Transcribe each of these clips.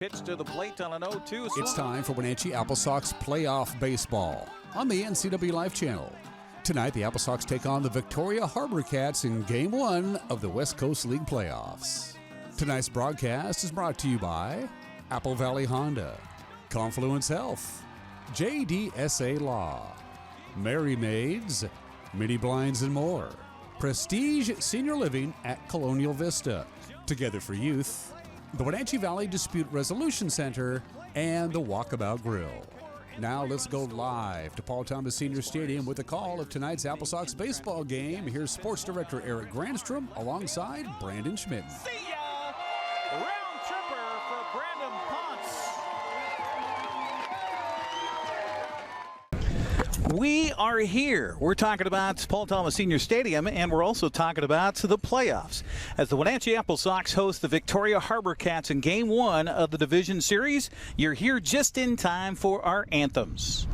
Pitch to the plate on an 0-2. It's time for Wenatchee AppleSox playoff baseball on the NCWLIFE Channel. Tonight, the AppleSox take on the Victoria HarbourCats in Game 1 of the West Coast League playoffs. Tonight's broadcast is brought to you by Apple Valley Honda, Confluence Health, JDSA Law, Mary Maids, Mini Blinds and more, Prestige Senior Living at Colonial Vista, Together for Youth, the Wenatchee Valley Dispute Resolution Center, and the Walkabout Grill. Now let's go live to Paul Thomas Senior Stadium with a call of tonight's AppleSox baseball game. Here's Sports Director Eric Granstrom alongside Brandon Schmitten. See ya! Round tripper for Brandon Ponce. We are here. We're talking about Paul Thomas Senior Stadium, and we're also talking about the playoffs. As the Wenatchee AppleSox host the Victoria HarbourCats in Game 1 of the Division Series, you're here just in time for our anthems.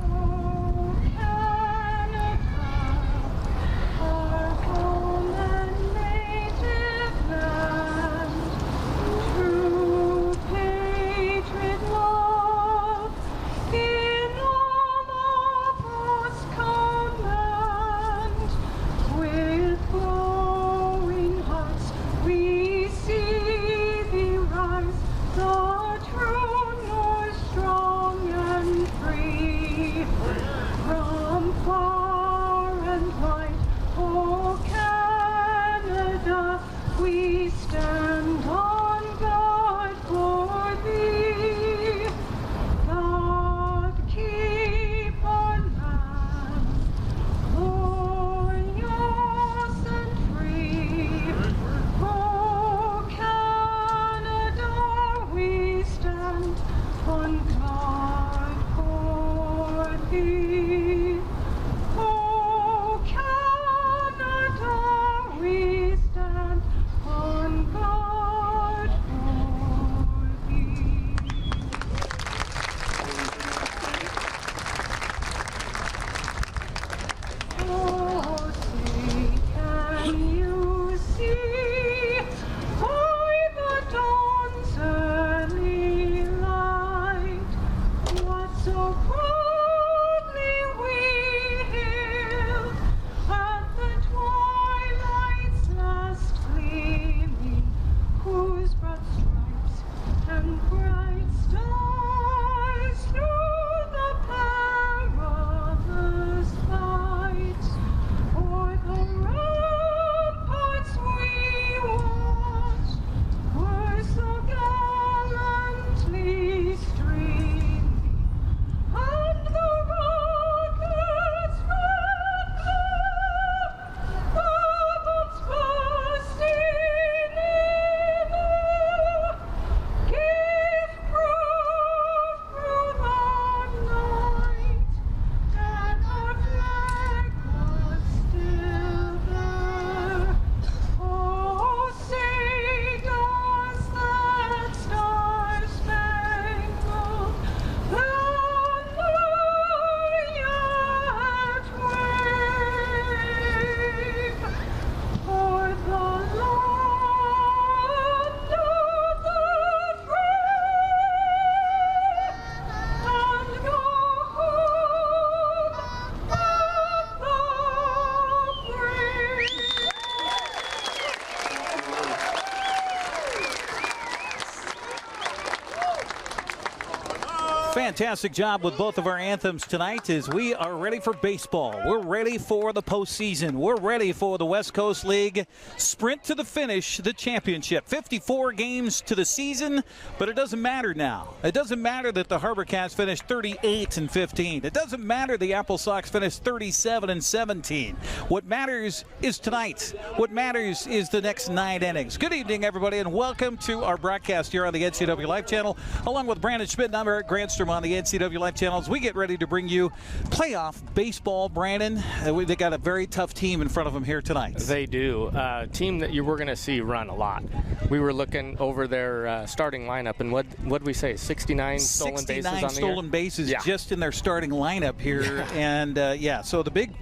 Fantastic job with both of our anthems tonight as we are ready for baseball. We're ready for the postseason. We're ready for the West Coast League sprint to the finish, the championship. 54 games to the season, but it doesn't matter now. It doesn't matter that the HarbourCats finished 38-15. It doesn't matter the AppleSox finished 37-17. What matters is tonight. What matters is the next 9 innings. Good evening, everybody, and welcome to our broadcast here on the NCWLIFE Channel. Along with Brandon Schmitten, I'm Eric Granstrom. Granstrom on the NCWLIFE Channel as we get ready to bring you playoff baseball. Brandon, they got a very tough team in front of them here tonight. They do. Team that we're going to see run a lot. We were looking over their starting lineup, and what did we say? 69 stolen bases on the year? 69 stolen bases just in their starting lineup here. And, so the big,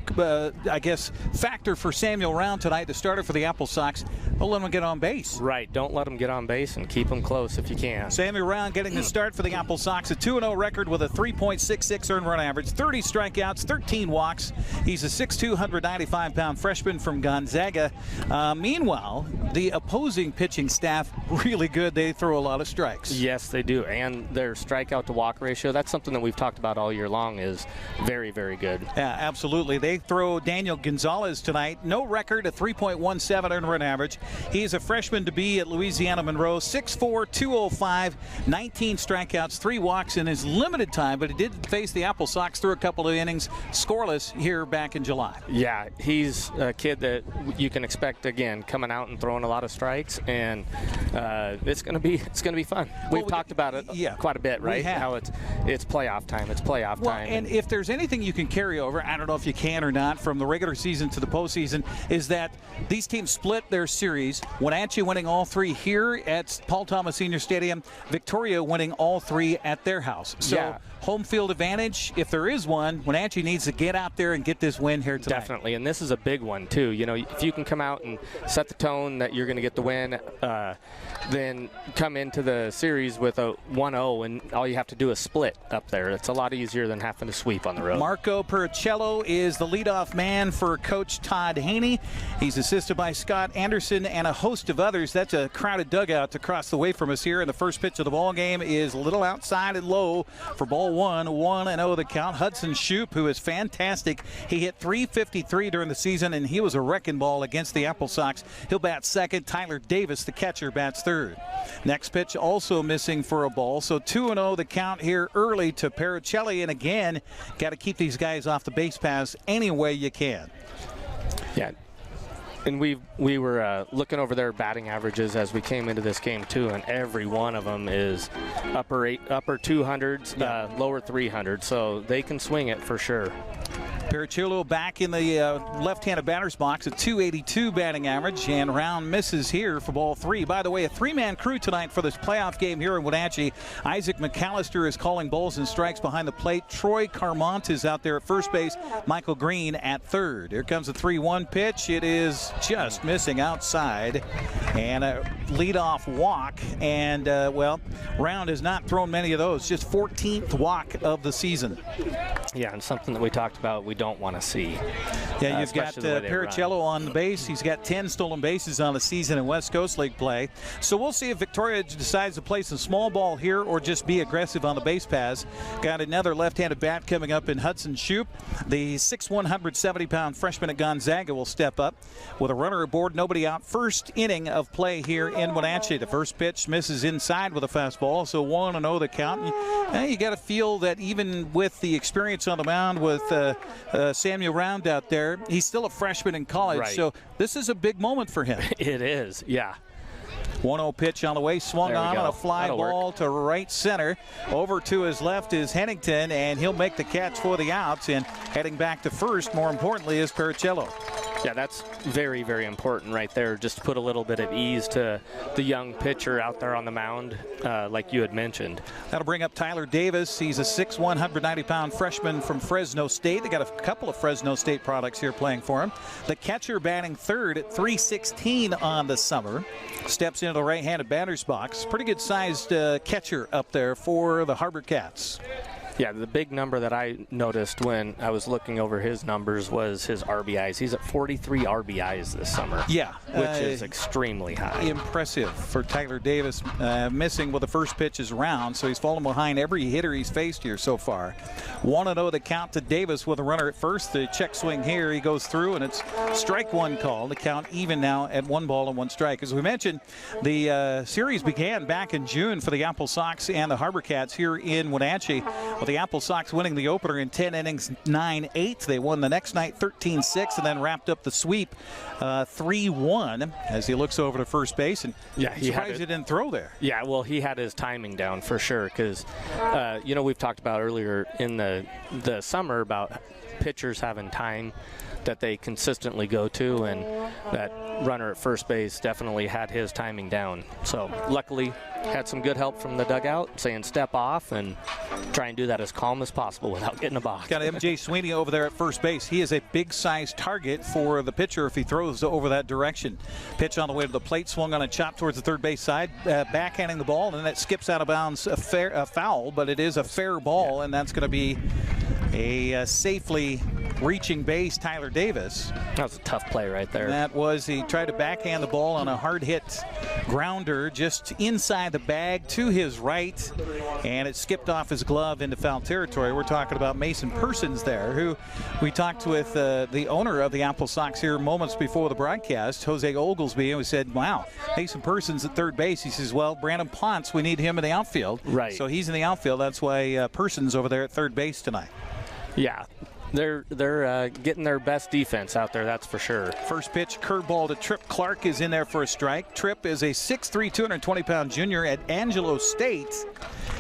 factor for Samuel Round tonight, the starter for the AppleSox, don't let him get on base. Right. Don't let him get on base and keep him close if you can. Samuel Round getting the start for the AppleSox, a 2-0 record with a 3.66 earned run average, 30 strikeouts, 13 walks. He's a 6'2", 195-pound freshman from Gonzaga. Meanwhile, the opposing pitching staff, really good. They throw a lot of strikes. Yes, they do. And their strikeout to walk ratio, that's something that we've talked about all year long, is very, very good. Yeah, absolutely. They throw Daniel Gonzalez tonight. No record, a 3.17 earned run average. He's a freshman to be at Louisiana Monroe, 6'4", 205, 19 strikeouts, 3 walks in his limited time, but he did face the AppleSox through a couple of innings, scoreless here back in July. Yeah, he's a kid that you can expect, again, coming out and throwing a lot of strikes, and it's going to be fun. We've talked about it quite a bit, right? How it's playoff time. It's playoff time. And if there's anything you can carry over, I don't know if you can or not, from the regular season to the postseason, is that these teams split their series. Wenatchee winning all 3 here at Paul Thomas Senior Stadium, Victoria winning all 3 at their house. So home field advantage, if there is one, Wenatchee needs to get out there and get this win here tonight. Definitely, and this is a big one too. You know, if you can come out and set the tone that you're going to get the win, then come into the series with a 1-0, and all you have to do is split up there. It's a lot easier than having to sweep on the road. Marco Pericello is the leadoff man for Coach Todd Haney. He's assisted by Scott Anderson and a host of others. That's a crowded dugout across the way from us here, and the first pitch of the ball game is a little outside and low for ball 1-0 the count. Hudson Shoup, who is fantastic. He hit .353 during the season, and he was a wrecking ball against the AppleSox. He'll bat second. Tyler Davis, the catcher, bats third. Next pitch also missing for a ball. So 2-0 the count here early to Pericelli, and again, got to keep these guys off the base paths any way you can. Yeah. And we were looking over their batting averages as we came into this game too, and every one of them is upper 200s, lower 300s, so they can swing it for sure. Pericello back in the left-handed batter's box, a .282 batting average, and Round misses here for ball 3. By the way, a 3-man crew tonight for this playoff game here in Wenatchee. Isaac McAllister is calling balls and strikes behind the plate. Troy Carmont is out there at first base. Michael Green at third. Here comes the 3-1 pitch. It is just missing outside, and a leadoff walk. And, Round has not thrown many of those. Just 14th walk of the season. Yeah, and something that we talked about we don't want to see. Yeah, you've got Pericello on the base. He's got 10 stolen bases on the season in West Coast League play. So we'll see if Victoria decides to play some small ball here or just be aggressive on the base paths. Got another left-handed bat coming up in Hudson Shoup. The 6'1", 170-pound freshman at Gonzaga will step up with a runner aboard, nobody out. First inning of play here in Wenatchee. The first pitch misses inside with a fastball, so 1-0 the count. You got to feel that even with the experience on the mound with Samuel Round out there, he's still a freshman in college, so this is a big moment for him. It is, yeah. 1-0 pitch on the way, swung on a fly ball to right center. Over to his left is Hennington, and he'll make the catch for the outs. And heading back to first, more importantly, is Pericello. Yeah, that's very, very important right there, just to put a little bit of ease to the young pitcher out there on the mound, like you had mentioned. That'll bring up Tyler Davis. He's a 6'1", 190-pound freshman from Fresno State. They got a couple of Fresno State products here playing for him. The catcher batting third at .316 on the summer. Steps into the right-handed batter's box. Pretty good-sized catcher up there for the HarbourCats. Yeah, the big number that I noticed when I was looking over his numbers was his RBIs. He's at 43 RBIs this summer. Yeah. Which is extremely high. Impressive for Tyler Davis. Missing with the first pitch is Round, so he's fallen behind every hitter he's faced here so far. 1-0 the count to Davis with a runner at first. The check swing here, he goes through, and it's strike one call. The count even now at 1-1 strike. As we mentioned, the series began back in June for the AppleSox and the HarbourCats here in Wenatchee. Well, the AppleSox winning the opener in 10 innings, 9-8. They won the next night 13-6 and then wrapped up the sweep 3-1 as he looks over to first base. And he didn't throw there. Yeah, well, he had his timing down for sure because, we've talked about earlier in the summer about pitchers having time that they consistently go to, and that runner at first base definitely had his timing down. So luckily had some good help from the dugout saying step off and try and do that as calm as possible without getting a balk. Got MJ Sweeney over there at first base. He is a big-sized target for the pitcher if he throws over that direction. Pitch on the way to the plate, swung on a chop towards the third base side, backhanding the ball, and that skips out of bounds, a foul, but it is a fair ball, and that's going to be a safely reaching base, Tyler Davis. That was a tough play right there. He tried to backhand the ball on a hard hit grounder just inside the bag to his right, and it skipped off his glove into foul territory. We're talking about Mason Persons there, who we talked with the owner of the AppleSox here moments before the broadcast, Jose Oglesby, and we said, wow, Mason Persons at third base. He says, well, Brandon Ponce, we need him in the outfield. Right. So he's in the outfield. That's why Persons over there at third base tonight. Yeah. They're getting their best defense out there, that's for sure. First pitch, curveball to Tripp Clark is in there for a strike. Tripp is a 6'3", 220-pound junior at Angelo State.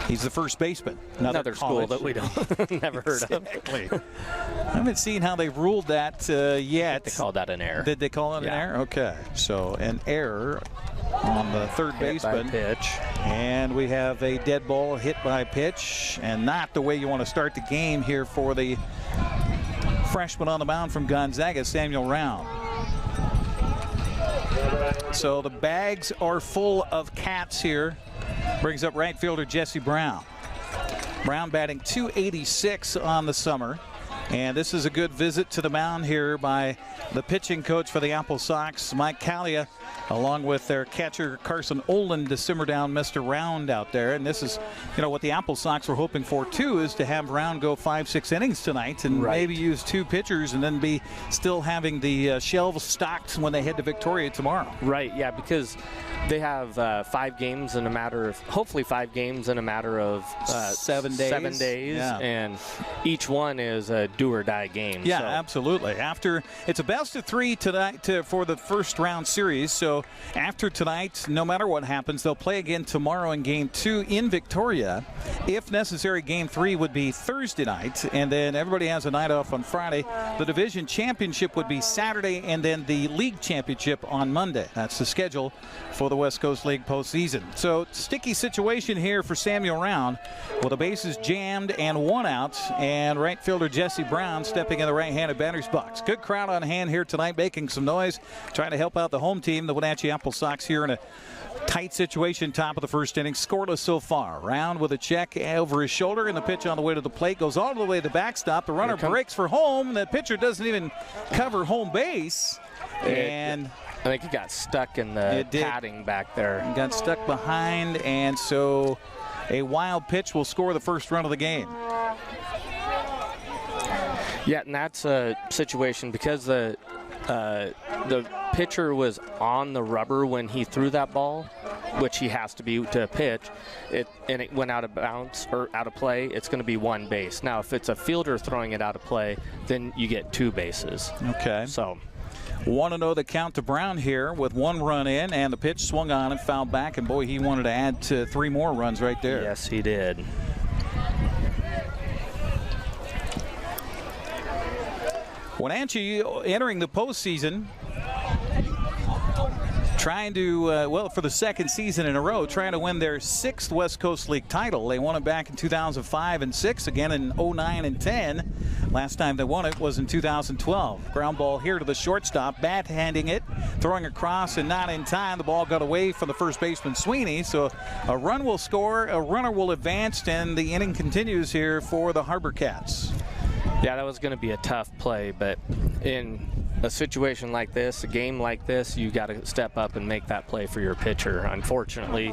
He's the first baseman. Another school that we don't never heard of. I haven't seen how they ruled that yet. They called that an error. Did they call it an error? Okay. So an error on the third baseman. Pitch. And we have a dead ball hit by pitch, and not the way you want to start the game here for the freshman on the mound from Gonzaga, Samuel Round. So the bags are full of Cats here. Brings up right fielder Jesse Brown. Brown batting .286 on the summer. And this is a good visit to the mound here by the pitching coach for the AppleSox, Mike Callia, along with their catcher Carson Olin to simmer down Mr. Round out there. And this is, what the AppleSox were hoping for too, is to have Round go 5-6 innings tonight and maybe use two pitchers and then be still having the shelves stocked when they head to Victoria tomorrow. Right, yeah, because they have 5 games in a matter of, hopefully 5 games in a matter of 7 days. 7 days, yeah. And each one is a do-or-die game. Yeah, so. Absolutely. It's a best-of-3 tonight for the first round series. So after tonight, no matter what happens, they'll play again tomorrow in Game 2 in Victoria. If necessary, Game 3 would be Thursday night, and then everybody has a night off on Friday. The division championship would be Saturday, and then the league championship on Monday. That's the schedule for the West Coast League postseason. So sticky situation here for Samuel Round with the bases jammed and one out, and right fielder Jesse Brown stepping in the right-handed batter's box. Good crowd on hand here tonight, making some noise, trying to help out the home team, the Wenatchee AppleSox, here in a tight situation, top of the first inning, scoreless so far. Round with a check over his shoulder, and the pitch on the way to the plate goes all the way to the backstop. The runner breaks for home. The pitcher doesn't even cover home base, and I think he got stuck in the padding back there. Got stuck behind, and so a wild pitch will score the first run of the game. Yeah, and that's a situation because the pitcher was on the rubber when he threw that ball, which he has to be to pitch, and it went out of bounds or out of play. It's going to be one base. Now, if it's a fielder throwing it out of play, then you get 2 bases. Okay. So 1-0 the count to Brown here with 1 run in, and the pitch swung on and fouled back, and boy, he wanted to add to 3 more runs right there. Yes, he did. Wenatchee entering the postseason, trying to, for the second season in a row, trying to win their 6th West Coast League title. They won it back in 2005 and 6, again in 09 and 10. Last time they won it was in 2012. Ground ball here to the shortstop, bat-handing it, throwing across and not in time. The ball got away from the first baseman, Sweeney, so a run will score, a runner will advance, and the inning continues here for the HarbourCats. Yeah, that was going to be a tough play, but in a situation like this, a game like this, you got to step up and make that play for your pitcher. Unfortunately,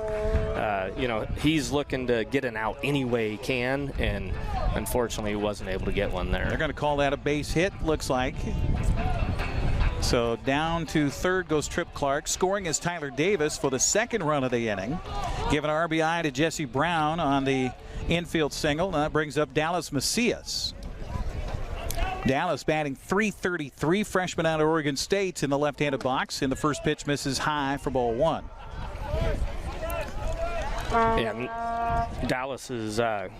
he's looking to get an out any way he can, and unfortunately he wasn't able to get one there. They're going to call that a base hit, looks like. So down to third goes Trip Clark. Scoring is Tyler Davis for the second run of the inning. Giving an RBI to Jesse Brown on the infield single. And that brings up Dallas Macias. Dallas batting .333, freshman out of Oregon State in the left-handed box. And the first pitch misses high for ball one. Yeah, Dallas is,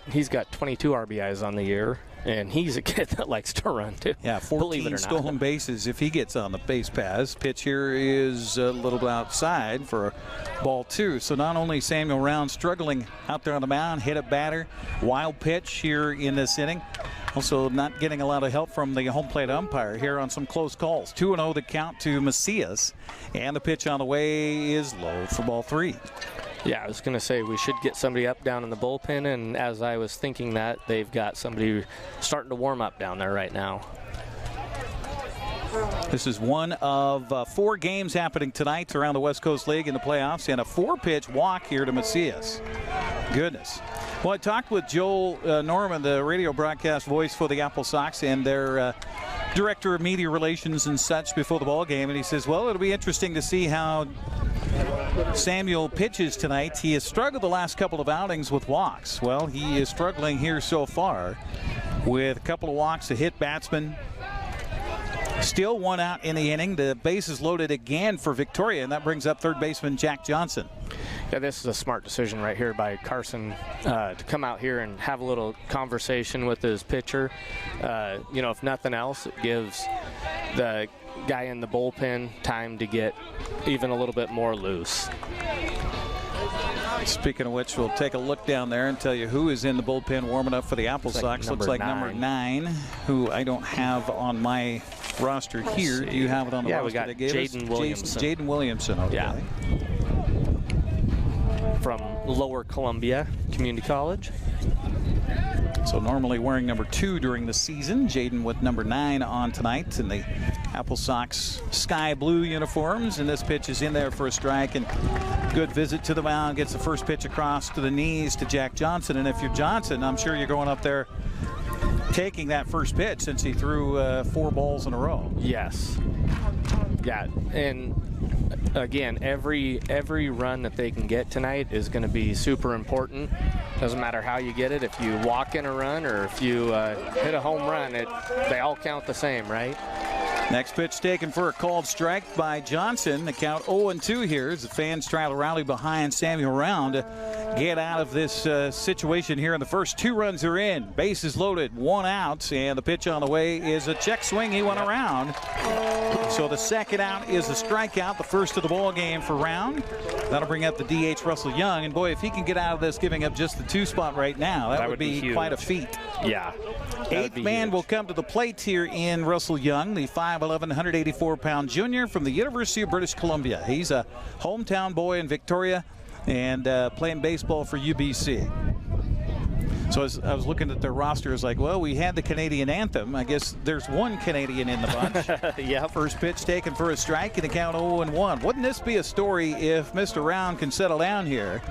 he's got 22 RBIs on the year, and he's a kid that likes to run too. Yeah, 14 stolen bases if he gets on the base pass. Pitch here is a little bit outside for ball two. So not only Samuel Round struggling out there on the mound, hit a batter, wild pitch here in this inning. Also not getting a lot of help from the home plate umpire here on some close calls. 2-0 the count to Macias, and the pitch on the way is low for ball three. Yeah, I was going to say we should get somebody up down in the bullpen, and as I was thinking that, they've got somebody starting to warm up down there right now. This is one of 4 games happening tonight around the West Coast League in the playoffs, and a 4-pitch walk here to Macias. Goodness. Well, I talked with Joel Norman, the radio broadcast voice for the AppleSox, and their director of media relations and such before the ball game, and he says, well, it'll be interesting to see how Samuel pitches tonight. He has struggled the last couple of outings with walks. Well, he is struggling here so far with a couple of walks, a hit batsman. Still one out in the inning. The base is loaded again for Victoria, and that brings up third baseman Jack Johnson. Yeah, this is a smart decision right here by Carson to come out here and have a little conversation with his pitcher. You know, if nothing else, it gives the guy in the bullpen time to get even a little bit more loose. Speaking of which, we'll take a look down there and tell you who is in the bullpen warming up for the AppleSox. Looks like number 9, who I don't have on my roster here. Do you have it on the roster? We got Jaden Williamson. Jaden Williamson, okay. Yeah. From Lower Columbia Community College. So normally wearing number 2 during the season. Jaden with number 9 on tonight in the AppleSox sky blue uniforms. And this pitch is in there for a strike. And good visit to the mound. Gets the first pitch across to the knees to Jack Johnson. And if you're Johnson, I'm sure you're going up there taking that first pitch since he threw 4 balls in a row. Yes. Yeah, and again, every run that they can get tonight is going to be super important. Doesn't matter how you get it. If you walk in a run or if you hit a home run, they all count the same, right? Next pitch taken for a called strike by Johnson. The count 0-2 here as the fans try to rally behind Samuel Round to get out of this situation here in the first. 2 runs are in. Bases loaded, 1 out, and the pitch on the way is a check swing. He went around. So the second out is a strikeout, the first of the ball game for Round. That'll bring up the DH Russell Young, and boy, if he can get out of this giving up just the 2 spot right now, that would be quite a feat. Yeah. 8th man will come to the plate here in Russell Young, the 5'11", 184-pound junior from the University of British Columbia. He's a hometown boy in Victoria and playing baseball for UBC. So as I was looking at their roster, it's like, well, we had the Canadian anthem. I guess there's one Canadian in the bunch. Yeah. First pitch taken for a strike and the count 0-1. Wouldn't this be a story if Mr. Round can settle down here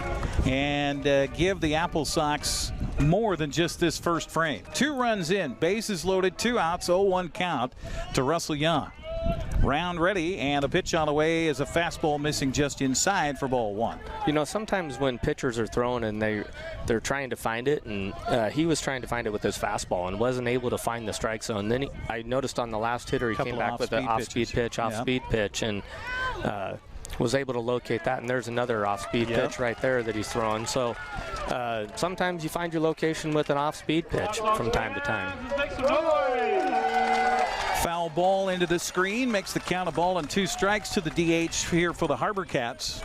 and give the AppleSox more than just this first frame? 2 runs in, bases loaded, 2 outs, 0-1 count to Russell Young. Round ready, and the pitch on the way is a fastball missing just inside for ball 1. You know, sometimes when pitchers are throwing and they're trying to find it, and he was trying to find it with his fastball and wasn't able to find the strike zone. Then I noticed on the last hitter he came back with an off-speed pitch, and was able to locate that. And there's another off-speed pitch right there that he's throwing. So sometimes you find your location with an off-speed pitch from time to time. Foul ball into the screen, makes the count a ball and 2 strikes to the DH here for the HarbourCats.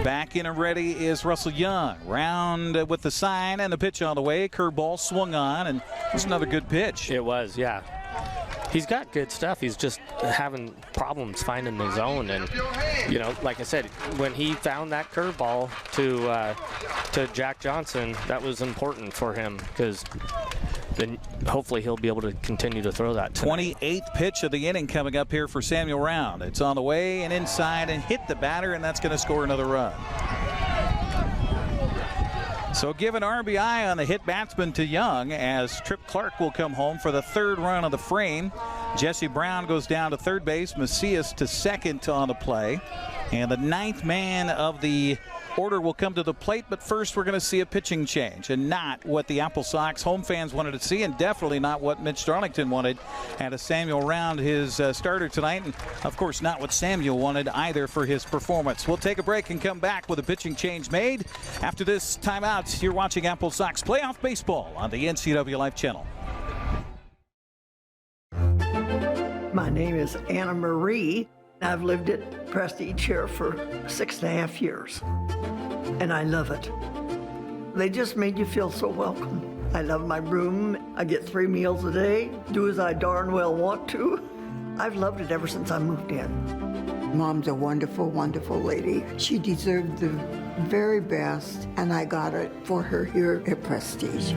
Back in and ready is Russell Young. Round with the sign and the pitch on the way. Curveball swung on, and it's another good pitch. It was, yeah. He's got good stuff. He's just having problems finding the zone. And, you know, like I said, when he found that curveball to Jack Johnson, that was important for him because then hopefully he'll be able to continue to throw that tonight. 28th pitch of the inning coming up here for Samuel Round. It's on the way and inside and hit the batter, and that's going to score another run. So give an RBI on the hit batsman to Young as Trip Clark will come home for the third run of the frame. Jesse Brown goes down to third base. Macias to second on the play. And the ninth man of the order will come to the plate, but first we're going to see a pitching change, and not what the AppleSox home fans wanted to see, and definitely not what Mitch Darlington wanted out of Samuel Round, his starter tonight, and of course not what Samuel wanted either for his performance. We'll take a break and come back with a pitching change made. After this timeout, you're watching AppleSox Playoff Baseball on the NCWLIFE Channel. My name is Anna Marie. I've lived at Prestige here for 6.5 years, and I love it. They just made you feel so welcome. I love my room. I get 3 meals a day, do as I darn well want to. I've loved it ever since I moved in. Mom's a wonderful, wonderful lady. She deserved the very best, and I got it for her here at Prestige.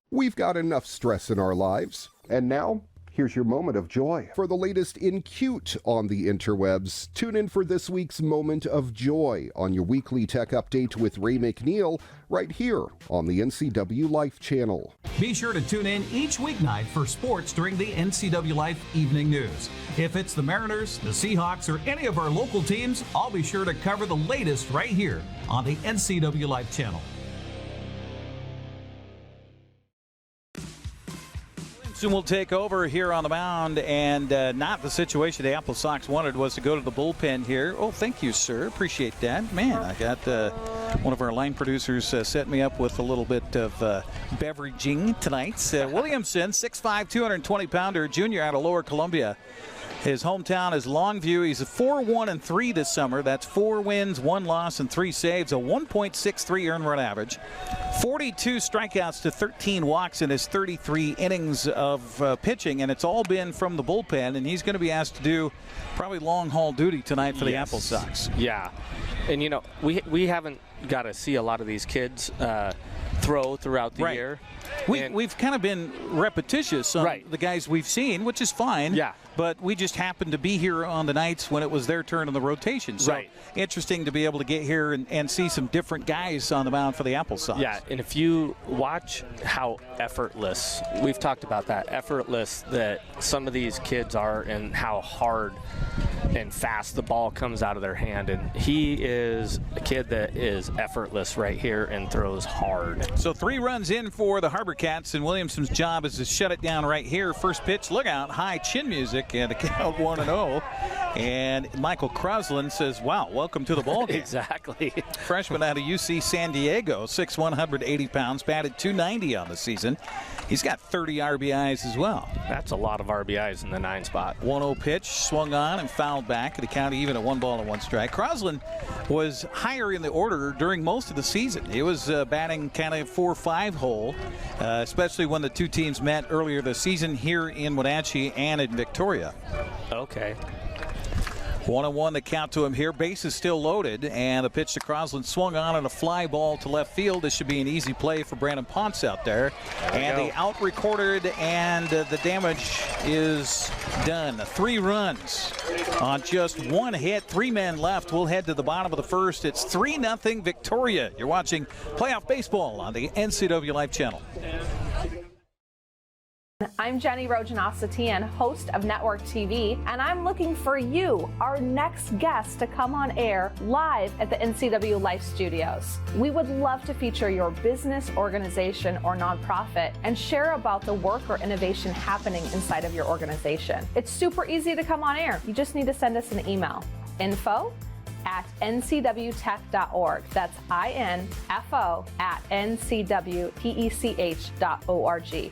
We've got enough stress in our lives, and now here's your moment of joy. For the latest in cute on the interwebs, tune in for this week's Moment of Joy on your weekly tech update with Ray McNeil right here on the NCWLIFE Channel. Be sure to tune in each weeknight for sports during the NCWLIFE Evening News. If it's the Mariners, the Seahawks, or any of our local teams, I'll be sure to cover the latest right here on the NCWLIFE Channel. Will take over here on the mound, and not the situation the AppleSox wanted was to go to the bullpen here. Oh, thank you, sir. Appreciate that. Man, I got one of our line producers set me up with a little bit of beveraging tonight. Williamson, 6'5", 220-pounder, junior out of Lower Columbia. His hometown is Longview. He's a 4-1-3 this summer. That's 4 wins, 1 loss, and 3 saves, a 1.63 earned run average. 42 strikeouts to 13 walks in his 33 innings of pitching, and it's all been from the bullpen, and he's going to be asked to do probably long-haul duty tonight for the AppleSox. Yeah, and you know, we haven't got to see a lot of these kids throw throughout the year. We've kind of been repetitious on the guys we've seen, which is fine. Yeah. But we just happened to be here on the nights when it was their turn in the rotation. So interesting to be able to get here and see some different guys on the mound for the AppleSox. Yeah, and if you watch how effortless, we've talked about that, effortless that some of these kids are and how hard and fast the ball comes out of their hand. And he is a kid that is effortless right here and throws hard. So 3 runs in for the HarbourCats, and Williamson's job is to shut it down right here. First pitch, look out, high chin music, and a count 1-0. And Michael Crosland says, wow, welcome to the ballgame. Exactly. Freshman out of UC San Diego, 6'1", 180 pounds, batted .290 on the season. He's got 30 RBIs as well. That's a lot of RBIs in the 9 spot. 1-0 pitch, swung on and fouled back. The count even at 1 ball and 1 strike. Crosland was higher in the order during most of the season. He was batting kind of 4-5 hole, especially when the 2 teams met earlier this season here in Wenatchee and in Victoria. Okay. 1-1 the count to him here. Base is still loaded, and the pitch to Crosland swung on and a fly ball to left field. This should be an easy play for Brandon Ponce out there. And the out recorded, and the damage is done. 3 runs on just 1 hit. 3 men left. We'll head to the bottom of the first. It's 3-0 Victoria. You're watching Playoff Baseball on the NCWLIFE Channel. I'm Jenny Rojanasatian, host of Network TV, and I'm looking for you, our next guest, to come on air live at the NCWLIFE studios. We would love to feature your business, organization, or nonprofit and share about the work or innovation happening inside of your organization. It's super easy to come on air. You just need to send us an email. info@ncwtech.org. That's info@ncwtech.org.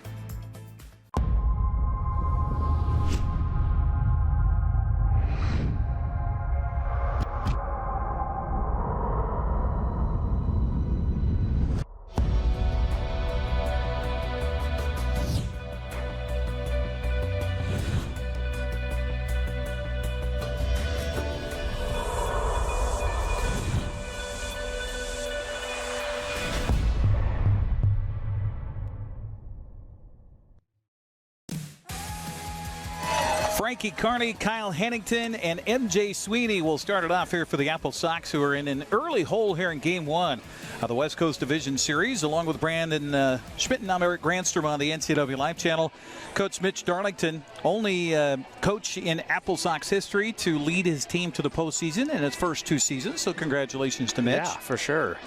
Frankie Carney, Kyle Hennington, and MJ Sweeney will start it off here for the AppleSox, who are in an early hole here in Game 1 of the West Coast Division Series, along with Brandon Schmitten. I'm Eric Granstrom on the NCWLIFE Channel. Coach Mitch Darlington, only coach in AppleSox history to lead his team to the postseason in its first 2 seasons, so congratulations to Mitch. Yeah, for sure.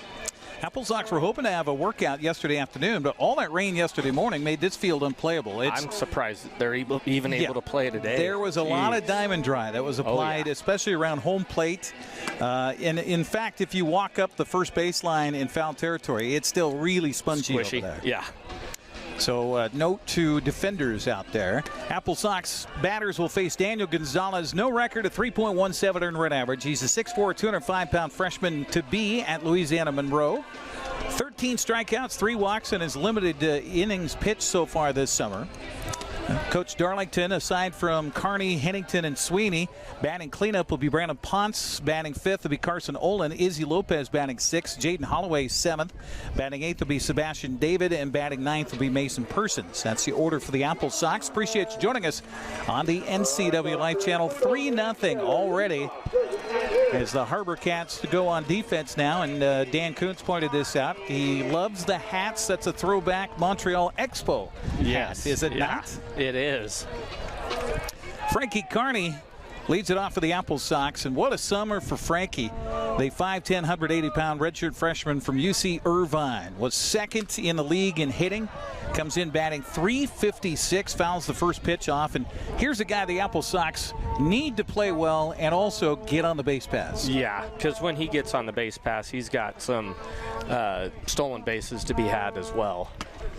AppleSox were hoping to have a workout yesterday afternoon, but all that rain yesterday morning made this field unplayable. I'm surprised they're even able to play today. There was a lot of diamond dry that was applied, especially around home plate. And in fact, if you walk up the first baseline in foul territory, it's still really spongy over there. Yeah. So note to defenders out there. AppleSox batters will face Daniel Gonzalez. No record, a 3.17 earned run average. He's a 6'4", 205-pound freshman to be at Louisiana Monroe. 13 strikeouts, 3 walks, and his limited innings pitched so far this summer. Coach Darlington, aside from Carney, Hennington, and Sweeney, batting cleanup will be Brandon Ponce. Batting 5th will be Carson Olin. Izzy Lopez batting 6th. Jaden Holloway 7th. Batting 8th will be Sebastian David. And batting 9th will be Mason Persons. That's the order for the AppleSox. Appreciate you joining us on the NCWLIFE Channel. 3-0 already as the HarbourCats to go on defense now. And Dan Kuntz pointed this out. He loves the hats. That's a throwback Montreal Expo hat, is it not? It is. Frankie Carney leads it off for the AppleSox, and what a summer for Frankie. The 5'10", 180-pound redshirt freshman from UC Irvine was second in the league in hitting. Comes in batting .356, fouls the first pitch off, and here's a guy the AppleSox need to play well and also get on the base pass. Yeah, because when he gets on the base pass, he's got some stolen bases to be had as well.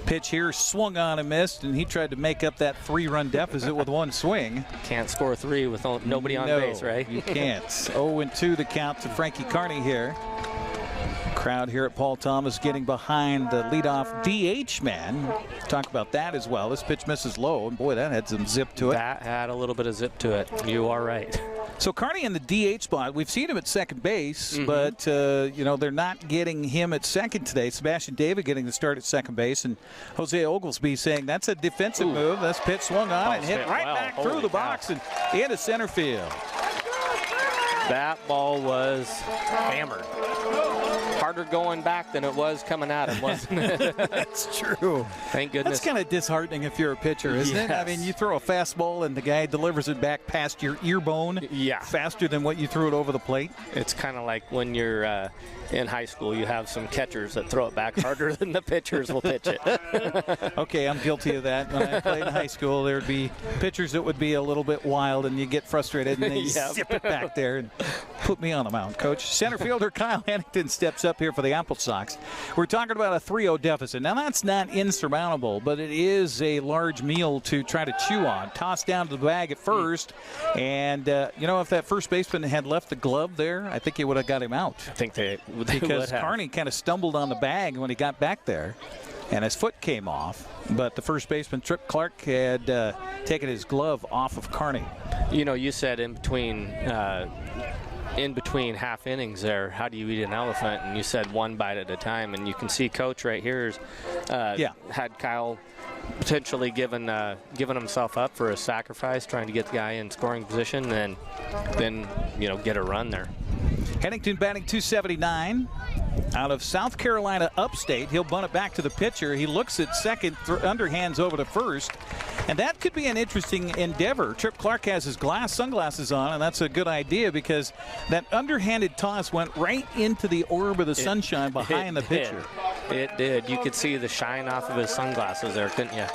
Pitch here swung on and missed, and he tried to make up that 3-run deficit with one swing. Can't score 3 with nobody on base, right? You can't. 0-2 the count to Frankie Carney here. Crowd here at Paul Thomas getting behind the leadoff DH man. Talk about that as well. This pitch misses low, and boy, that had some zip to it. That had a little bit of zip to it. You are right. So Carney in the DH spot, we've seen him at second base, but they're not getting him at second today. Sebastian David getting the start at second base, and Jose Oglesby saying that's a defensive move. This pitch swung on and hit right back through the box and into center field. That ball was hammered. Harder going back than it was coming at him, wasn't it? That's true. Thank goodness. That's kind of disheartening if you're a pitcher, isn't it? I mean, you throw a fastball and the guy delivers it back past your ear bone faster than what you threw it over the plate. It's kind of like when you're in high school, you have some catchers that throw it back harder than the pitchers will pitch it. Okay, I'm guilty of that. When I played in high school, there would be pitchers that would be a little bit wild, and you get frustrated, and they zip it back there and put me on the mound, Coach. Center fielder Kyle Hennington steps up here for the AppleSox. We're talking about a 3-0 deficit. Now, that's not insurmountable, but it is a large meal to try to chew on. Tossed down to the bag at first, and, if that first baseman had left the glove there, I think he would have got him out. I think they because Carney kind of stumbled on the bag when he got back there, and his foot came off. But the first baseman, Tripp Clark, had taken his glove off of Carney. You said in between half innings there, how do you eat an elephant? And you said one bite at a time. And you can see Coach right here had Kyle potentially given himself up for a sacrifice, trying to get the guy in scoring position, and then get a run there. Hennington batting .279 out of South Carolina upstate. He'll bunt it back to the pitcher. He looks at second, underhands over to first, and that could be an interesting endeavor. Tripp Clark has his sunglasses on, and that's a good idea because that underhanded toss went right into the orb of the sunshine behind the pitcher. It did. You could see the shine off of his sunglasses there, couldn't you?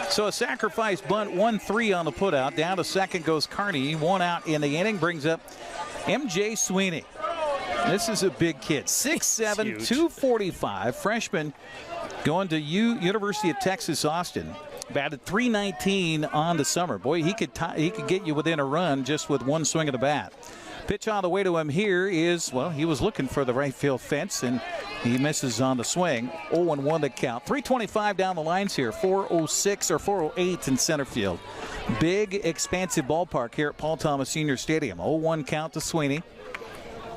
So a sacrifice bunt, 1-3 on the putout. Down to second goes Carney. 1 out in the inning, brings up MJ Sweeney. This is a big kid, 6'7", 245, freshman, going to University of Texas, Austin. Batted .319 on the summer. Boy, he could get you within a run just with one swing of the bat. Pitch on the way to him here is, he was looking for the right field fence, and he misses on the swing. 0-1 the count. 325 down the lines here. 406 or 408 in center field. Big, expansive ballpark here at Paul Thomas Senior Stadium. 0-1 count to Sweeney.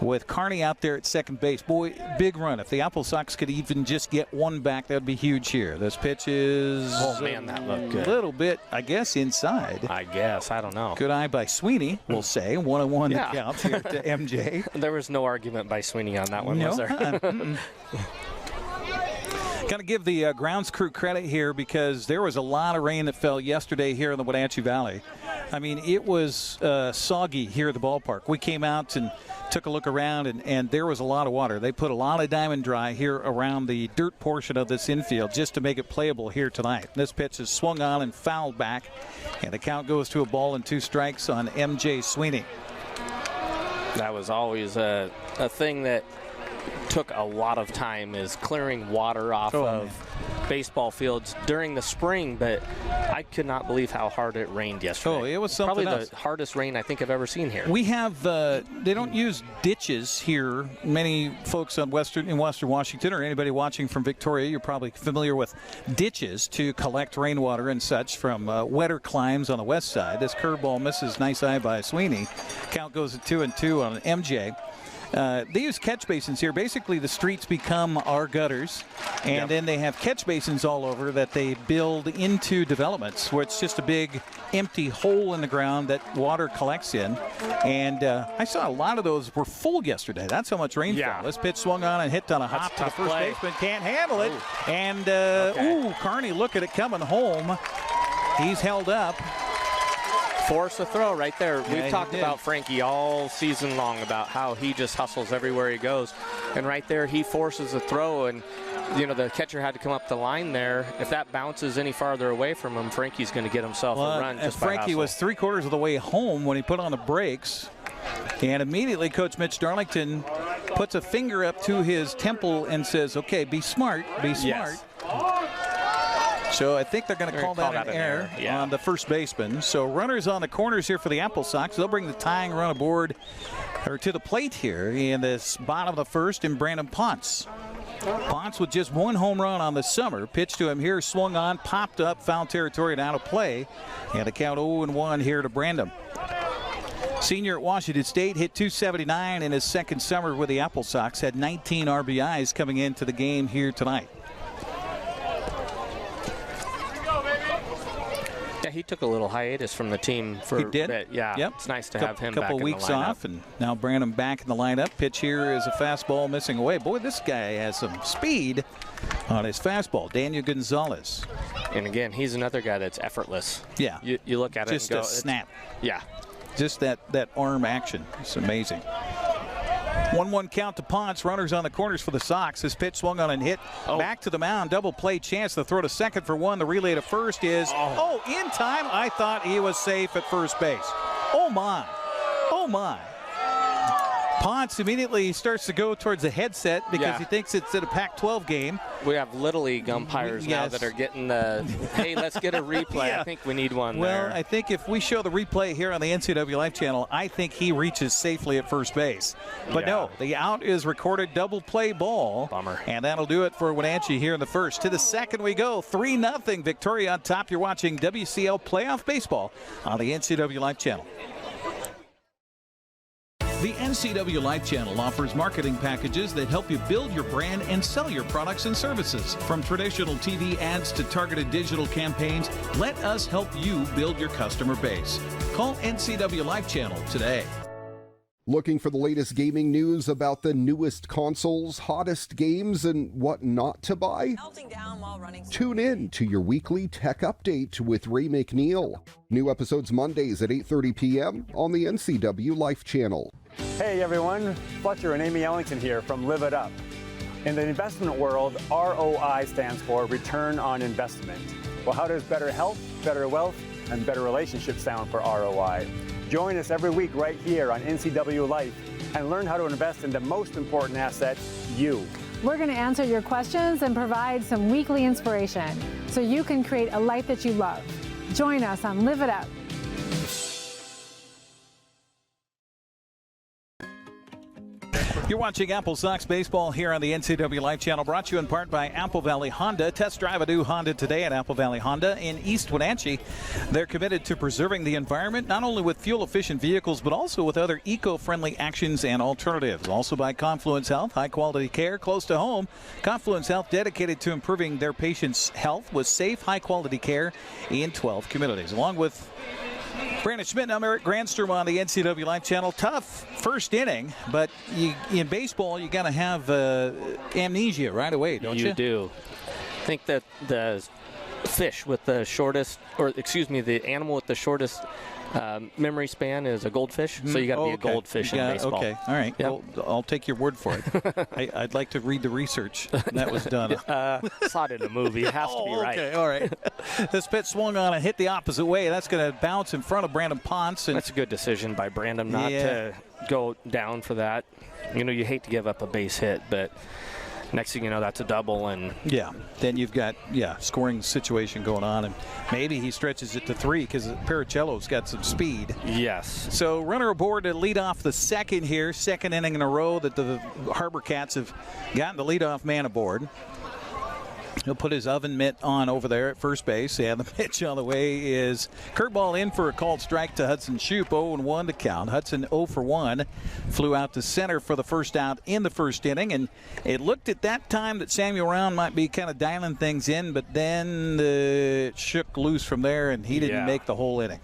with Kearney out there at second base. Boy, big run. If the AppleSox could even just get one back, that would be huge here. This pitch is that looked good. A little bit, I guess, inside. I guess. I don't know. Good eye by Sweeney, we'll say. 1-1 Yeah. the count here to MJ. There was no argument by Sweeney on that one, No. was there? Got to give the grounds crew credit here because there was a lot of rain that fell yesterday here in the Wenatchee Valley. I mean, it was soggy here at the ballpark. We came out and took a look around, and there was a lot of water. They put a lot of diamond dry here around the dirt portion of this infield just to make it playable here tonight. This pitch is swung on and fouled back, and the count goes to a ball and 2 strikes on MJ Sweeney. That was always a thing that took a lot of time, is clearing water off of baseball fields during the spring, but I could not believe how hard it rained yesterday. Oh, it was something probably else. The hardest rain I think I've ever seen here. We have, they don't use ditches here. Many folks in Western Washington, or anybody watching from Victoria, you're probably familiar with ditches to collect rainwater and such from wetter climes on the west side. This curveball misses, nice eye by Sweeney. Count goes at 2-2 on MJ. They use catch basins here. Basically, the streets become our gutters, and then they have catch basins all over that they build into developments where it's just a big empty hole in the ground that water collects in. And I saw a lot of those were full yesterday. That's how much rain fell. This pitch swung on and hit on a hop to the first baseman. Can't handle it. And, Kearney, look at it coming home. He's held up. Force a throw right there. Yeah, We've talked about Frankie all season long about how he just hustles everywhere he goes. And right there, he forces a throw, and the catcher had to come up the line there. If that bounces any farther away from him, Frankie's going to get himself a run just by Frankie hustle. was 3/4 of the way home when he put on the brakes. And immediately Coach Mitch Darlington puts a finger up to his temple and says, okay, be smart, be smart. So I think they're going to call that an error on the first baseman. So runners on the corners here for the AppleSox. They'll bring the tying run aboard, or to the plate here in this bottom of the first, in Brandon Ponce. Ponce with just 1 home run on the summer. Pitch to him here, swung on, popped up, foul territory and out of play. And the count 0-1 here to Brandon. Senior at Washington State, hit .279 in his second summer with the AppleSox. Had 19 RBIs coming into the game here tonight. Yeah, he took a little hiatus from the team for he did. a bit. Yeah, yep. It's nice to have him back in the lineup. Couple weeks off, and now Brandon back in the lineup. Pitch here is a fastball missing away. Boy, this guy has some speed on his fastball. Daniel Gonzalez. And again, he's another guy that's effortless. Yeah. You look at just it and go, a snap. Yeah. Just that arm action. It's amazing. 1-1 count to Ponce. Runners on the corners for the Sox. His pitch swung on and hit back to the mound. Double play chance. The throw to second for 1. The relay to first is, in time. I thought he was safe at first base. Oh, my. Oh, my. Ponce immediately starts to go towards the headset because he thinks it's at a Pac-12 game. We have Little League umpires now that are getting the, hey, let's get a replay. I think we need one there. Well, I think if we show the replay here on the NCWLIFE Channel, I think he reaches safely at first base. But no, the out is recorded, double play ball. Bummer. And that'll do it for Wenatchee here in the first. To the second we go, 3-0 Victoria on top. You're watching WCL Playoff Baseball on the NCWLIFE Channel. The NCWLIFE Channel offers marketing packages that help you build your brand and sell your products and services. From traditional TV ads to targeted digital campaigns, let us help you build your customer base. Call NCWLIFE Channel today. Looking for the latest gaming news about the newest consoles, hottest games, and what not to buy? Tune in to your weekly tech update with Ray McNeil. New episodes Mondays at 8:30 p.m. on the NCWLIFE Channel. Hey everyone, Fletcher and Amy Ellington here from Live It Up. In the investment world, ROI stands for Return on Investment. Well, how does better health, better wealth, and better relationships sound for ROI? Join us every week right here on NCWLIFE and learn how to invest in the most important asset, you. We're going to answer your questions and provide some weekly inspiration so you can create a life that you love. Join us on Live It Up. You're watching AppleSox baseball here on the NCWLIFE Channel, brought to you in part by Apple Valley Honda. Test drive a new Honda today at Apple Valley Honda in East Wenatchee. They're committed to preserving the environment, not only with fuel-efficient vehicles, but also with other eco-friendly actions and alternatives. Also by Confluence Health, high-quality care close to home. Confluence Health dedicated to improving their patients' health with safe, high-quality care in 12 communities. Along with Brandon Schmitten, I'm Eric Granstrom on the NCWLIFE Channel. Tough first inning, but in baseball, you got to have amnesia right away, don't you? You do. I think that the fish with the shortest, or excuse me, the animal with the shortest memory span is a goldfish. So you got to be a goldfish in baseball. Okay, all right. Yep. Well, I'll take your word for it. I'd like to read the research that was done. Saw it in a movie. It has to be right. Okay, all right. This pitch swung on and hit the opposite way. That's going to bounce in front of Brandon Ponce. And that's a good decision by Brandon not to go down for that. You know, you hate to give up a base hit, but next thing you know, that's a double. And then you've got, scoring situation going on. And maybe he stretches it to 3 because Pericello's got some speed. Yes. So runner aboard to lead off the second here. Second inning in a row that the HarbourCats have gotten the leadoff man aboard. He'll put his oven mitt on over there at first base. And the pitch on the way is curveball in for a called strike to Hudson Shoup. 0-1 to count. Hudson 0 for 1. Flew out to center for the first out in the first inning. And it looked at that time that Samuel Round might be kind of dialing things in, but then it shook loose from there, and he didn't make the whole inning.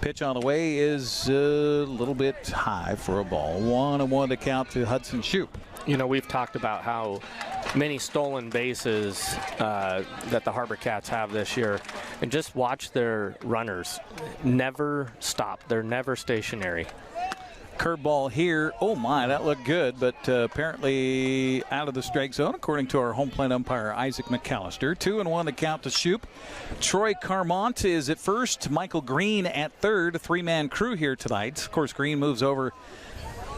Pitch on the way is a little bit high for a ball. 1-1 to count to Hudson Shoup. You know, we've talked about how many stolen bases that the HarbourCats have this year. And just watch their runners never stop. They're never stationary. Curveball here. Oh, my, that looked good, but apparently out of the strike zone, according to our home plate umpire, Isaac McAllister. 2-1 to count to Shoup. Troy Carmont is at first. Michael Green at third. A three-man crew here tonight. Of course, Green moves over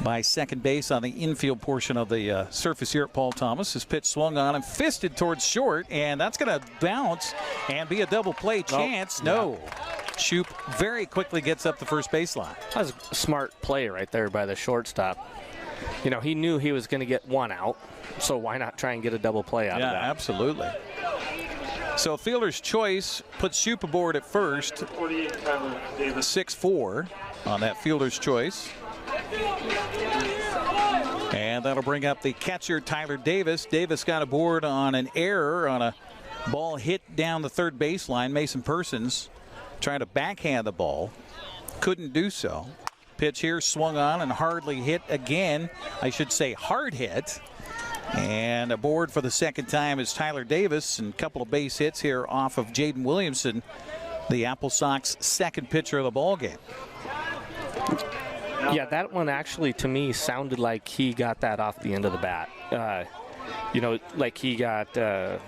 by second base on the infield portion of the surface here at Paul Thomas. His pitch swung on and fisted towards short, and that's going to bounce and be a double play chance. No. Shoup very quickly gets up the first baseline. That was a smart play right there by the shortstop. You know, he knew he was going to get one out, so why not try and get a double play out of that? Yeah, absolutely. So fielder's choice puts Shoup aboard at first. 6-4 on that fielder's choice. And that'll bring up the catcher, Tyler Davis. Davis got aboard on an error on a ball hit down the third baseline. Mason Persons trying to backhand the ball. Couldn't do so. Pitch here swung on and hardly hit again. I should say hard hit. And aboard for the second time is Tyler Davis. And a couple of base hits here off of Jaden Williamson, the AppleSox second pitcher of the ball game. Yeah, that one actually, to me, sounded like he got that off the end of the bat. You know, like he got the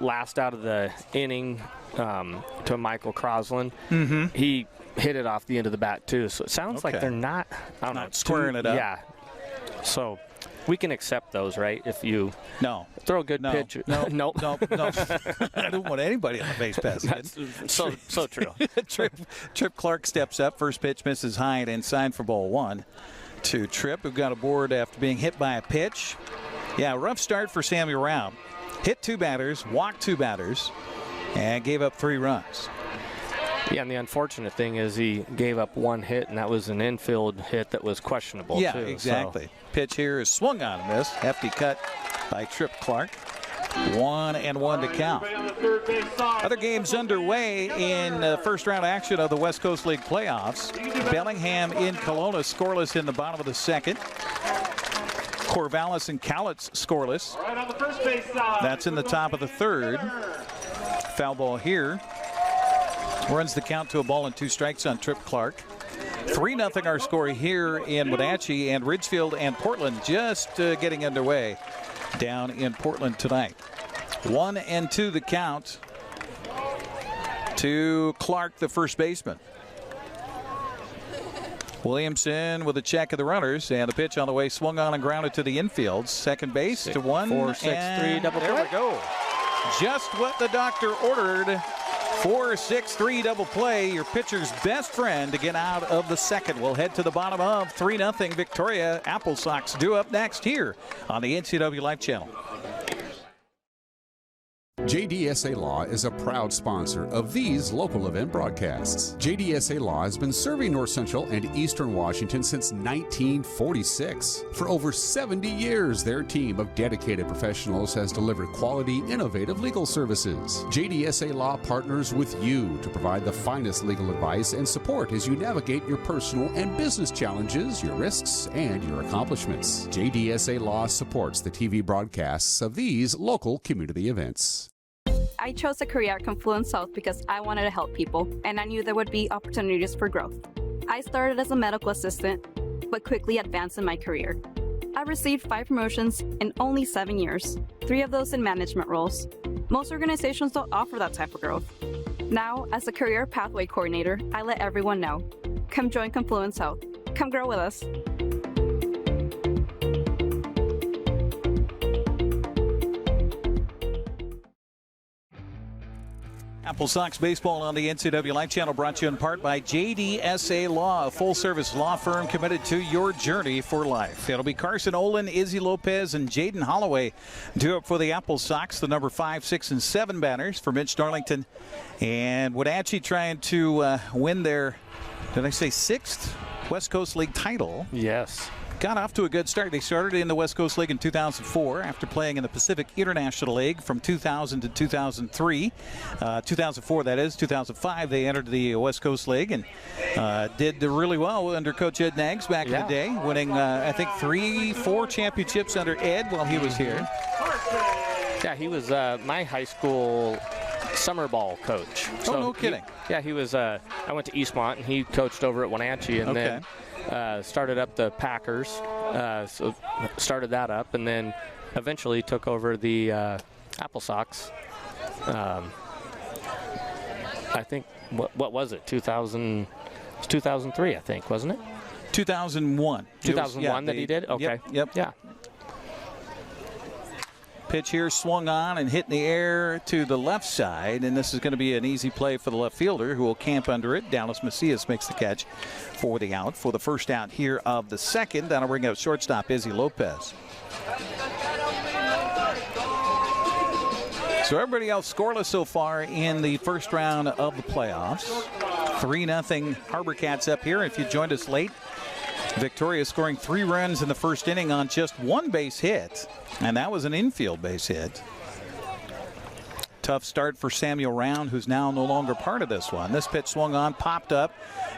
last out of the inning to Michael Crosland. Mm-hmm. He hit it off the end of the bat, too. So it sounds like they're not, I don't know, squaring it up. Yeah. So we can accept those, right? If you throw a good pitch. No. I don't want anybody on the base pass. That's so true. Trip Clark steps up. First pitch misses high and inside for ball 1 to Tripp, who got aboard after being hit by a pitch. Yeah, rough start for Samuel Round. Hit 2 batters, walked 2 batters, and gave up 3 runs. Yeah, and the unfortunate thing is he gave up 1 hit, and that was an infield hit that was questionable, too. Yeah, exactly. So. Pitch here is swung on and missed. Hefty cut by Trip Clark. 1-1 to count. Other games underway in first round action of the West Coast League playoffs. Bellingham in Kelowna scoreless in the bottom of the second. Corvallis and Cowlitz scoreless. That's in the top of the third. Foul ball here. Runs the count to a ball and 2 strikes on Trip Clark. 3-0 our score here in Wenatchee, and Ridgefield and Portland just getting underway down in Portland tonight. 1-2 the count to Clark, the first baseman. Williamson with a check of the runners, and the pitch on the way swung on and grounded to the infield. Second base to 1. 4-6-3 double play. There we go. Just what the doctor ordered 4-6-3 double play, your pitcher's best friend to get out of the second. We'll head to the bottom of 3-0 Victoria AppleSox due up next here on the NCWLIFE Channel. JDSA Law is a proud sponsor of these local event broadcasts. JDSA Law has been serving North Central and Eastern Washington since 1946. For over 70 years, their team of dedicated professionals has delivered quality, innovative legal services. JDSA Law partners with you to provide the finest legal advice and support as you navigate your personal and business challenges, your risks, and your accomplishments. JDSA Law supports the TV broadcasts of these local community events. I chose a career at Confluence South because I wanted to help people, and I knew there would be opportunities for growth. I started as a medical assistant, but quickly advanced in my career. I received 5 promotions in only 7 years, 3 of those in management roles. Most organizations don't offer that type of growth. Now, as a career pathway coordinator, I let everyone know. Come join Confluence South. Come grow with us. AppleSox baseball on the NCWLIFE Channel, brought to you in part by JDSA Law, a full-service law firm committed to your journey for life. It'll be Carson Olin, Izzy Lopez, and Jaden Holloway due up for the AppleSox, the number 5, 6, and 7 banners for Mitch Darlington. And Wenatchee trying to win their, did I say 6th West Coast League title? Yes. Got off to a good start. They started in the West Coast League in 2004 after playing in the Pacific International League from 2000 to 2003. 2004, that is. 2005, they entered the West Coast League and did really well under Coach Ed Naggs back in the day, winning, I think, 3-4 championships under Ed while he was here. Yeah, he was my high school summer ball coach. So no kidding. He was. I went to Eastmont, and he coached over at Wenatchee, and then started up the Packers. So started that up, and then eventually took over the AppleSox. I think what was it? 2003, I think, wasn't it? 2001. 2001 that he did. Okay. Yep. Yeah. Pitch here swung on and hit in the air to the left side, and this is going to be an easy play for the left fielder who will camp under it. Dallas Macias makes the catch for the out, for the first out here of the second. That'll bring up shortstop Izzy Lopez. So everybody else scoreless so far in the first round of the playoffs. 3-0 HarbourCats up here. If you joined us late, Victoria scoring 3 runs in the first inning on just 1 base hit, and that was an infield base hit. Tough start for Samuel Round, who's now no longer part of this one. This pitch swung on, popped up,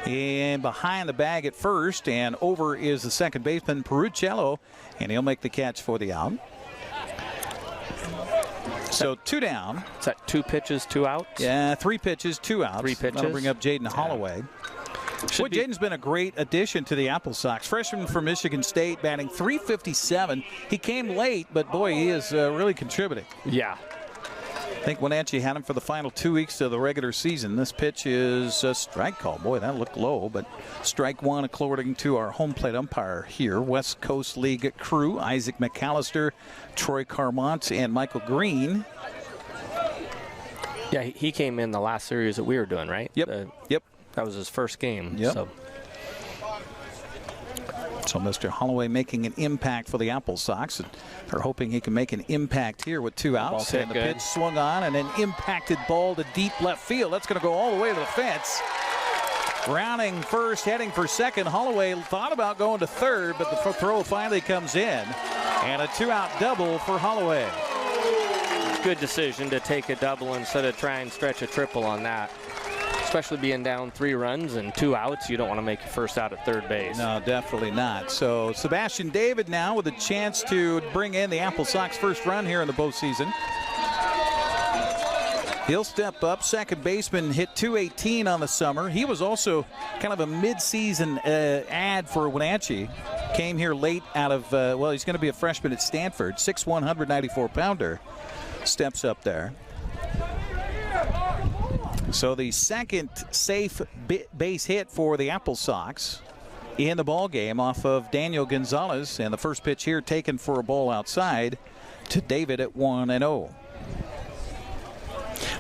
and behind the bag at first, and over is the second baseman, Peruccello, and he'll make the catch for the out. So 2 down. Is that 2 pitches, 2 outs? Yeah, 3 pitches, 2 outs. 3 pitches. That'll bring up Jaden Holloway. Boy, Jaden's been a great addition to the AppleSox. Freshman from Michigan State, batting .357. He came late, but boy, he is really contributing. Yeah. I think Wenatchee had him for the final 2 weeks of the regular season. This pitch is a strike call. Boy, that looked low, but strike 1 according to our home plate umpire here. West Coast League crew, Isaac McAllister, Troy Carmont, and Michael Green. Yeah, he came in the last series that we were doing, right? Yep. That was his first game. Yep. So Mr. Holloway making an impact for the AppleSox. And they're hoping he can make an impact here with 2 outs. And the pitch swung on and an impacted ball to deep left field. That's going to go all the way to the fence. Browning first, heading for second. Holloway thought about going to third, but the throw finally comes in. And a 2-out double for Holloway. Good decision to take a double instead of try and stretch a triple on that. Especially being down 3 runs and 2 outs, you don't want to make your first out at third base. No, definitely not. So Sebastian David now with a chance to bring in the AppleSox first run here in the postseason. He'll step up. Second baseman hit .218 on the summer. He was also kind of a mid-season ad for Wenatchee. Came here late out of, he's going to be a freshman at Stanford. 6'1", 194-pounder. Steps up there. So the second safe base hit for the AppleSox in the ball game off of Daniel Gonzalez, and the first pitch here taken for a ball outside to David at 1-0.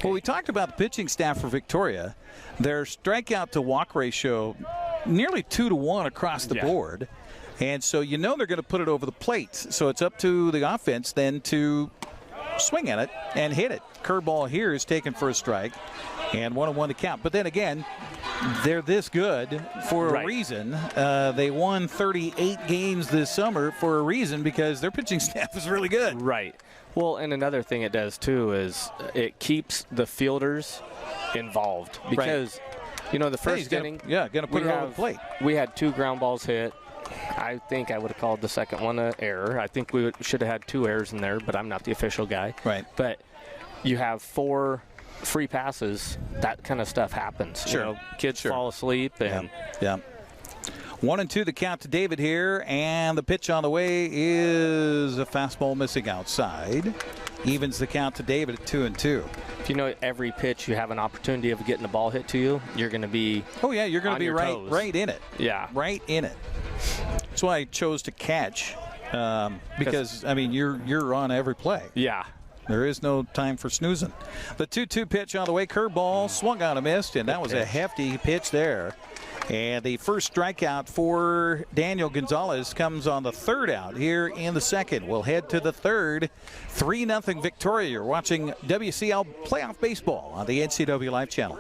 okay. Well, we talked about the pitching staff for Victoria. Their strikeout to walk ratio nearly 2-to-1 across the board. And so they're going to put it over the plate. So it's up to the offense then to swing at it and hit it. Curveball here is taken for a strike, and 1-1 to count. But then again, they're this good for a reason. They won 38 games this summer for a reason, because their pitching staff is really good. Right. Well, and another thing it does too is it keeps the fielders involved, because the first inning, going to put it over the plate. We had 2 ground balls hit. I think I would have called the second one an error. I think we should have had 2 errors in there, but I'm not the official guy. Right. But you have 4 free passes. That kind of stuff happens. Sure. Kids fall asleep. And yeah. 1-2 the count to David here, and the pitch on the way is a fastball missing outside. Evens the count to David at 2-2. If every pitch you have an opportunity of getting the ball hit to you, you're going to be you're going to be toes. right in it. Yeah. Right in it. That's why I chose to catch, because, you're on every play. Yeah. There is no time for snoozing. The 2-2 pitch on the way, curveball, swung on and missed, and that was a hefty pitch there. And the first strikeout for Daniel Gonzalez comes on the third out here in the second. We'll head to the third. 3-0 Victoria. You're watching WCL Playoff Baseball on the NCWLIFE Channel.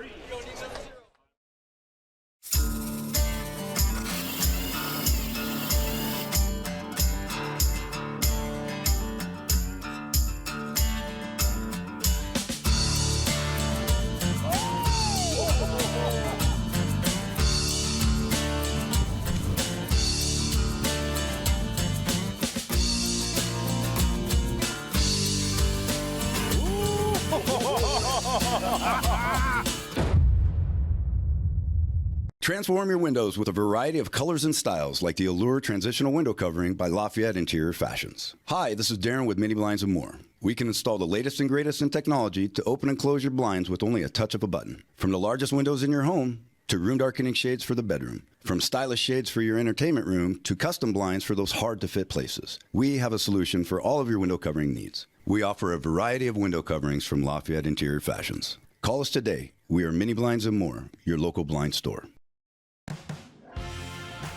Transform your windows with a variety of colors and styles like the Allure Transitional Window Covering by Lafayette Interior Fashions. Hi, this is Darren with Mini Blinds and More. We can install the latest and greatest in technology to open and close your blinds with only a touch of a button. From the largest windows in your home to room darkening shades for the bedroom. From stylish shades for your entertainment room to custom blinds for those hard-to-fit places. We have a solution for all of your window covering needs. We offer a variety of window coverings from Lafayette Interior Fashions. Call us today. We are Mini Blinds and More, your local blind store.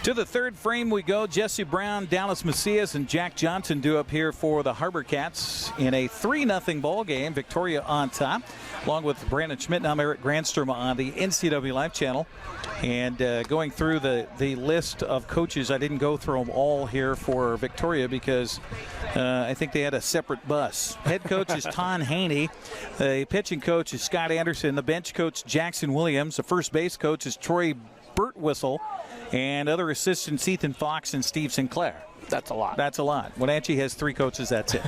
To the third frame we go. Jesse Brown, Dallas Macias, and Jack Johnson due up here for the HarbourCats in a 3-0 ball game. Victoria on top, along with Brandon Schmitten. I'm Eric Granstrom on the NCWLIFE Channel. And going through the list of coaches, I didn't go through them all here for Victoria because I think they had a separate bus. Head coach is Ton Haney. The pitching coach is Scott Anderson. The bench coach, Jackson Williams. The first base coach is Troy Burtwhistle. And other assistants, Ethan Fox and Steve Sinclair. That's a lot. That's a lot. Wenatchee has 3 coaches, that's it.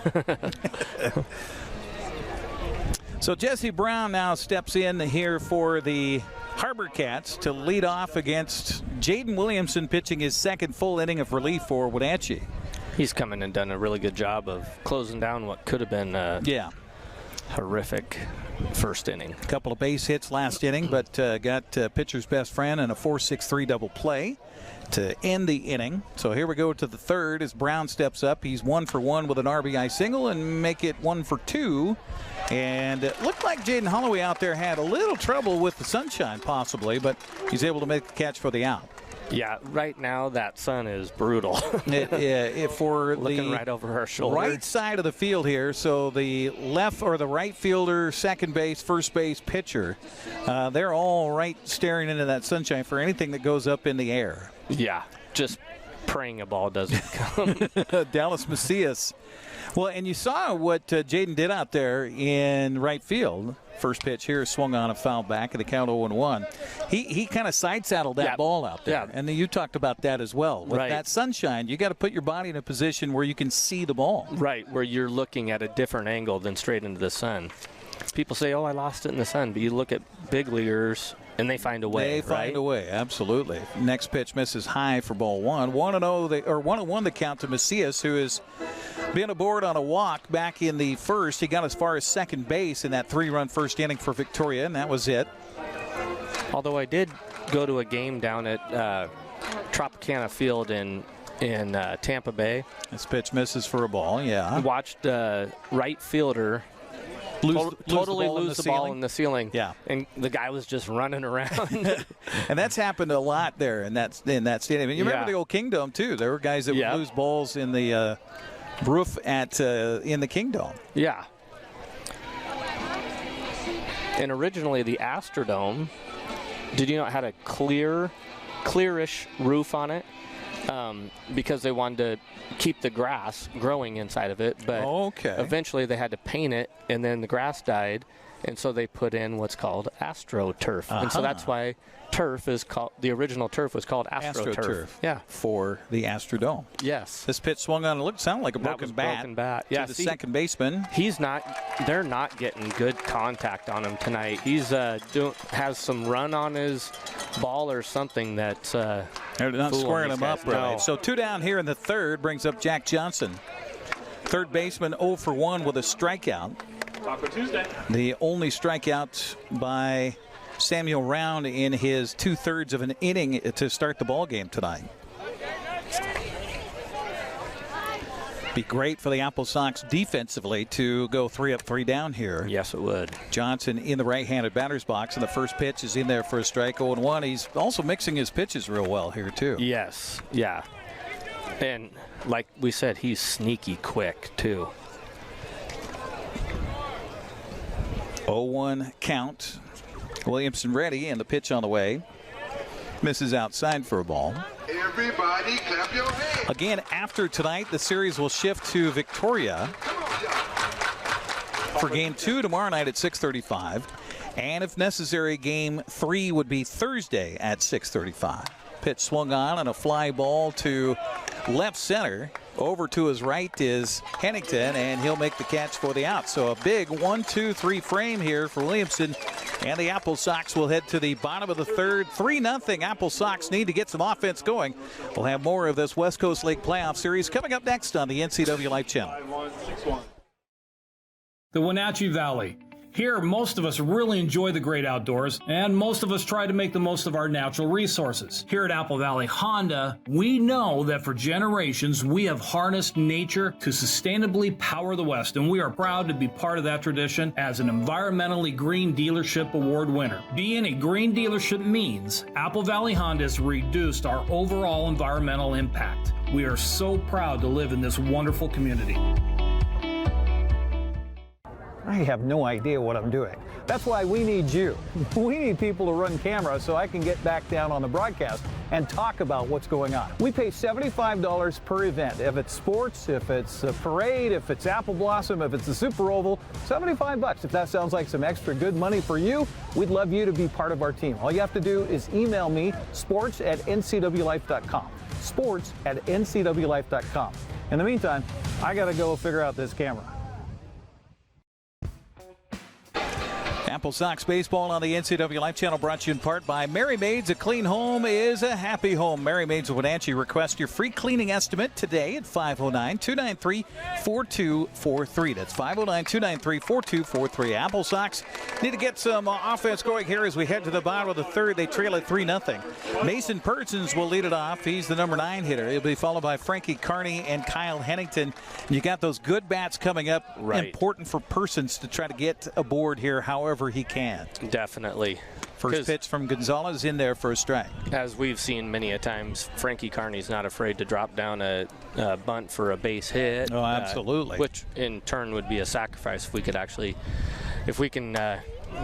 So Jesse Brown now steps in here for the HarbourCats to lead off against Jaden Williamson, pitching his second full inning of relief for Wenatchee. He's come in and done a really good job of closing down what could have been horrific first inning. A couple of base hits last inning, but got pitcher's best friend and a 4-6-3 double play to end the inning. So here we go to the third as Brown steps up. He's 1 for 1 with an RBI single and make it 1 for 2. And it looked like Jaden Holloway out there had a little trouble with the sunshine possibly, but he's able to make the catch for the out. Yeah, right now that sun is brutal. For looking the right over our shoulder. Right side of the field here, so the left or the right fielder, second base, first base, pitcher, they're all right staring into that sunshine for anything that goes up in the air. Yeah, just praying a ball doesn't come. Dallas Macias. Well, and you saw what Jaden did out there in right field. First pitch here swung on a foul back at the count 0-1. He kind of side saddled that ball out there. Yeah. And then you talked about that as well. With that sunshine, you got to put your body in a position where you can see the ball. Right, where you're looking at a different angle than straight into the sun. People say, I lost it in the sun. But you look at big leaguers, and they find a way. They find a way, absolutely. Next pitch misses high for ball 1. 1-1 the count to Macias, who is been aboard on a walk back in the first. He got as far as second base in that 3-run first inning for Victoria, and that was it. Although I did go to a game down at Tropicana Field in Tampa Bay. This pitch misses for a ball, yeah. Watched right fielder totally lose the ball ceiling. in the ceiling. Yeah. And the guy was just running around. And that's happened a lot there in that stadium. And you remember the old Kingdom, too. There were guys that would lose balls in the roof in the Kingdom. Yeah. And originally the Astrodome, did you know it had a clearish roof on it? Because they wanted to keep the grass growing inside of it. But eventually they had to paint it, and then the grass died, and so they put in what's called AstroTurf. And so that's why the original turf was called AstroTurf. Yeah. For the Astrodome. Yes. This pitch swung on, it sounded like a broken bat. Yeah, to the second baseman. They're not getting good contact on him tonight. He's has some run on his ball or something that's they're not squaring him up right. No. So 2 down here in the third brings up Jack Johnson. Third baseman 0 for 1 with a strikeout. Taco Tuesday. The only strikeout by Samuel Round in his 2/3 of an inning to start the ball game tonight. Be great for the AppleSox defensively to go 3 up, 3 down here. Yes, it would. Johnson in the right-handed batter's box, and the first pitch is in there for a strike, 0-1. He's also mixing his pitches real well here, too. Yes, yeah. And like we said, he's sneaky quick, too. 0-1 count. Williamson ready, and the pitch on the way. Misses outside for a ball. Everybody clap your hands. Again, after tonight, the series will shift to Victoria for Game 2 tomorrow night at 6:35. And if necessary, Game 3 would be Thursday at 6:35. Pitch swung on and a fly ball to left center. Over to his right is Hennington, and he'll make the catch for the out. So a big 1-2-3 frame here for Williamson. And the AppleSox will head to the bottom of the third. 3-0. AppleSox need to get some offense going. We'll have more of this West Coast League playoff series coming up next on the NCWLIFE Channel. The Wenatchee Valley. Here, most of us really enjoy the great outdoors, and most of us try to make the most of our natural resources. Here at Apple Valley Honda, we know that for generations, we have harnessed nature to sustainably power the West, and we are proud to be part of that tradition as an environmentally green dealership award winner. Being a green dealership means Apple Valley Honda has reduced our overall environmental impact. We are so proud to live in this wonderful community. I have no idea what I'm doing. That's why we need you. We need people to run cameras so I can get back down on the broadcast and talk about what's going on. We pay $75 per event. If it's sports, if it's a parade, if it's Apple Blossom, if it's the Super Oval, $75. If that sounds like some extra good money for you, we'd love you to be part of our team. All you have to do is email me, sports@ncwlife.com. sports@ncwlife.com. In the meantime, I got to go figure out this camera. AppleSox baseball on the NCWLIFE Channel brought to you in part by Mary Maids. A clean home is a happy home. Mary Maids of Wenatchee. Request your free cleaning estimate today at 509-293-4243. That's 509-293-4243. AppleSox need to get some offense going here as we head to the bottom of the third. They trail at 3-0. Mason Persons will lead it off. He's the number 9 hitter. He'll be followed by Frankie Carney and Kyle Hennington. You got those good bats coming up. Right. Important for Persons to try to get aboard here however he can. Definitely. First pitch from Gonzalez in there for a strike. As we've seen many a times, Frankie Carney's not afraid to drop down a bunt for a base hit. Oh, absolutely. Which in turn would be a sacrifice if we can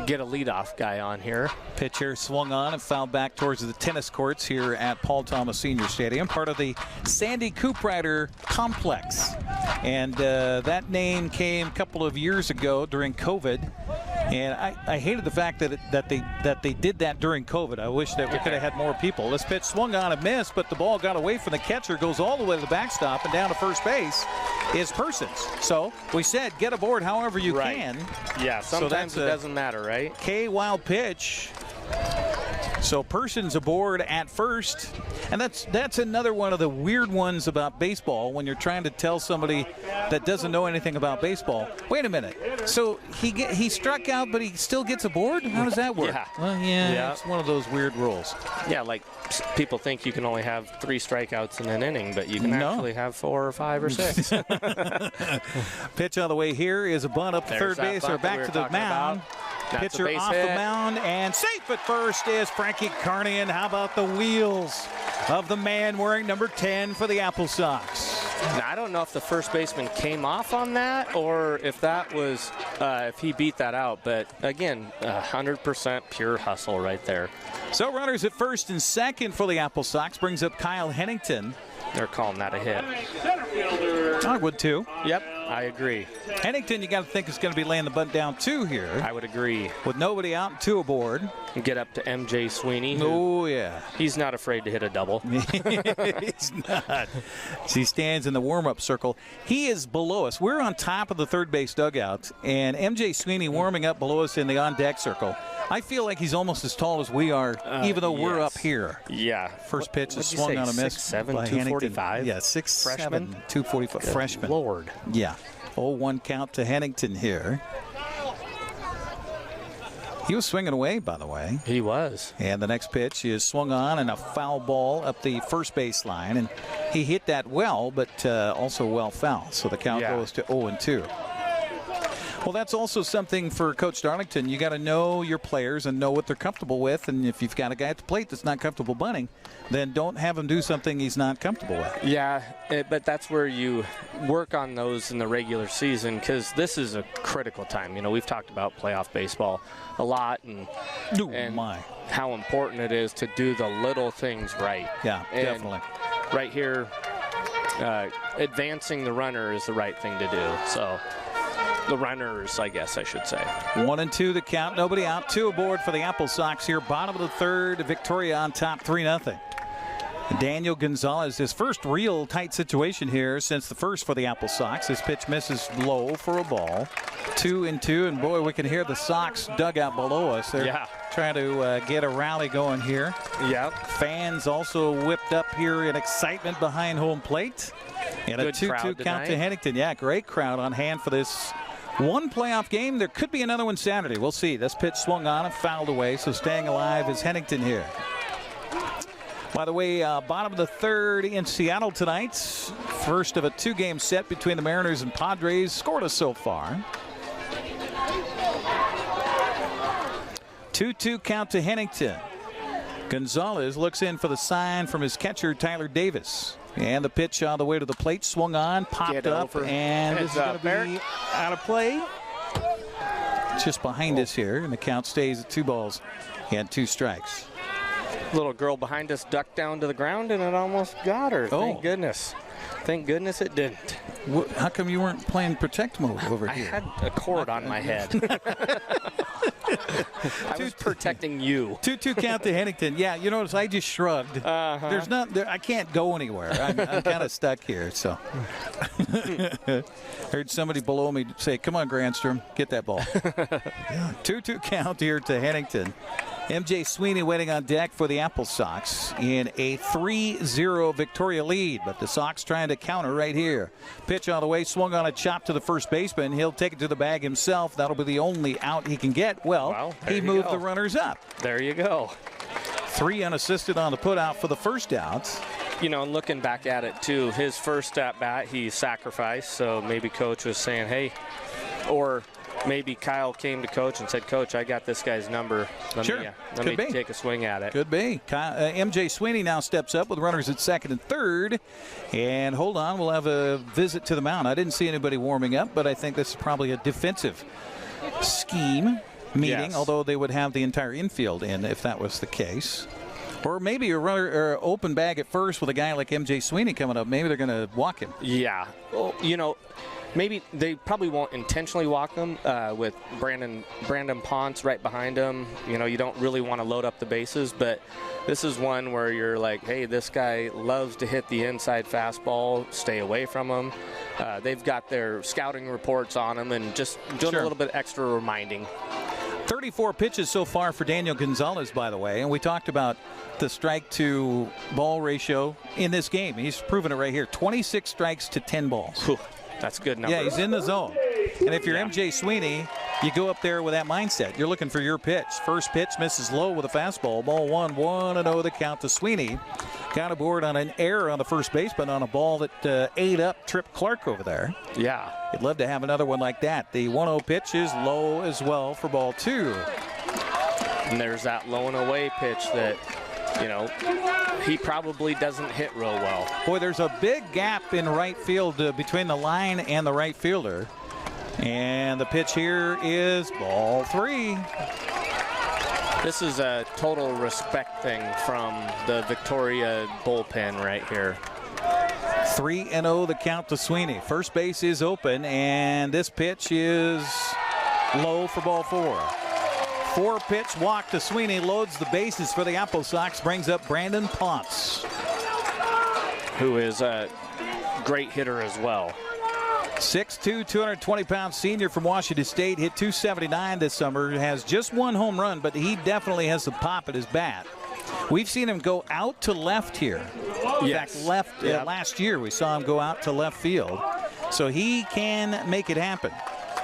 get a leadoff guy on here. Pitch here swung on and fouled back towards the tennis courts here at Paul Thomas Senior Stadium, part of the Sandy Cooprider complex. And that name came a couple of years ago during COVID. And I hated the fact that they did that during COVID. I wish that we could have had more people. This pitch swung on and missed, but the ball got away from the catcher, goes all the way to the backstop, and down to first base is Persons. So we said get aboard however you can. Yeah, sometimes it doesn't matter, right? Wild pitch. So Person's aboard at first, and that's another one of the weird ones about baseball when you're trying to tell somebody that doesn't know anything about baseball. Wait a minute. So he struck out, but he still gets aboard? How does that work? Yeah. Well, yeah, it's one of those weird rules. Yeah, like people think you can only have 3 strikeouts in an inning, but you can actually have 4 or 5 or 6. Pitch on the way here is a bunt up to third base or back to the mound. Pitcher off the mound and safe at first is Frankie Carnian. How about the wheels of the man wearing number 10 for the AppleSox? Now, I don't know if the first baseman came off on that or if that was if he beat that out. But again, 100% pure hustle right there. So runners at first and second for the AppleSox brings up Kyle Hennington. They're calling that a hit. I would too. Yep, I agree. Hennington, you got to think is going to be laying the bunt down 2 here. I would agree. With nobody out and 2 aboard. Get up to MJ Sweeney. Oh, yeah. He's not afraid to hit a double. He's not. He stands in the warm-up circle. He is below us. We're on top of the third base dugout, and MJ Sweeney warming up below us in the on-deck circle. I feel like he's almost as tall as we are, even though we're up here. Yeah. First pitch is swung on a miss. 6'7", 245? Yeah, 6'7", 245. Good Freshman. Lord. Yeah. 0-1 count to Hennington here. He was swinging away, by the way. He was. And the next pitch is swung on and a foul ball up the first base line. And he hit that well, but also well foul. So the count goes to 0-2. Well, that's also something for Coach Darlington. You got to know your players and know what they're comfortable with. And if you've got a guy at the plate that's not comfortable bunting, then don't have him do something he's not comfortable with. Yeah, but that's where you work on those in the regular season because this is a critical time. You know, we've talked about playoff baseball a lot and how important it is to do the little things right. Yeah, and definitely. Right here, advancing the runner is the right thing to do. So. The runners, I guess I should say. 1-2 the count. Nobody out. 2 aboard for the AppleSox here. Bottom of the third. Victoria on top 3-0. Daniel Gonzalez, his first real tight situation here since the first for the AppleSox. His pitch misses low for a ball. 2-2, and boy, we can hear the Sox dugout below us. They're trying to get a rally going here. Fans also whipped up here in excitement behind home plate. And Good a 2-2 count to Hennington. Yeah, great crowd on hand for this one playoff game. There could be another one Saturday. We'll see. This pitch swung on and fouled away, so staying alive is Hennington here. By the way, bottom of the third in Seattle tonight. First of a 2-game set between the Mariners and Padres. Scoreless so far. 2-2 count to Hennington. Gonzalez looks in for the sign from his catcher, Tyler Davis. And the pitch on the way to the plate, swung on, popped up, and this is going to be out of play. Just behind us here, and the count stays at 2 balls and 2 strikes. Little girl behind us ducked down to the ground, and it almost got her. Thank goodness. Thank goodness it didn't. How come you weren't playing protect mode over here? I had a cord on my head. I was protecting you. 2-2 count to Hennington. Yeah, you notice I just shrugged. There's not. I can't go anywhere. I'm kind of stuck here. So heard somebody below me say, "Come on, Granstrom, get that ball." 2-2 count here to Hennington. MJ Sweeney waiting on deck for the AppleSox in a 3-0 Victoria lead, but the Sox trying to counter right here. Pitch on the way, swung on a chop to the first baseman. He'll take it to the bag himself. That'll be the only out he can get. Well, he moved the runners up. There you go. 3 unassisted on the putout for the first out. You know, and looking back at it, too, his first at-bat, he sacrificed, so maybe Coach was saying, hey, or maybe Kyle came to Coach and said, Coach, I got this guy's number. Let me take a swing at it. Could be. MJ Sweeney now steps up with runners at second and third. And hold on, we'll have a visit to the mound. I didn't see anybody warming up, but I think this is probably a defensive scheme meeting, although they would have the entire infield in if that was the case. Or maybe a runner or open bag at first with a guy like MJ Sweeney coming up. Maybe they're going to walk him. Yeah. Well, you know, maybe they probably won't intentionally walk him with Brandon Ponce right behind him. You know, you don't really want to load up the bases, but this is one where you're like, hey, this guy loves to hit the inside fastball. Stay away from him. They've got their scouting reports on him and just doing a little bit extra reminding. 34 pitches so far for Daniel Gonzalez, by the way. And we talked about the strike-to-ball ratio in this game. He's proven it right here. 26 strikes to 10 balls. Whew, that's good number. Yeah, he's in the zone. And if you're MJ Sweeney, you go up there with that mindset. You're looking for your pitch. First pitch misses low with a fastball. Ball 1-1-0 the count to Sweeney. Got aboard on an error on the first baseman on a ball that ate up Tripp Clark over there. Yeah. You'd love to have another one like that. The 1-0 pitch is low as well for ball 2. And there's that low and away pitch that, you know, he probably doesn't hit real well. Boy, there's a big gap in right field between the line and the right fielder. And the pitch here is ball 3. This is a total respect thing from the Victoria bullpen right here. 3-0 the count to Sweeney. First base is open, and this pitch is low for ball 4. 4-pitch walk to Sweeney, loads the bases for the AppleSox, brings up Brandon Ponce, who is a great hitter as well. 6'2", 220-pound senior from Washington State, hit .279 this summer, has just one home run, but he definitely has some pop at his bat. We've seen him go out to left here. In fact, last year we saw him go out to left field. So he can make it happen.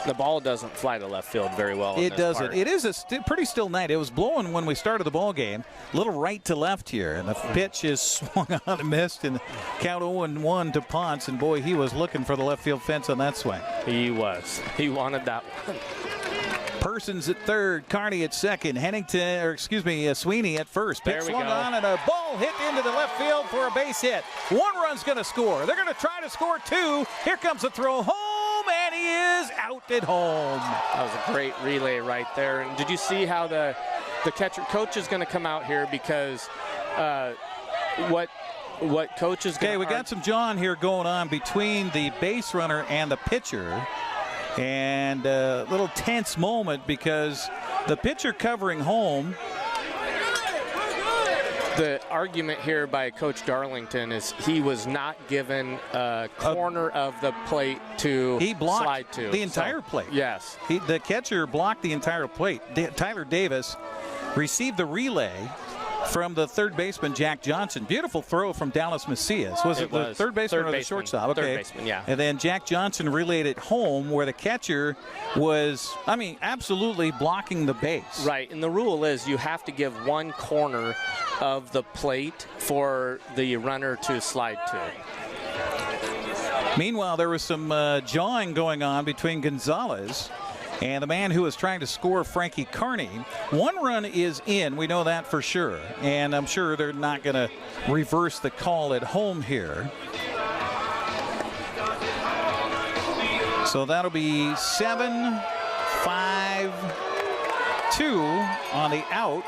The ball doesn't fly to left field very well. It doesn't. It is a pretty still night. It was blowing when we started the ball game. A little right to left here, and the pitch is swung on and missed, and count 0-1 to Ponce. And boy, he was looking for the left field fence on that swing. He was. He wanted that one. Persons at third, Carney at second, Sweeney at first. Pitch swung on and a ball hit into the left field for a base hit. One run's going to score. They're going to try to score 2. Here comes the throw home, and he is out at home. That was a great relay right there. And did you see how the catcher coach is going to come out here because what coach is going to... Okay, we got some John here going on between the base runner and the pitcher. And a little tense moment because the pitcher covering home. The argument here by Coach Darlington is he was not given a corner of the plate to slide to. The entire plate. Yes. The catcher blocked the entire plate. Tyler Davis received the relay from the third baseman, Jack Johnson. Beautiful throw from Dallas Macias. Was it the third baseman or the shortstop? Okay. Third baseman, yeah. And then Jack Johnson relayed it home where the catcher was, absolutely blocking the base. Right, and the rule is you have to give one corner of the plate for the runner to slide to. Meanwhile, there was some jawing going on between Gonzalez and the man who was trying to score, Frankie Carney. One run is in, we know that for sure. And I'm sure they're not going to reverse the call at home here. So that'll be 7-5-2 on the out.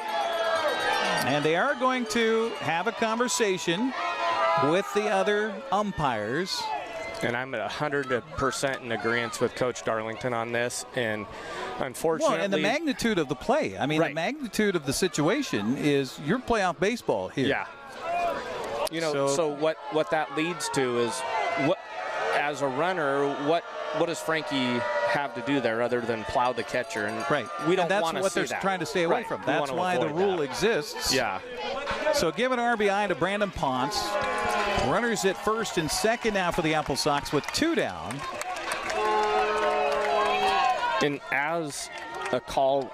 And they are going to have a conversation with the other umpires. And I'm at 100% in agreement with Coach Darlington on this. And unfortunately... Well, and the magnitude of the play. The magnitude of the situation is your playoff baseball here. Yeah. So what that leads to is, what, as a runner, what does Frankie have to do there other than plow the catcher? And we don't want to see that. That's what they're trying to stay away from. That's why the rule exists. Yeah. So give an RBI to Brandon Ponce. Runners at first and second now for the AppleSox with 2 down. And as a call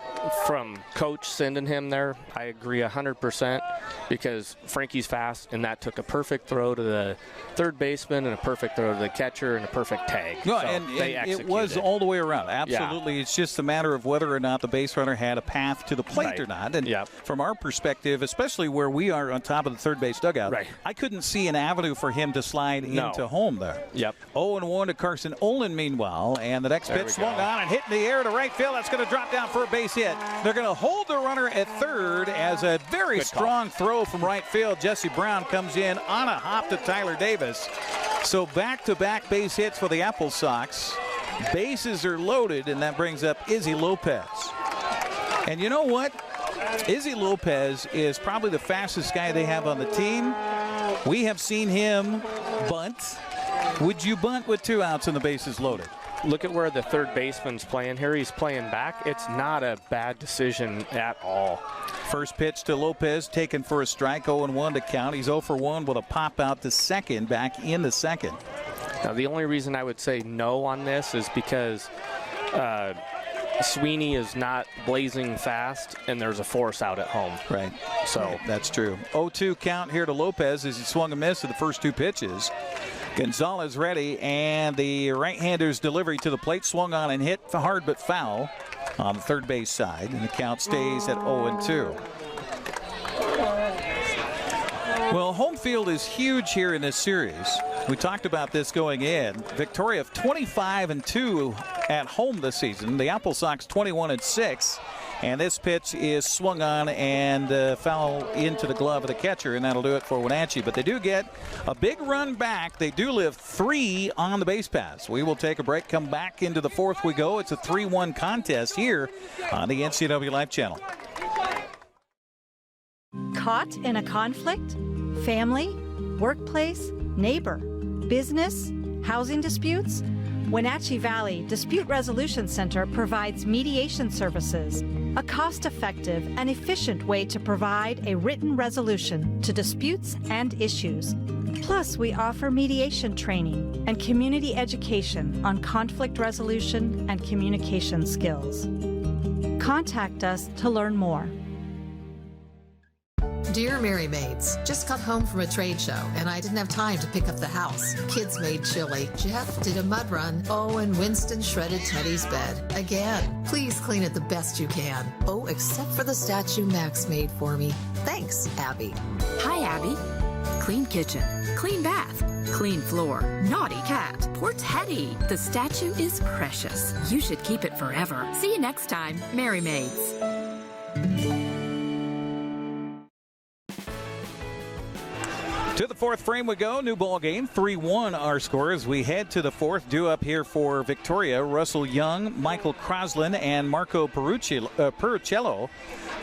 from Coach sending him there, I agree 100% because Frankie's fast, and that took a perfect throw to the third baseman and a perfect throw to the catcher and a perfect tag. No, so and it was all the way around. Absolutely. Yeah. It's just a matter of whether or not the base runner had a path to the plate or not. And from our perspective, especially where we are on top of the third base dugout, I couldn't see an avenue for him to slide into home there. 0-1 to Carson Olin, meanwhile, and the next pitch swung on and hit in the air to right field. That's going to drop down for a base hit. They're going to hold the runner at third as a very strong throw from right field. Jesse Brown comes in on a hop to Tyler Davis. So back-to-back base hits for the AppleSox. Bases are loaded, and that brings up Izzy Lopez. And you know what? Izzy Lopez is probably the fastest guy they have on the team. We have seen him bunt. Would you bunt with 2 outs and the bases loaded? look at where the third baseman's playing here. He's playing back. It's not a bad decision at all. First pitch to Lopez, taken for a strike, 0-1 to count. He's 0 for 1 with a pop out to second, back in the second. Now, the only reason I would say no on this is because Sweeney is not blazing fast, and there's a force out at home. Right. So right. That's true. 0-2 count here to Lopez as he swung and missed at the first two pitches. Gonzalez ready, and the right-hander's delivery to the plate, swung on and hit hard but foul on the third base side, and the count stays at 0-2. Well, home field is huge here in this series. We talked about this going in. Victoria 25-2 at home this season. The AppleSox 21-6. And this pitch is swung on and foul into the glove of the catcher, and that'll do it for Wenatchee. But they do get a big run back. They do live 3 on the base paths. We will take a break, come back into the fourth we go. It's a 3-1 contest here on the NCWLIFE Channel. Caught in a conflict? Family? Workplace? Neighbor? Business? Housing disputes? Wenatchee Valley Dispute Resolution Center provides mediation services, a cost-effective and efficient way to provide a written resolution to disputes and issues. Plus, we offer mediation training and community education on conflict resolution and communication skills. Contact us to learn more. Dear Mary Maids, just got home from a trade show and I didn't have time to pick up the house. Kids made chili. Jeff did a mud run. Oh, and Winston shredded Teddy's bed. Again, please clean it the best you can. Oh, except for the statue Max made for me. Thanks, Abby. Hi, Abby. Clean kitchen, clean bath, clean floor, naughty cat. Poor Teddy. The statue is precious. You should keep it forever. See you next time, Mary Maids. To the fourth frame we go. New ball game. 3-1 our score as we head to the fourth. Due up here for Victoria, Russell Young, Michael Croslin, and Marco Peruccello,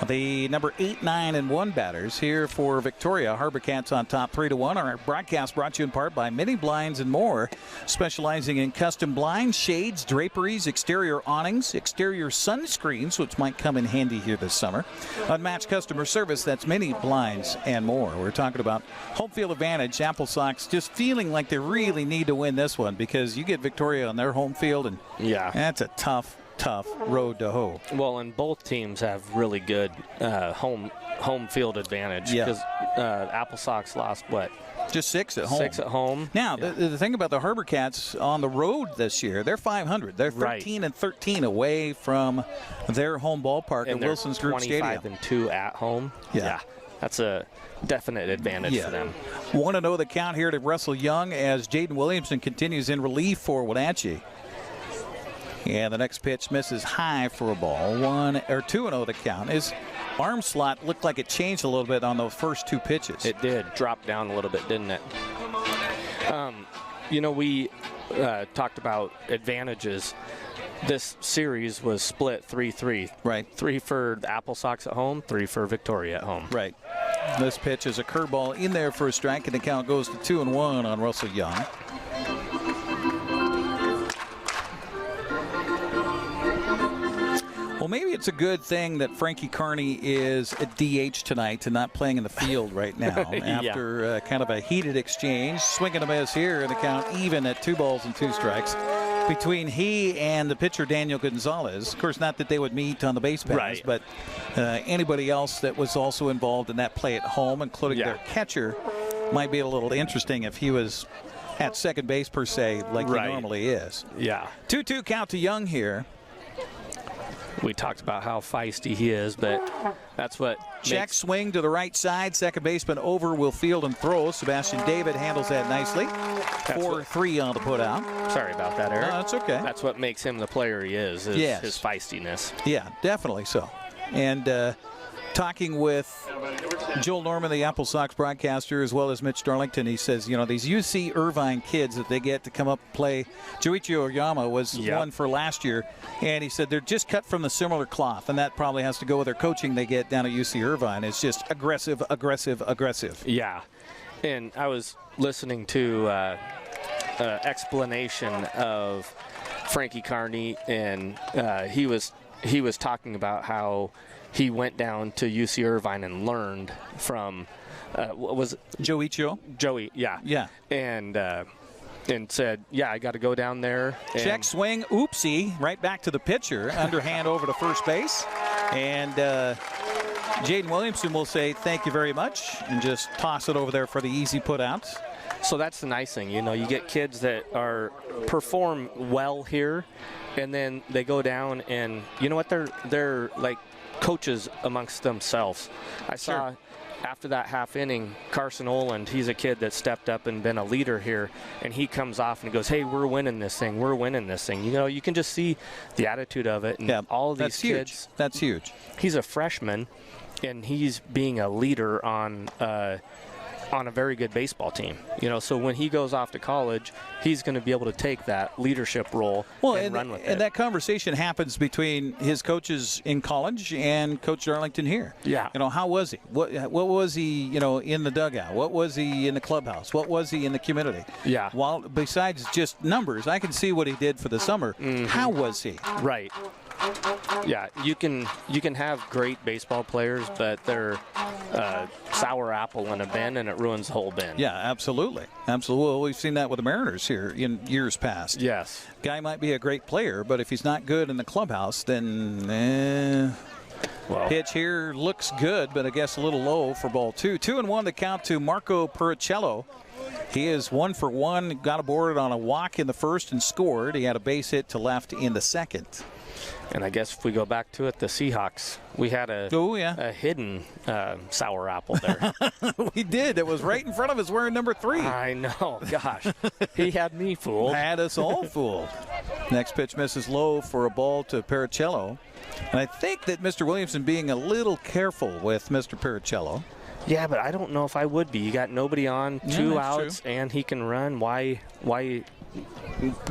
the number 8, 9, and 1 batters here for Victoria. HarbourCats on top 3-1. Our broadcast brought to you in part by Mini Blinds and More, specializing in custom blinds, shades, draperies, exterior awnings, exterior sunscreens, which might come in handy here this summer. Unmatched customer service. That's Mini Blinds and More. We're talking about home field advantage. AppleSox just feeling like they really need to win this one because you get Victoria on their home field, and yeah, that's a tough road to hoe. Well, and both teams have really good home field advantage because AppleSox lost what? Just 6 at home. 6 at home. Now, the thing about the HarbourCats on the road this year, they're 500. They're 13-13 away from their home ballpark at Wilson's Group Stadium. 25-2 at home. Yeah. That's a definite advantage for them. 1-0 the count here to Russell Young as Jaden Williamson continues in relief for Wenatchee. And the next pitch misses high for a ball. 2-0 the count. His arm slot looked like it changed a little bit on those first 2 pitches. It did drop down a little bit, didn't it? We talked about advantages. This series was split 3-3. Right. 3 for the AppleSox at home, 3 for Victoria at home. Right. This pitch is a curveball in there for a strike, and the count goes to 2-1 on Russell Young. Well, maybe it's a good thing that Frankie Carney is a DH tonight and not playing in the field right now after kind of a heated exchange. Swinging a miss here, and the count even at 2 balls and 2 strikes between he and the pitcher Daniel Gonzalez. Of course, not that they would meet on the base paths, but anybody else that was also involved in that play at home, including their catcher, might be a little interesting if he was at second base per se like he normally is. Yeah. 2-2 count to Young here. We talked about how feisty he is, but that's what check swing to the right side. Second baseman over will field and throw. Sebastian David handles that nicely. 4-3 on the putout. Sorry about that, Eric. No, that's okay. That's what makes him the player he is his feistiness. Yeah, definitely so. And talking with Joel Norman, the AppleSox broadcaster, as well as Mitch Darlington, he says, these UC Irvine kids that they get to come up and play. Joichi Oyama was one for last year, and he said they're just cut from the similar cloth, and that probably has to go with their coaching they get down at UC Irvine. It's just aggressive. Yeah, and I was listening to explanation of Frankie Carney, and he was talking about how he went down to UC Irvine and learned from what was it? Joey Cho? Joey, yeah. Yeah. And said, yeah, I got to go down there. Check swing, oopsie, right back to the pitcher, underhand over to first base. And Jaden Williamson will say thank you very much and just toss it over there for the easy put out. So that's the nice thing, you get kids that perform well here, and then they go down and you know what, they're like coaches amongst themselves. I saw after that half inning, Carson Oland, he's a kid that stepped up and been a leader here, and he comes off and he goes, hey, we're winning this thing. You can just see the attitude of it. And all of these kids. That's huge. He's a freshman, and he's being a leader on a very good baseball team. So when he goes off to college, he's going to be able to take that leadership role and run with it. And that conversation happens between his coaches in college and Coach Darlington here. Yeah. How was he? What was he, in the dugout? What was he in the clubhouse? What was he in the community? Yeah. While besides just numbers, I can see what he did for the summer. Mm-hmm. How was he? Right. Yeah, you can have great baseball players, but they're sour apple in a bin, and it ruins the whole bin. Yeah, absolutely. Well, we've seen that with the Mariners here in years past. Yes. Guy might be a great player, but if he's not good in the clubhouse, then pitch here looks good, but I guess a little low for ball 2. 2-1 the count to Marco Puricello. He is 1 for 1, got aboard on a walk in the first and scored. He had a base hit to left in the second. And I guess if we go back to it, the Seahawks, we had a hidden sour apple there. We did. It was right in front of us wearing number 3. I know. Gosh. He had me fooled. Had us all fooled. Next pitch misses low for a ball to Puricello. And I think that Mr. Williamson being a little careful with Mr. Puricello. Yeah, but I don't know if I would be. You got nobody on, 2 outs, true. And he can run. Why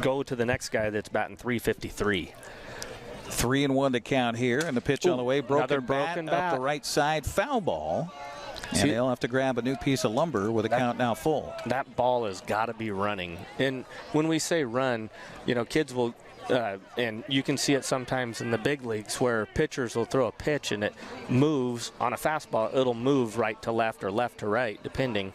go to the next guy that's batting .353? 3-1 to count here, and the pitch on the way. Broken bat up the right side, foul ball. And they'll have to grab a new piece of lumber with a count now full. That ball has got to be running. And when we say run, kids will, and you can see it sometimes in the big leagues where pitchers will throw a pitch and it moves on a fastball. It'll move right to left or left to right, depending.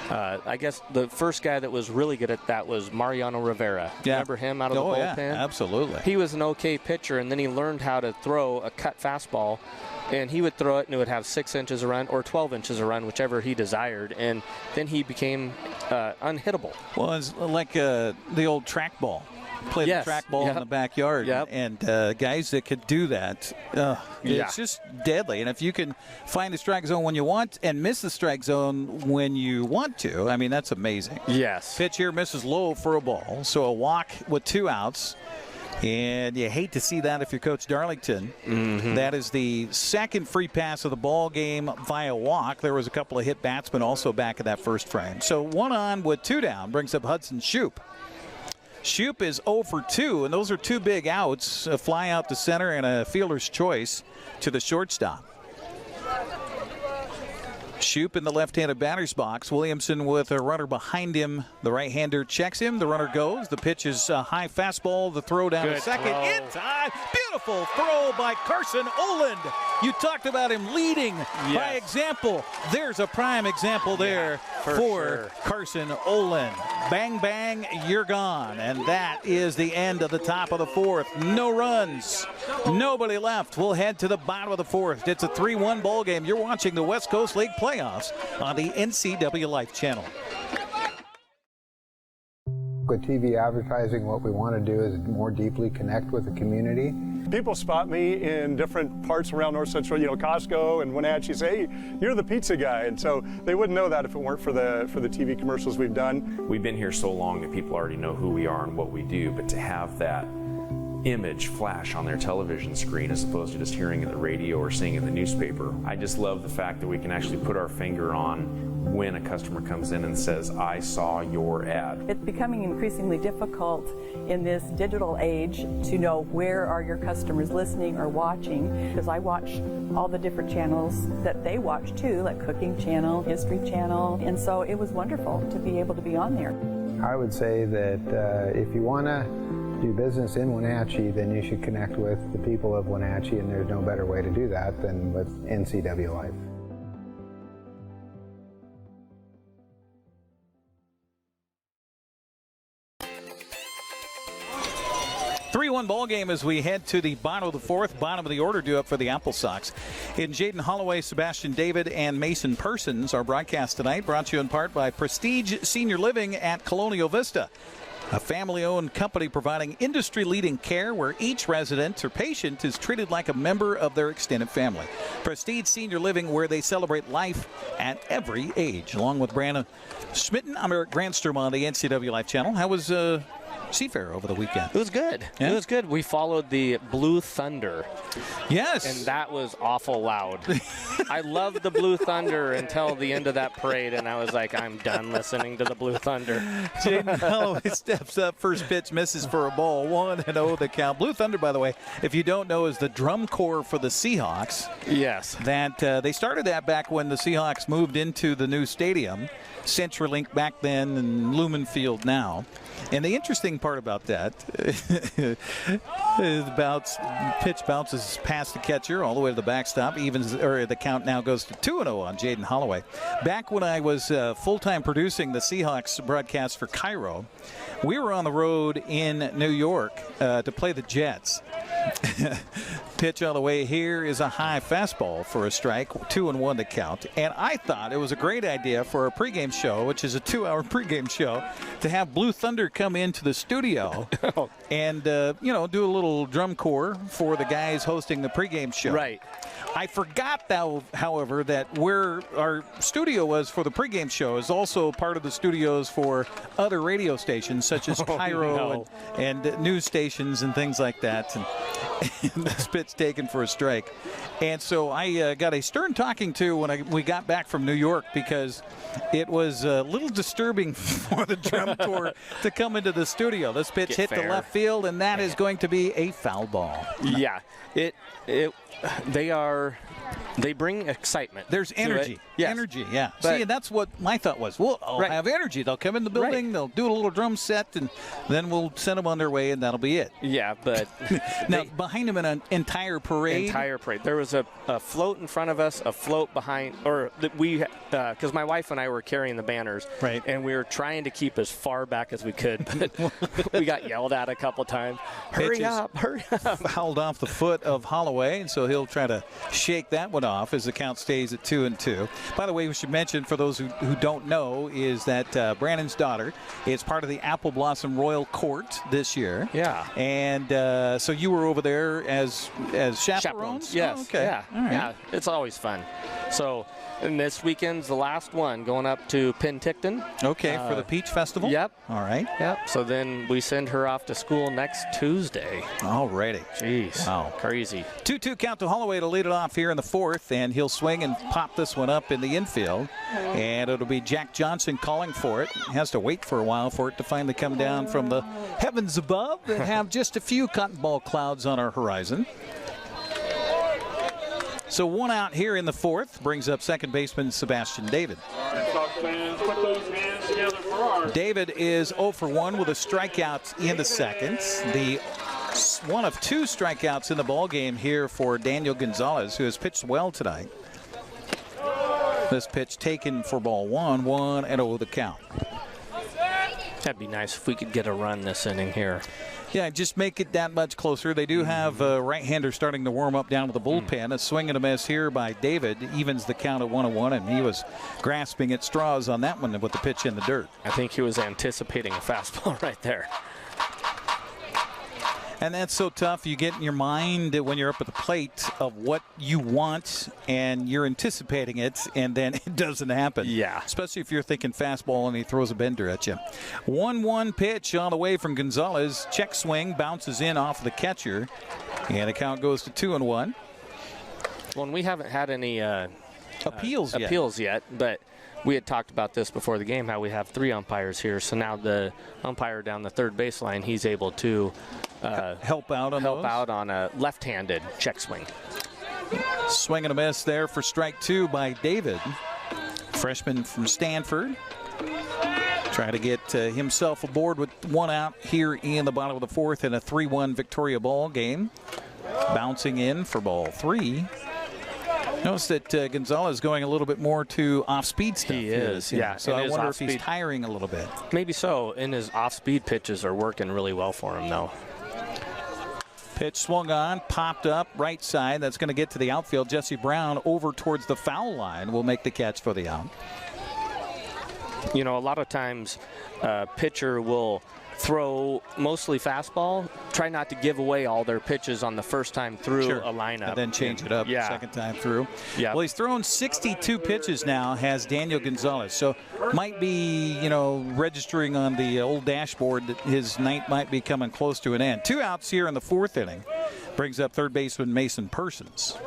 I guess the first guy that was really good at that was Mariano Rivera. Yeah. Remember him out of the bullpen? Yeah, absolutely. He was an okay pitcher, and then he learned how to throw a cut fastball, and he would throw it, and it would have 6 inches a run or 12 inches a run, whichever he desired, and then he became unhittable. Well, it's like the old trackball. Play the trackball in the backyard, and guys that could do that, it's just deadly. And if you can find the strike zone when you want and miss the strike zone when you want to, I mean, that's amazing. Yes. Pitch here misses low for a ball, so a walk with 2 outs. And you hate to see that if you're Coach Darlington. Mm-hmm. That is the second free pass of the ball game via walk. There was a couple of hit batsmen also back in that first frame. So 1 on with 2 down brings up Hudson Shoup. Shoup is 0 for 2, and those are 2 big outs, a fly out to center and a fielder's choice to the shortstop. Shoup in the left-handed batter's box. Williamson with a runner behind him. The right-hander checks him. The runner goes. The pitch is a high fastball. The throw down to second. In time. Beautiful throw by Carson Oland. You talked about him leading by example. There's a prime example there for Carson Oland. Bang, bang, you're gone. And that is the end of the top of the 4th. No runs. Nobody left. We'll head to the bottom of the 4th. It's a 3-1 ball game. You're watching the West Coast League playoffs on the NCWLIFE Channel. With TV advertising, what we want to do is more deeply connect with the community. People spot me in different parts around North Central, Costco and Wenatchee, say, hey, you're the pizza guy. And so they wouldn't know that if it weren't for the TV commercials we've done. We've been here so long that people already know who we are and what we do, but to have that image flash on their television screen as opposed to just hearing it on the radio or seeing it in the newspaper. I just love the fact that we can actually put our finger on when a customer comes in and says, I saw your ad. It's becoming increasingly difficult in this digital age to know where are your customers listening or watching, because I watch all the different channels that they watch too, like Cooking Channel, History Channel, and so it was wonderful to be able to be on there. I would say that if you want to do business in Wenatchee, then you should connect with the people of Wenatchee, and there's no better way to do that than with NCWLIFE. 3-1 ball game as we head to the bottom of the fourth, bottom of the order due up for the AppleSox. In Jaden Holloway, Sebastian David, and Mason Persons, our broadcast tonight brought to you in part by Prestige Senior Living at Colonial Vista, a family-owned company providing industry-leading care where each resident or patient is treated like a member of their extended family. Prestige Senior Living, where they celebrate life at every age. Along with Brandon Schmitten, I'm Eric Granstrom on the NCWLIFE Channel. How was Seafair over the weekend? It was good. Yeah? It was good. We followed the Blue Thunder. Yes. And that was awful loud. I loved the Blue Thunder until the end of that parade, and I was like, I'm done listening to the Blue Thunder. Jaden Holloway steps up. First pitch misses for a ball. 1-0 the count. Blue Thunder, by the way, if you don't know, is the drum corps for the Seahawks. Yes. That they started that back when the Seahawks moved into the new stadium, CenturyLink back then and Lumen Field now. And the interesting part about that is the pitch bounces past the catcher all the way to the backstop. The count now goes to 2-0 on Jaden Holloway. Back when I was full-time producing the Seahawks broadcast for Cairo, we were on the road in New York to play the Jets. Pitch on the way here is a high fastball for a strike, 2-1 to count. And I thought it was a great idea for a pregame show, which is a 2-hour pregame show, to have Blue Thunder come into the studio and do a little drum corps for the guys hosting the pregame show. Right. I forgot, however, that where our studio was for the pregame show is also part of the studios for other radio stations, such as Cairo and news stations and things like that. And this pitch taken for a strike. And so I got a stern talking to when we got back from New York, because it was a little disturbing for the drum corps to come into the studio. This pitch hit the left field, and that is going to be a foul ball. Yeah. They bring excitement. There's energy. Yes. Energy, yeah. But, see, that's what my thought was. Well, I'll have energy. They'll come in the building, they'll do a little drum set, and then we'll send them on their way, and that'll be it. Yeah, but now, behind them in an entire parade? Entire parade. There was a float in front of us, a float behind, because my wife and I were carrying the banners, right? And we were trying to keep as far back as we could, but we got yelled at a couple times. Hurry up. Fouled off the foot of Holloway, and so he'll try to shake that one off as the count stays at 2-2. By the way, we should mention, for those who don't know, is that Brandon's daughter is part of the Apple Blossom Royal Court this year. Yeah. And so you were over there as chaperones? Yes. Oh, okay. Yeah. All right. Yeah. It's always fun. So, and this weekend's the last one, going up to Penticton. Okay, for the Peach Festival? Yep. All right. Yep. So then we send her off to school next Tuesday. Alrighty. Jeez. Wow. Crazy. 2-2 count to Holloway to lead it off here in the fourth, and he'll swing and pop this one up in the infield. And it'll be Jack Johnson calling for it. He has to wait for a while for it to finally come down from the heavens above and have just a few cotton ball clouds on our horizon. So one out here in the fourth brings up second baseman Sebastian David. David is 0 for 1 with a strikeout in the second. The one of two strikeouts in the ball game here for Daniel Gonzalez, who has pitched well tonight. This pitch taken for ball 1-0 the count. That'd be nice if we could get a run this inning here. Yeah, just make it that much closer. They do have a right-hander starting to warm up down to the bullpen. A swing and a miss here by David evens the count at 1-1, and he was grasping at straws on that one with the pitch in the dirt. I think he was anticipating a fastball right there. And that's so tough. You get in your mind when you're up at the plate of what you want, and you're anticipating it, and then it doesn't happen. Yeah. Especially if you're thinking fastball and he throws a bender at you. 1-1 pitch on the way from Gonzalez. Check swing, bounces in off the catcher, and the count goes to 2-1. Well, and we haven't had any appeals yet, but we had talked about this before the game, how we have 3 umpires here. So now the umpire down the third baseline, he's able to help out on a left-handed check swing. Swing and a miss there for strike 2 by David, freshman from Stanford. Trying to get himself aboard with one out here in the bottom of the fourth in a 3-1 Victoria ball game. Bouncing in for ball 3. Notice that Gonzalez going a little bit more to off-speed stuff. He is, yeah. So I wonder if he's tiring a little bit. Maybe so. And his off-speed pitches are working really well for him, though. Pitch swung on, popped up, right side. That's going to get to the outfield. Jesse Brown over towards the foul line will make the catch for the out. You know, a lot of times pitcher will throw mostly fastball, try not to give away all their pitches on the first time through a lineup. And then change it up the second time through. Yeah. Well, he's thrown 62 pitches now, has Daniel Gonzalez. So might be, registering on the old dashboard that his night might be coming close to an end. 2 outs here in the fourth inning. Brings up third baseman Mason Persons.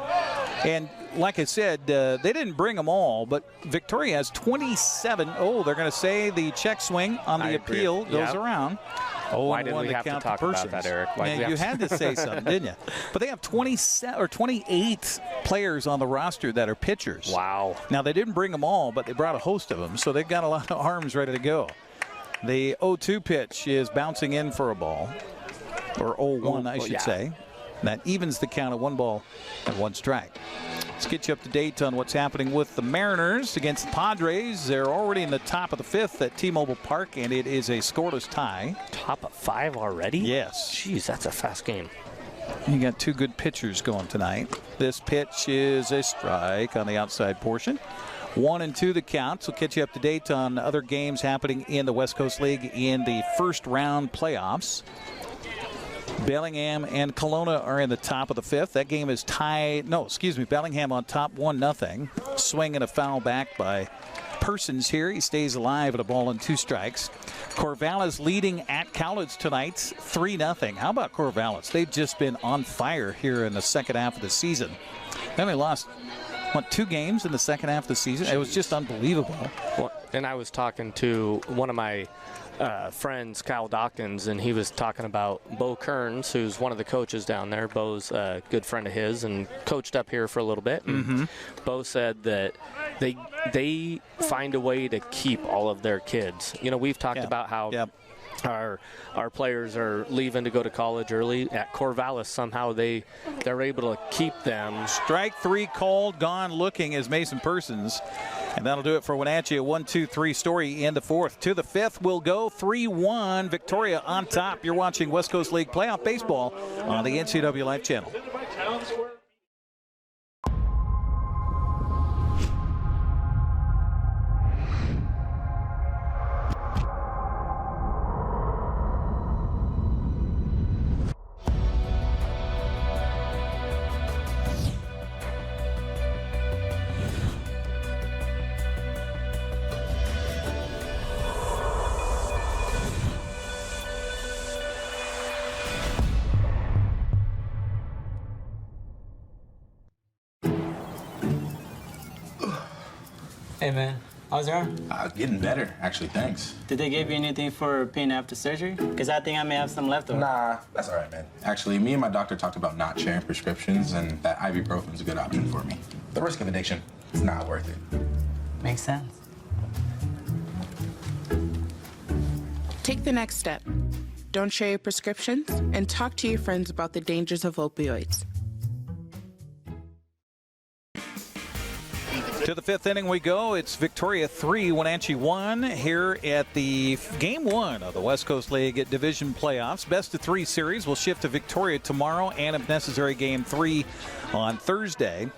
And like I said, they didn't bring them all, but Victoria has 27. Oh, they're going to say the check swing on the appeal goes around. Oh, why didn't we have to talk about that, Eric? You had to say something, didn't you? But they have 27 or 28 players on the roster that are pitchers. Wow. Now, they didn't bring them all, but they brought a host of them, so they've got a lot of arms ready to go. The 0-2 pitch is bouncing in for a ball, or 0-1, I should say. That evens the count of 1 ball and 1 strike. Let's get you up to date on what's happening with the Mariners against the Padres. They're already in the top of the 5th at T-Mobile Park, and it is a scoreless tie. Top of 5 already? Yes. Jeez, that's a fast game. You got 2 good pitchers going tonight. This pitch is a strike on the outside portion. 1-2 the count. We'll get you up to date on other games happening in the West Coast League in the first round playoffs. Bellingham and Kelowna are in the top of the 5th. That game is tied. No, excuse me. Bellingham on top 1-0. Swing and a foul back by Persons here. He stays alive at a ball and 2 strikes. Corvallis leading at Cowlitz tonight 3-0. How about Corvallis? They've just been on fire here in the second half of the season. They only lost, 2 games in the second half of the season? It was just unbelievable. Well, and I was talking to one of my friends, Kyle Dawkins, and he was talking about Bo Kearns, who's one of the coaches down there. Bo's a good friend of his and coached up here for a little bit. And Bo said that they find a way to keep all of their kids. We've talked about how our players are leaving to go to college early. At Corvallis, somehow they're able to keep them. Strike 3 called, gone looking is Mason Persons. And that'll do it for Wenatchee. A 1-2-3 story in the 4th. To the 5th we'll go. 3-1 Victoria on top. You're watching West Coast League playoff baseball on the NCWLIFE Channel. Hey man, how's your arm? Getting better, actually, thanks. Did they give you anything for pain after surgery? Because I think I may have some left over. Nah, that's all right, man. Actually, me and my doctor talked about not sharing prescriptions, and that ibuprofen's a good option for me. The risk of addiction is not worth it. Makes sense. Take the next step. Don't share your prescriptions, and talk to your friends about the dangers of opioids. To the 5th inning we go. It's Victoria 3, Wenatchee 1 here at the Game 1 of the West Coast League Division Playoffs. Best of 3 series will shift to Victoria tomorrow and, if necessary, Game 3 on Thursday.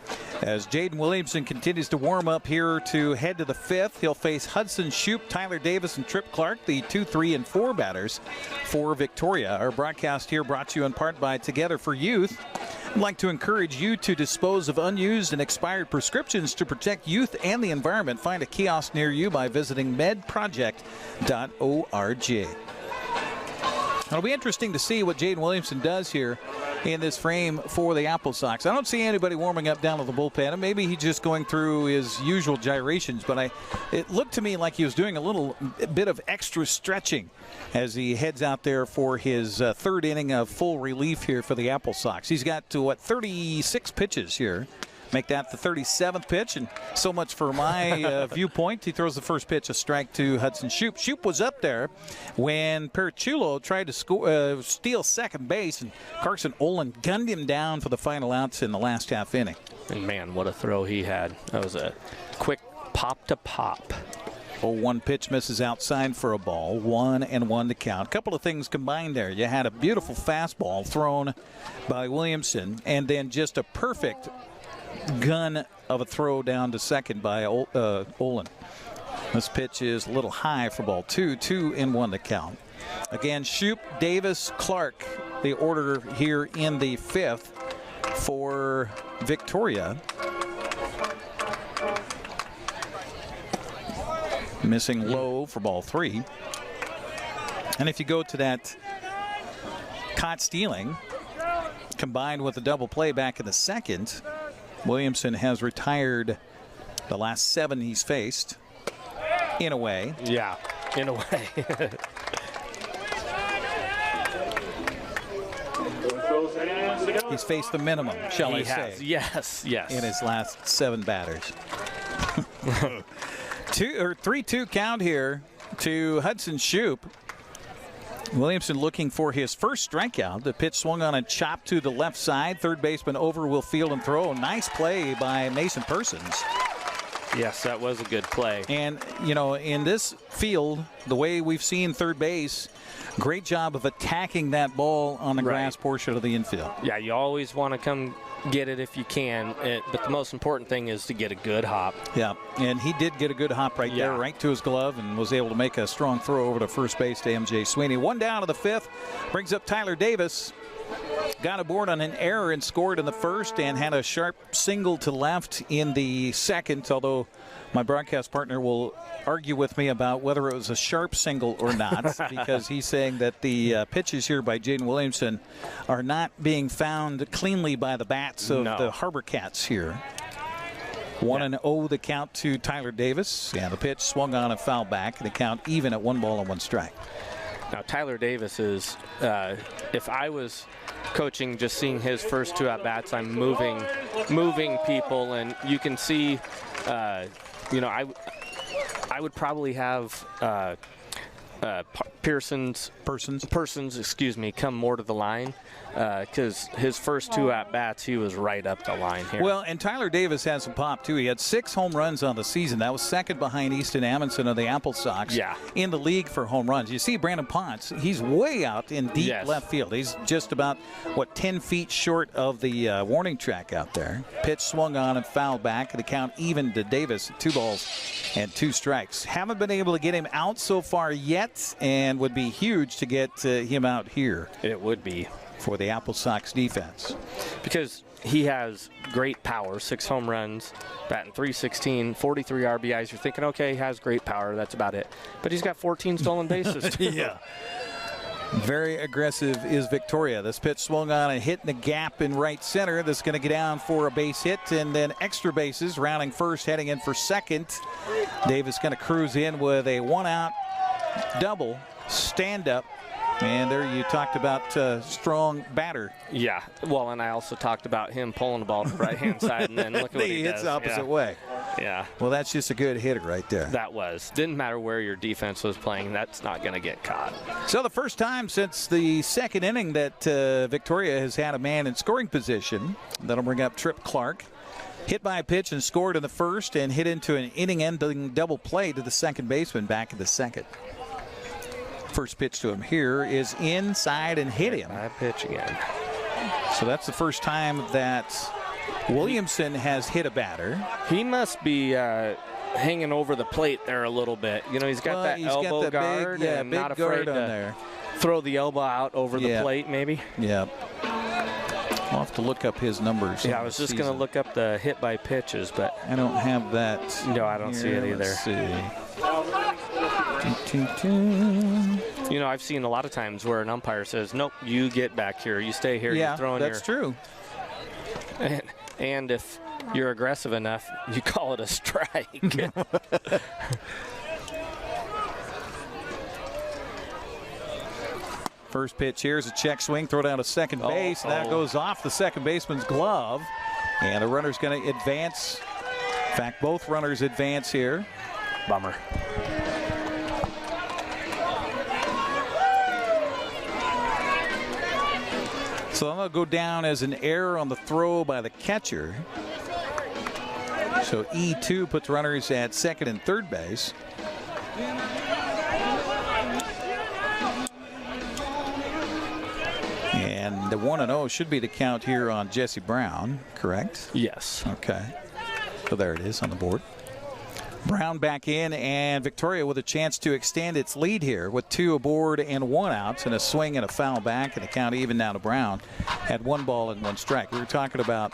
As Jaden Williamson continues to warm up here to head to the 5th, he'll face Hudson Shoup, Tyler Davis, and Trip Clark, the 2, 3, and 4 batters for Victoria. Our broadcast here brought to you in part by Together for Youth. I'd like to encourage you to dispose of unused and expired prescriptions to protect youth and the environment. Find a kiosk near you by visiting medproject.org. It'll be interesting to see what Jaden Williamson does here in this frame for the AppleSox. I don't see anybody warming up down to the bullpen, and maybe he's just going through his usual gyrations, but it looked to me like he was doing a bit of extra stretching as he heads out there for his 3rd inning of full relief here for the AppleSox. He's got to 36 pitches here make that the 37th pitch. And so much for my viewpoint. He throws the first pitch, a strike to Hudson Shoup. Shoup was up there when Perichulo tried to steal second base, and Carson Olin gunned him down for the final outs in the last half inning. And man, what a throw he had. That was a quick pop to pop. 0-1 pitch misses outside for a ball. 1-1 to count. A couple of things combined there. You had a beautiful fastball thrown by Williamson, and then just a perfect gun of a throw down to second by Olin. This pitch is a little high for ball 2. 2-1 to count. Again, Shoup, Davis, Clark, the order here in the 5th for Victoria. Missing low for ball 3. And if you go to that caught stealing, combined with a double play back in the 2nd, Williamson has retired the last 7 he's faced, in a way. Yeah, in a way. He's faced the minimum, shall I say. Yes. In his last 7 batters. 3-2 count here to Hudson Shoup. Williamson looking for his first strikeout. The pitch swung on a chop to the left side. Third baseman over will field and throw. Nice play by Mason Persons. Yes, that was a good play. And, you know, in this field, the way we've seen third base, great job of attacking that ball on the grass portion of the infield. Yeah, you always want to come get it if you can, but the most important thing is to get a good hop. Yeah, and he did get a good hop right there, right to his glove, and was able to make a strong throw over to first base to M.J. Sweeney. 1 down to the 5th, brings up Tyler Davis. Got aboard on an error and scored in the 1st, and had a sharp single to left in the 2nd, although my broadcast partner will argue with me about whether it was a sharp single or not, because he's saying that the pitches here by Jaden Williamson are not being found cleanly by the bats of the HarbourCats here. 1-0 the count to Tyler Davis. Yeah, the pitch swung on and fouled back, and the count even at 1 ball and 1 strike. Now, Tyler Davis is, if I was coaching, just seeing his first 2 at-bats, I'm moving people, and you can see, you know, I would probably have Persons, excuse me, come more to the line, because his first 2 at-bats, he was right up the line here. Well, and Tyler Davis has some pop, too. He had 6 home runs on the season. That was second behind Easton Amundsen of the AppleSox in the league for home runs. You see Brandon Ponce, he's way out in deep left field. He's just about, 10 feet short of the warning track out there. Pitch swung on and fouled back. The count even to Davis, 2 balls and 2 strikes. Haven't been able to get him out so far yet, and would be huge to get him out here. It would be. For the AppleSox defense. Because he has great power, 6 home runs, batting .316, 43 RBIs. You're thinking, okay, he has great power, that's about it. But he's got 14 stolen bases, too. Yeah. Very aggressive is Victoria. This pitch swung on and hit in the gap in right center. This is going to get down for a base hit, and then extra bases, rounding first, heading in for second. Davis going to cruise in with a 1-out double, stand up. And there you talked about strong batter. Yeah, well, and I also talked about him pulling the ball to the right-hand side, and then look at what he hits does. the opposite way. Yeah. Well, that's just a good hitter right there. That was. Didn't matter where your defense was playing. That's not going to get caught. So the first time since the 2nd inning that Victoria has had a man in scoring position. That'll bring up Trip Clark. Hit by a pitch and scored in the 1st, and hit into an inning-ending double play to the second baseman back in the 2nd. First pitch to him here is inside and hit him. High pitch again. So that's the first time that Williamson has hit a batter. He must be hanging over the plate there a little bit. You know, he's got that elbow guard and not afraid to throw the elbow out over the plate maybe. Yeah. I'll have to look up his numbers. Yeah, I was just going to look up the hit by pitches, but I don't have that. No, I don't see it either. Let's see. You know, I've seen a lot of times where an umpire says, nope, you get back here. You stay here. Yeah, you're throwing that's true. And if you're aggressive enough, you call it a strike. First pitch here is a check swing, throw down to second base. That goes off the second baseman's glove. And the runner's going to advance. In fact, both runners advance here. Bummer. So I'm going to go down as an error on the throw by the catcher. So E2 puts runners at second and third base. And the 1-0 should be the count here on Jesse Brown, correct? Yes. Okay. So there it is on the board. Brown back in, and Victoria with a chance to extend its lead here with 2 aboard and 1 out, and a swing and a foul back, and the count even now to Brown at 1 ball and 1 strike. We were talking about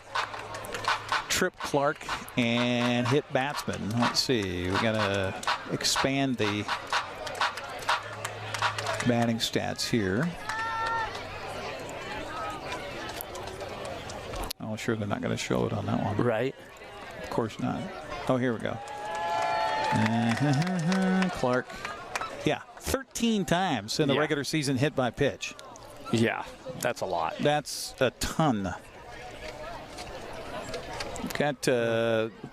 Trip Clark and hit batsman. Let's see. We're going to expand the batting stats here. Oh, sure, they're not going to show it on that one. Right. Of course not. Oh, here we go. Clark. Yeah, 13 times in the regular season hit by pitch. Yeah, that's a lot. That's a ton. Got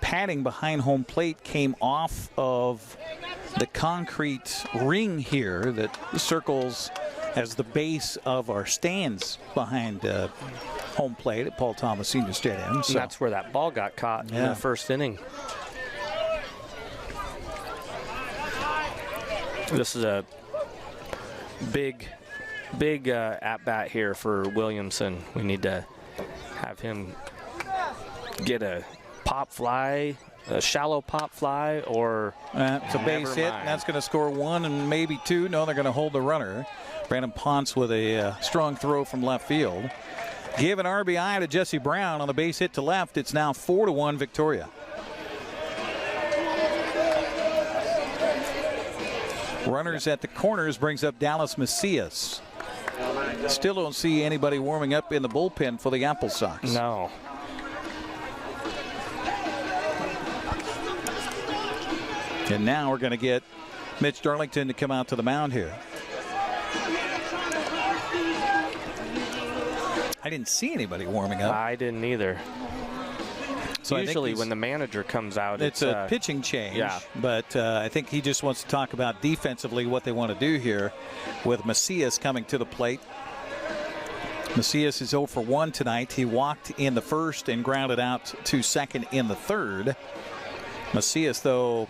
padding behind home plate came off of the concrete ring here that circles as the base of our stands behind home plate at Paul Thomas Senior Stadium. So that's where that ball got caught in the first inning. This is a big at-bat here for Williamson. We need to have him get a pop fly, a shallow pop fly, or it's a base hit, and that's going to score 1 and maybe 2. No, they're going to hold the runner. Brandon Ponce with a strong throw from left field. Give an RBI to Jesse Brown on the base hit to left. It's now 4-1 Victoria. Runners at the corners brings up Dallas Macias. Still don't see anybody warming up in the bullpen for the AppleSox. No. And now we're going to get Mitch Darlington to come out to the mound here. I didn't see anybody warming up. I didn't either. So usually when the manager comes out, it's a pitching change. Yeah. But I think he just wants to talk about defensively what they want to do here with Macias coming to the plate. Macias is 0 for 1 tonight. He walked in the first and grounded out to second in the third. Macias, though,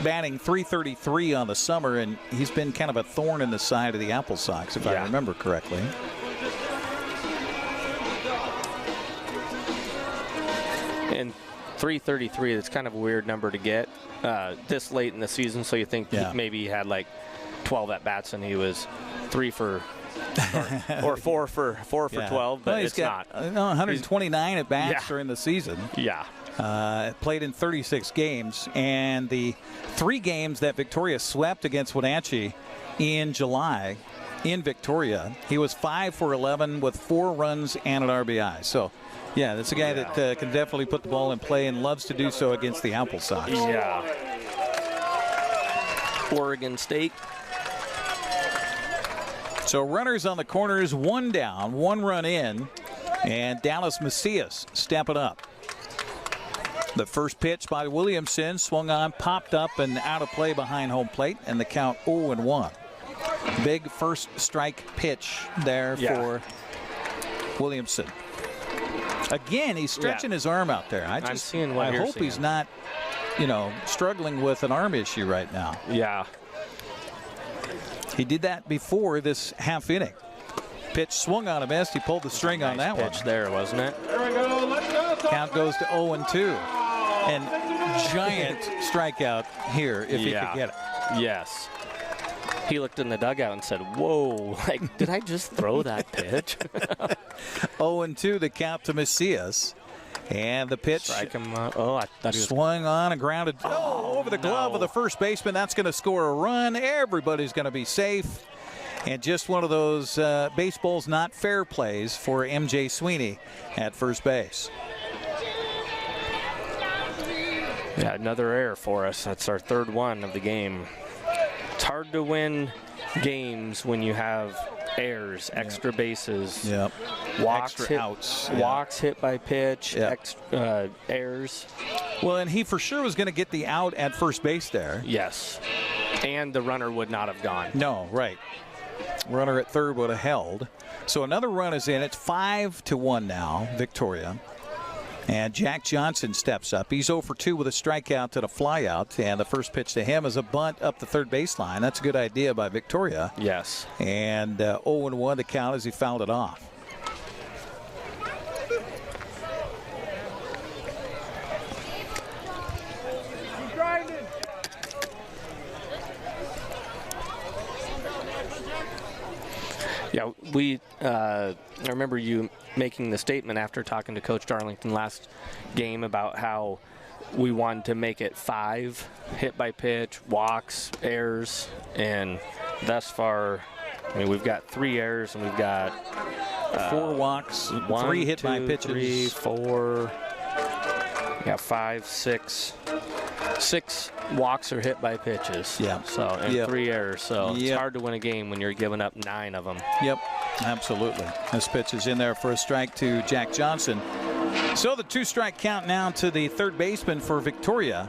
batting .333 on the summer, and he's been kind of a thorn in the side of the AppleSox, if I remember correctly. And .333, it's kind of a weird number to get this late in the season, so you think maybe he had like 12 at-bats and he was 3 for or 4 for 12, but he's got 129 at-bats during the season. Yeah. Played in 36 games, and the 3 games that Victoria swept against Wenatchee in July in Victoria, he was 5 for 11 with 4 runs and an RBI. So, yeah, that's a guy that can definitely put the ball in play and loves to do so against the AppleSox. Yeah. Oregon State. So runners on the corners, 1 down, 1 run in, and Dallas Macias stepping up. The first pitch by Williamson, swung on, popped up, and out of play behind home plate, and the count 0-1. Big first strike pitch there for Williamson. Again, he's stretching his arm out there. I hope he's not, struggling with an arm issue right now. Yeah. He did that before this half inning. Pitch swung on a miss. He pulled the string on that pitch one. There, wasn't it? There we go. Let's go. Count goes to 0-2. And giant strikeout here if he could get it. Yes. He looked in the dugout and said, whoa, did I just throw that pitch? 0-2 the count to Macias. And the pitch I thought he was swung on and grounded over the glove of the first baseman. That's going to score a run. Everybody's going to be safe. And just one of those baseball's not fair plays for M.J. Sweeney at first base. Yeah, another error for us. That's our 3rd one of the game. It's hard to win games when you have errors, extra bases, walks, extra outs, walks hit by pitch, errors. Well, and he for sure was going to get the out at first base there. Yes, and the runner would not have gone. No, right. Runner at third would have held. So another run is in. It's 5-1 now, Victoria. And Jack Johnson steps up. He's 0 for 2 with a strikeout and a flyout. And the first pitch to him is a bunt up the third baseline. That's a good idea by Victoria. Yes. And 0-1 to count as he fouled it off. Yeah, I remember you making the statement after talking to Coach Darlington last game about how we wanted to make it 5 hit by pitch, walks, errors, and thus far, I mean, we've got 3 errors and we've got 4 walks, 3 hit by pitches, 3, 4, 5, 6. 6 walks or hit by pitches. Yeah. So, and 3 errors. So it's hard to win a game when you're giving up 9 of them. Yep, absolutely. This pitch is in there for a strike to Jack Johnson. So the 2-strike count now to the third baseman for Victoria.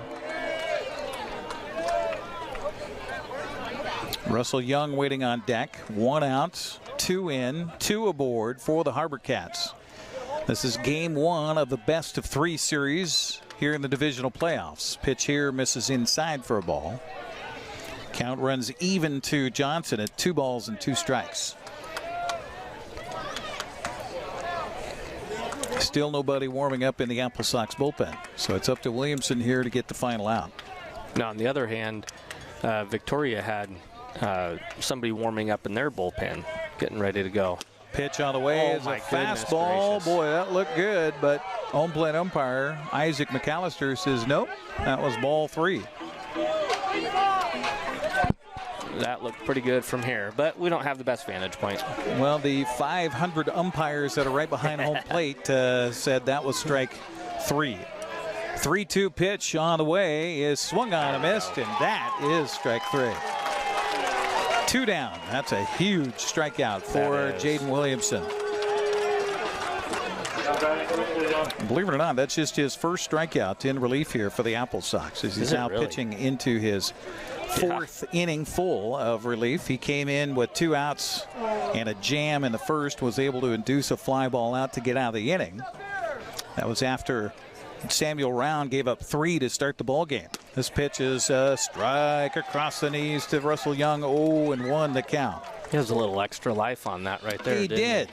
Russell Young waiting on deck. 1 out, 2 in, 2 aboard for the HarbourCats. This is game 1 of the best of 3 series here in the divisional playoffs. Pitch here misses inside for a ball. Count runs even to Johnson at 2 balls and 2 strikes. Still nobody warming up in the AppleSox bullpen. So it's up to Williamson here to get the final out. Now, on the other hand, Victoria had somebody warming up in their bullpen, getting ready to go. Pitch on the way is a fastball. Boy, that looked good, but home plate umpire Isaac McAllister says nope, that was ball 3. That looked pretty good from here, but we don't have the best vantage point. Well, the 500 umpires that are right behind home plate said that was strike 3. 3-2 pitch on the way is swung on and missed, and that is strike 3. 2 down. That's a huge strikeout for Jaden Williamson. Believe it or not, that's just his first strikeout in relief here for the AppleSox. As he's now pitching into his 4th inning full of relief. He came in with 2 outs and a jam in the first, was able to induce a fly ball out to get out of the inning. That was after Samuel Round gave up 3 to start the ball game. This pitch is a strike across the knees to Russell Young. 0-1 the count. He has a little extra life on that right there. He did.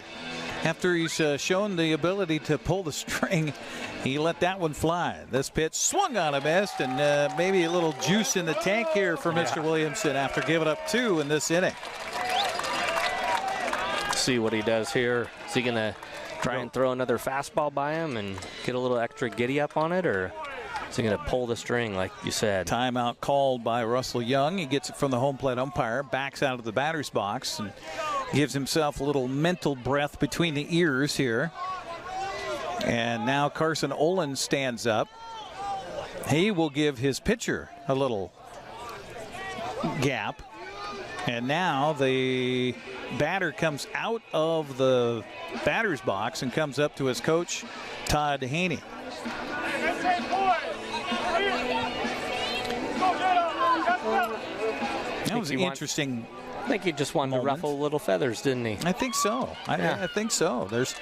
After he's shown the ability to pull the string, he let that one fly. This pitch swung on a miss, and maybe a little juice in the tank here for Mr. Williamson after giving up 2 in this inning. See what he does here. Is he going to try and throw another fastball by him and get a little extra giddy up on it, or is he going to pull the string like you said? Timeout called by Russell Young. He gets it from the home plate umpire, backs out of the batter's box, and gives himself a little mental breath between the ears here. And now Carson Olin stands up. He will give his pitcher a little gap. And now the batter comes out of the batter's box and comes up to his coach, Todd Haney. That was interesting. I think he just wanted to ruffle little feathers, didn't he? I think so. I think so. There's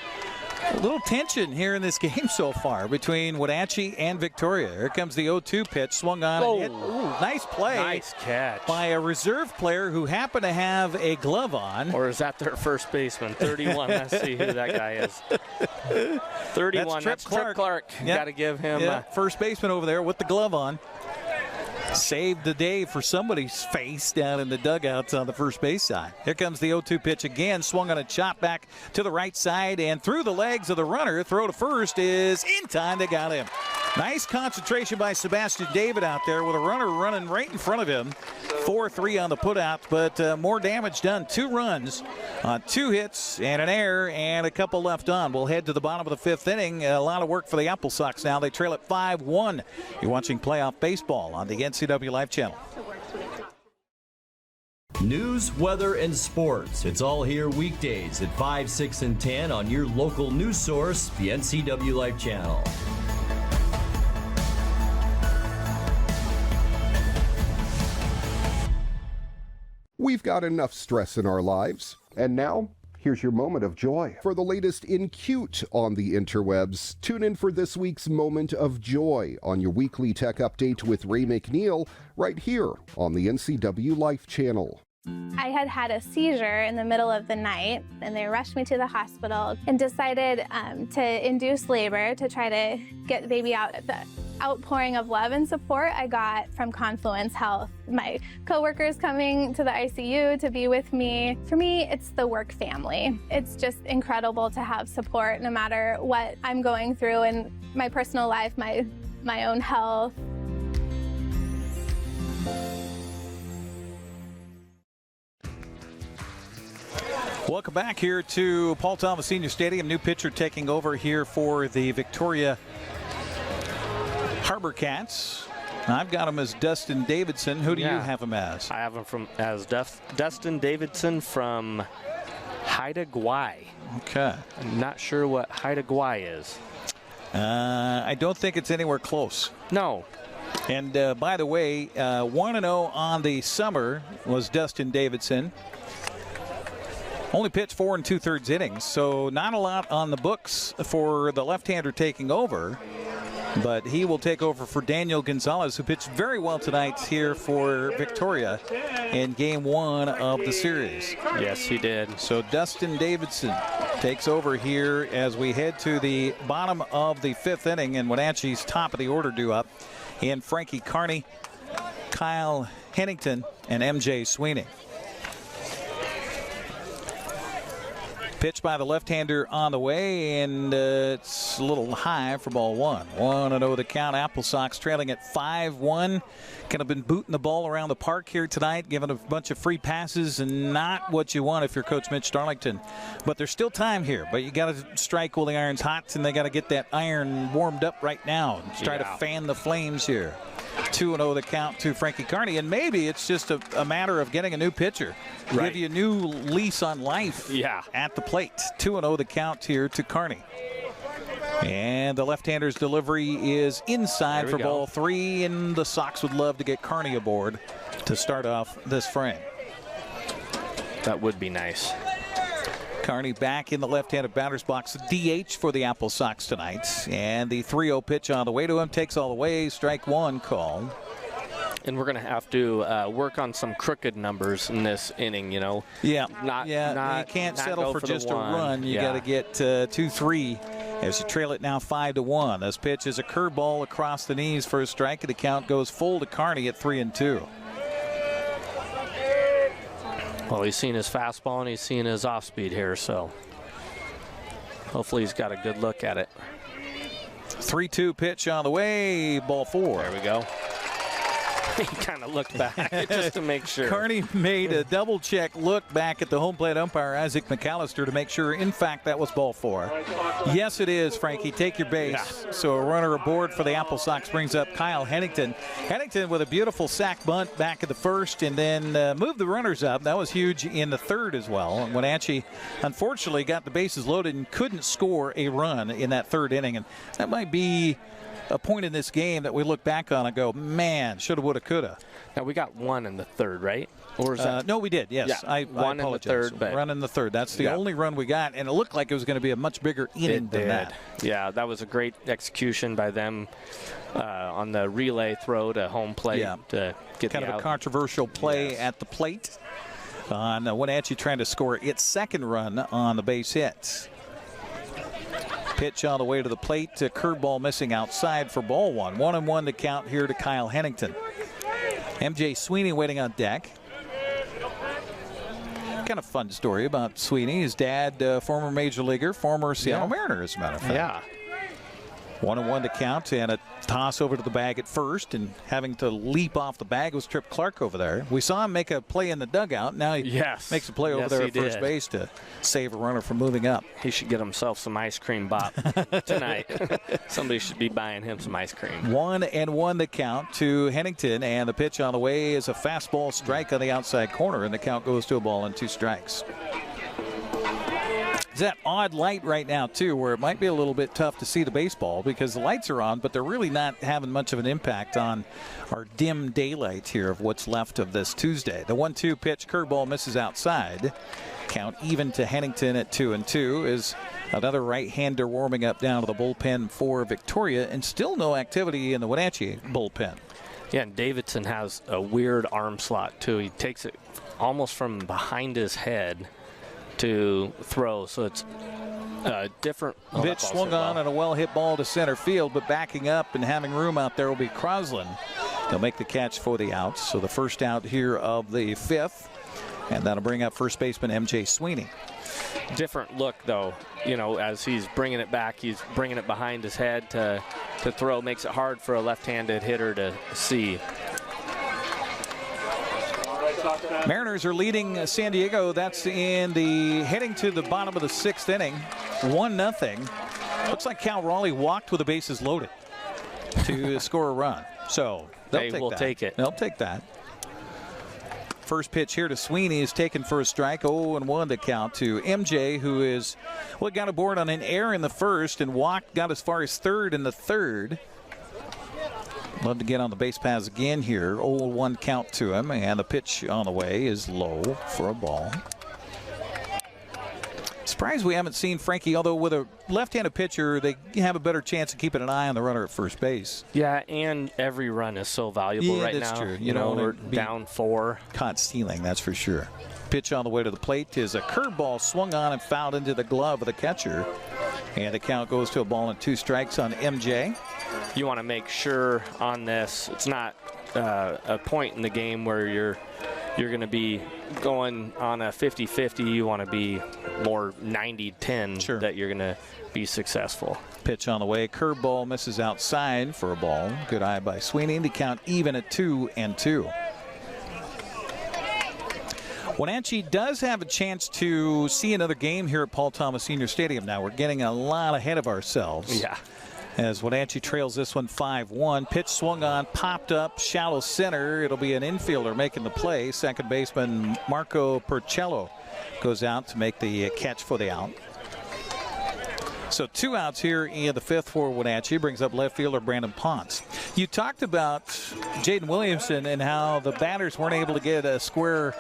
a little tension here in this game so far between Wenatchee and Victoria. Here comes the 0-2 pitch, swung on and hit. Ooh, nice play. Nice catch. By a reserve player who happened to have a glove on. Or is that their first baseman? 31. Let's see who that guy is. 31. That's Trip Clark. Yep. Got to give him first baseman over there with the glove on. Saved the day for somebody's face down in the dugouts on the first base side. Here comes the 0-2 pitch again. Swung on a chop back to the right side and through the legs of the runner. Throw to first is in time. They got him. Nice concentration by Sebastian David out there with a runner running right in front of him. 4-3 on the putout, but more damage done. 2 runs on 2 hits and an error and a couple left on. We'll head to the bottom of the 5th inning. A lot of work for the AppleSox now. They trail at 5-1. You're watching playoff baseball on the NCWLIFE Channel. News, weather, and sports. It's all here weekdays at 5, 6, and 10 on your local news source, the NCWLIFE Channel. We've got enough stress in our lives, and now here's your moment of joy. For the latest in cute on the interwebs, tune in for this week's Moment of Joy on your weekly tech update with Ray McNeil right here on the NCWLIFE Channel. I had a seizure in the middle of the night, and they rushed me to the hospital and decided to induce labor to try to get the baby out. The outpouring of love and support I got from Confluence Health. My coworkers coming to the ICU to be with me. For me, it's the work family. It's just incredible to have support no matter what I'm going through in my personal life, my own health. Welcome back here to Paul Thomas Senior Stadium. New pitcher taking over here for the Victoria HarbourCats. I've got him as Dustin Davidson. Who do you have him as? I have him as Dustin Davidson from Haida Gwaii. Okay. I'm not sure what Haida Gwaii is. I don't think it's anywhere close. No. And by the way, 1-0 on the summer was Dustin Davidson. Only pitched 4 2/3 innings, so not a lot on the books for the left-hander taking over. But he will take over for Daniel Gonzalez, who pitched very well tonight here for Victoria in Game 1 of the series. Yes, he did. So Dustin Davidson takes over here as we head to the bottom of the 5th inning, and Wenatchee's top of the order due up in Frankie Carney, Kyle Hennington, and MJ Sweeney. Pitch by the left-hander on the way, and it's a little high for ball 1. 1-0 the count. AppleSox trailing at 5-1. Kind of been booting the ball around the park here tonight, giving a bunch of free passes, and not what you want if you're Coach Mitch Darlington. But there's still time here. But you got to strike while the iron's hot, and they got to get that iron warmed up right now and try to fan the flames here. 2-0 the count to Frankie Carney, and maybe it's just a matter of getting a new pitcher. Right. Give you a new lease on life at the plate. 2-0 the count here to Carney. And the left-hander's delivery is inside for ball 3, and the Sox would love to get Carney aboard to start off this frame. That would be nice. Carney back in the left-handed batter's box. DH for the AppleSox tonight. And the 3-0 pitch on the way to him. Takes all the way. Strike 1 called. And we're going to have to work on some crooked numbers in this inning, you know. Yeah. Not you can't settle for just a run. You got to get 2-3 as you trail it now 5-1. This pitch is a curveball across the knees for a strike. The count goes full to Carney at 3-2. Well, he's seen his fastball and he's seen his off-speed here, so hopefully he's got a good look at it. 3-2 pitch on the way, ball 4. There we go. He kind of looked back just to make sure. Carney made a double-check look back at the home plate umpire, Isaac McAllister, to make sure, in fact, that was ball 4. Yes, it is, Frankie. Take your base. Yeah. So a runner aboard for the AppleSox brings up Kyle Hennington. Hennington with a beautiful sac bunt back at the first, and then moved the runners up. That was huge in the third as well. And Wenatchee, unfortunately, got the bases loaded and couldn't score a run in that third inning. And that might be a point in this game that we look back on and go, man, shoulda, woulda, coulda. Now, we got 1 in the third, right? Or is that? No, we did, yes. Yeah, I 1 in the third. But run in the third. That's the only run we got, and it looked like it was going to be a much bigger inning than that. Yeah, that was a great execution by them on the relay throw to home plate to get kind the of out. A controversial play at the plate on Wenatchee trying to score its second run on the base hit. Pitch on the way to the plate. Curveball missing outside for ball 1. 1-1 to count here to Kyle Hennington. MJ Sweeney waiting on deck. Kind of fun story about Sweeney. His dad, former major leaguer, former Seattle Mariner, as a matter of fact. Yeah. 1-1 to count, and a toss over to the bag at first, and having to leap off the bag was Trip Clark over there. We saw him make a play in the dugout. Now he makes a play over there at first base to save a runner from moving up. He should get himself some ice cream bop tonight. Somebody should be buying him some ice cream. 1-1 the count to Hennington, and the pitch on the way is a fastball strike on the outside corner, and the count goes to a ball and 2 strikes. It's that odd light right now, too, where it might be a little bit tough to see the baseball because the lights are on, but they're really not having much of an impact on our dim daylight here of what's left of this Tuesday. The 1-2 pitch, curveball misses outside. Count even to Hennington at 2-2 is another right-hander warming up down to the bullpen for Victoria, and still no activity in the Wenatchee bullpen. Yeah, and Davidson has a weird arm slot, too. He takes it almost from behind his head to throw, so it's different. Pitch swung on and a well-hit ball to center field, but backing up and having room out there will be Crosland. He'll make the catch for the outs, so the first out here of the 5th, and that'll bring up first baseman M.J. Sweeney. Different look, though, as he's bringing it back, he's bringing it behind his head to throw. Makes it hard for a left-handed hitter to see. Mariners are leading San Diego. That's heading to the bottom of the 6th inning. 1-0. Looks like Cal Raleigh walked with the bases loaded to score a run. So they will take it. They'll take that. First pitch here to Sweeney is taken for a strike. 0-1 to count to MJ, who got aboard on an error in the first and got as far as third in the third. Love to get on the base paths again here. 0-1 count to him, and the pitch on the way is low for a ball. Surprised we haven't seen Frankie, although with a left-handed pitcher, they have a better chance of keeping an eye on the runner at first base. Yeah, and every run is so valuable right now. That's true. We're down 4. Caught stealing, that's for sure. Pitch on the way to the plate is a curveball swung on and fouled into the glove of the catcher. And the count goes to a ball and 2 strikes on MJ. You want to make sure on this, it's not a point in the game where you're going to be going on a 50-50. You want to be more 90-10 that you're going to be successful. Pitch on the way. Curveball misses outside for a ball. Good eye by Sweeney. The count even at 2-2. Wenatchee does have a chance to see another game here at Paul Thomas Senior Stadium now. We're getting a lot ahead of ourselves. Yeah. As Wenatchee trails this one 5-1. Pitch swung on, popped up, shallow center. It'll be an infielder making the play. Second baseman Marco Percello goes out to make the catch for the out. So 2 outs here in the 5th for Wenatchee. Brings up left fielder Brandon Ponce. You talked about Jaden Williamson and how the batters weren't able to get a square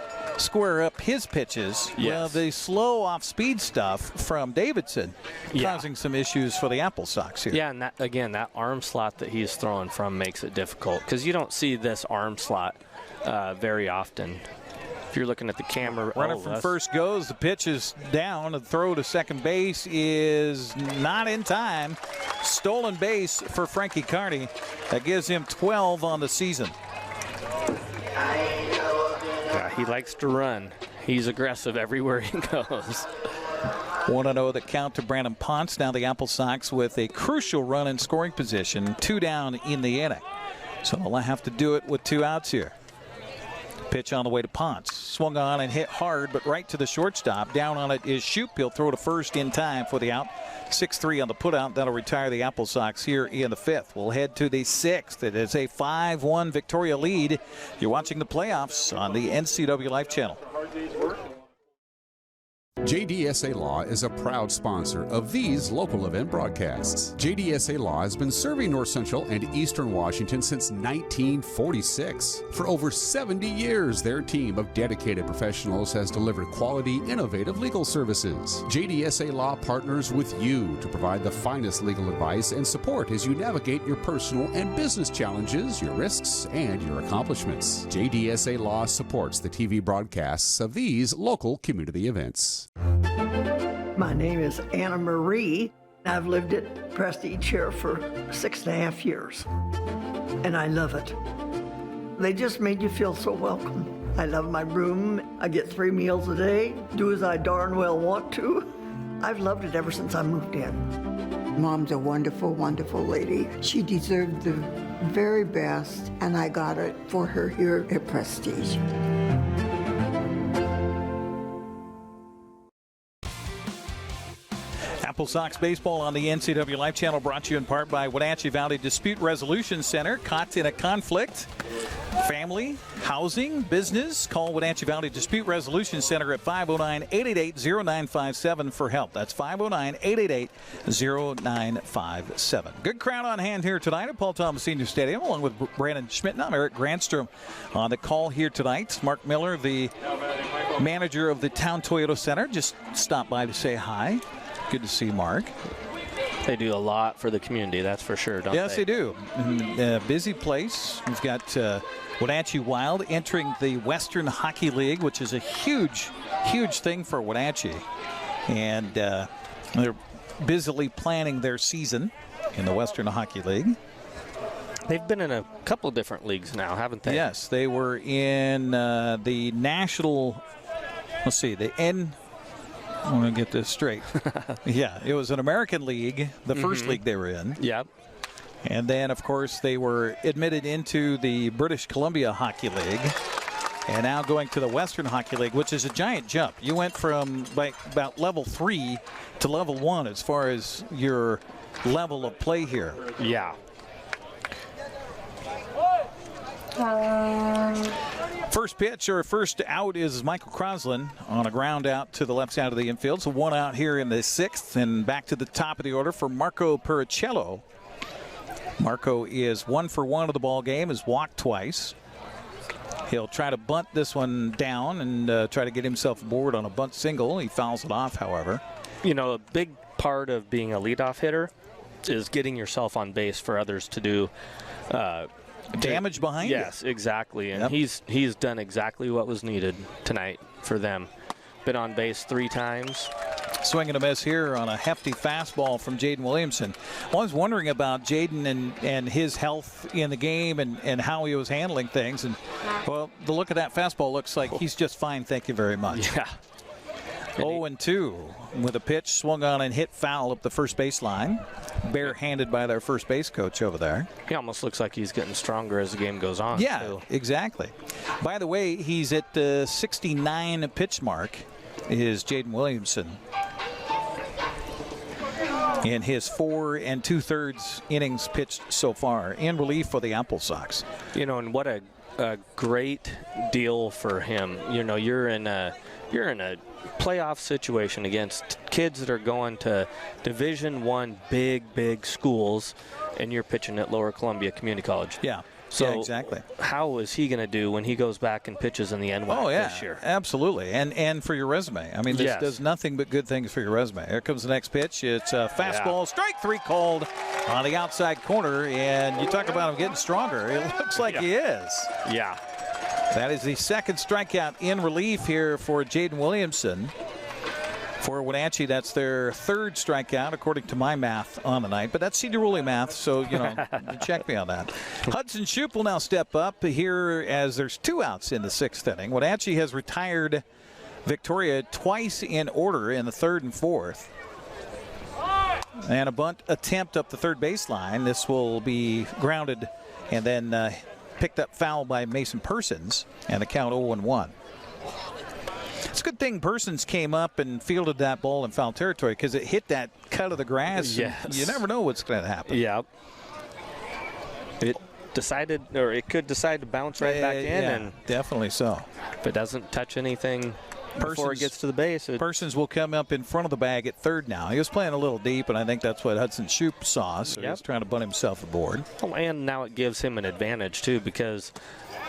up his pitches. Yes. Well, the slow off-speed stuff from Davidson causing some issues for the AppleSox here. Yeah, and that arm slot that he's throwing from makes it difficult because you don't see this arm slot very often. If you're looking at the camera. Runner from first goes. The pitch is down. The throw to second base is not in time. Stolen base for Frankie Carney. That gives him 12 on the season. Yeah, he likes to run. He's aggressive everywhere he goes. 1-0 the count to Brandon Ponce. Now the AppleSox with a crucial run in scoring position. 2 down in the inning. So they'll have to do it with 2 outs here. Pitch on the way to Ponce. Swung on and hit hard, but right to the shortstop. Down on it is Shoup. He'll throw to first in time for the out. 6-3 on the putout. That'll retire the AppleSox here in the 5th. We'll head to the 6th. It is a 5-1 Victoria lead. You're watching the playoffs on the NCWLIFE Channel. JDSA Law is a proud sponsor of these local event broadcasts. JDSA Law has been serving North Central and Eastern Washington since 1946. For over 70 years, their team of dedicated professionals has delivered quality, innovative legal services. JDSA Law partners with you to provide the finest legal advice and support as you navigate your personal and business challenges, your risks, and your accomplishments. JDSA Law supports the TV broadcasts of these local community events. My name is Anna Marie. I've lived at Prestige here for 6.5 years, and I love it. They just made you feel so welcome. I love my room. I get 3 meals a day, do as I darn well want to. I've loved it ever since I moved in. Mom's a wonderful, wonderful lady. She deserved the very best, and I got it for her here at Prestige. AppleSox baseball on the NCWLIFE Channel, brought to you in part by Wenatchee Valley Dispute Resolution Center. Caught in a conflict, family, housing, business, call Wenatchee Valley Dispute Resolution Center at 509-888-0957 for help. That's 509-888-0957. Good crowd on hand here tonight at Paul Thomas Senior Stadium, along with Brandon Schmitten. I'm Eric Granstrom on the call here tonight. Mark Miller, the manager of the Town Toyota Center, just stopped by to say hi. Good to see Mark. They do a lot for the community, that's for sure, don't they? Yes, they do. Busy place. We've got Wenatchee Wild entering the Western Hockey League, which is a huge, huge thing for Wenatchee. And they're busily planning their season in the Western Hockey League. They've been in a couple different leagues now, haven't they? Yes, they were in the national, let's see, I want to get this straight. Yeah, it was an American league, the first league they were in. Yep. And then, of course, they were admitted into the British Columbia Hockey League. And now going to the Western Hockey League, which is a giant jump. You went from about level 3 to level 1 as far as your level of play here. Yeah. First pitch or first out is Michael Crosland on a ground out to the left side of the infield. So one out here in the 6th, and back to the top of the order for Marco Pericello. Marco is 1 for 1 of the ball game, has walked twice. He'll try to bunt this one down and try to get himself aboard on a bunt single. He fouls it off, however. You know, a big part of being a leadoff hitter is getting yourself on base for others to do damage behind you. Yes, exactly. And he's done exactly what was needed tonight for them. Been on base 3 times. Swing and a miss here on a hefty fastball from Jaden Williamson. I was wondering about Jaden and his health in the game and how he was handling things. And, well, the look of that fastball looks like he's just fine, thank you very much. Yeah. 0-2 with a pitch swung on and hit foul up the first baseline. Barehanded by their first base coach over there. He almost looks like he's getting stronger as the game goes on. Yeah, too. Exactly. By the way, he's at the 69 pitch mark, is Jaden Williamson, in his 4 2/3 innings pitched so far in relief for the AppleSox. You know, and what a great deal for him. You know, you're in a playoff situation against kids that are going to Division I big schools, and you're pitching at Lower Columbia Community College. Yeah. So yeah, exactly. How is he going to do when he goes back and pitches in the NWAC this year? Absolutely. And for your resume. I mean, this does nothing but good things for your resume. Here comes the next pitch. It's a fastball, strike 3 called on the outside corner, and you talk about him getting stronger. It looks like he is. Yeah. That is the second strikeout in relief here for Jaden Williamson. For Wenatchee, that's their 3rd strikeout, according to my math on the night. But that's Cedar Woolley math, so, you know, check me on that. Hudson Shoup will now step up here as there's 2 outs in the 6th inning. Wenatchee has retired Victoria twice in order in the 3rd and 4th. And a bunt attempt up the third baseline. This will be grounded and then picked up foul by Mason Persons, and the count 0-1. It's a good thing Persons came up and fielded that ball in foul territory because it hit that cut of the grass. Yes. You never know what's going to happen. Yeah. It decided, or it could decide to bounce right back in. Yeah, and definitely so. If it doesn't touch anything before it gets to the base. Persons will come up in front of the bag at third now. He was playing a little deep, and I think that's what Hudson Shoup saw, so he's trying to bunt himself aboard. Oh, and now it gives him an advantage, too, because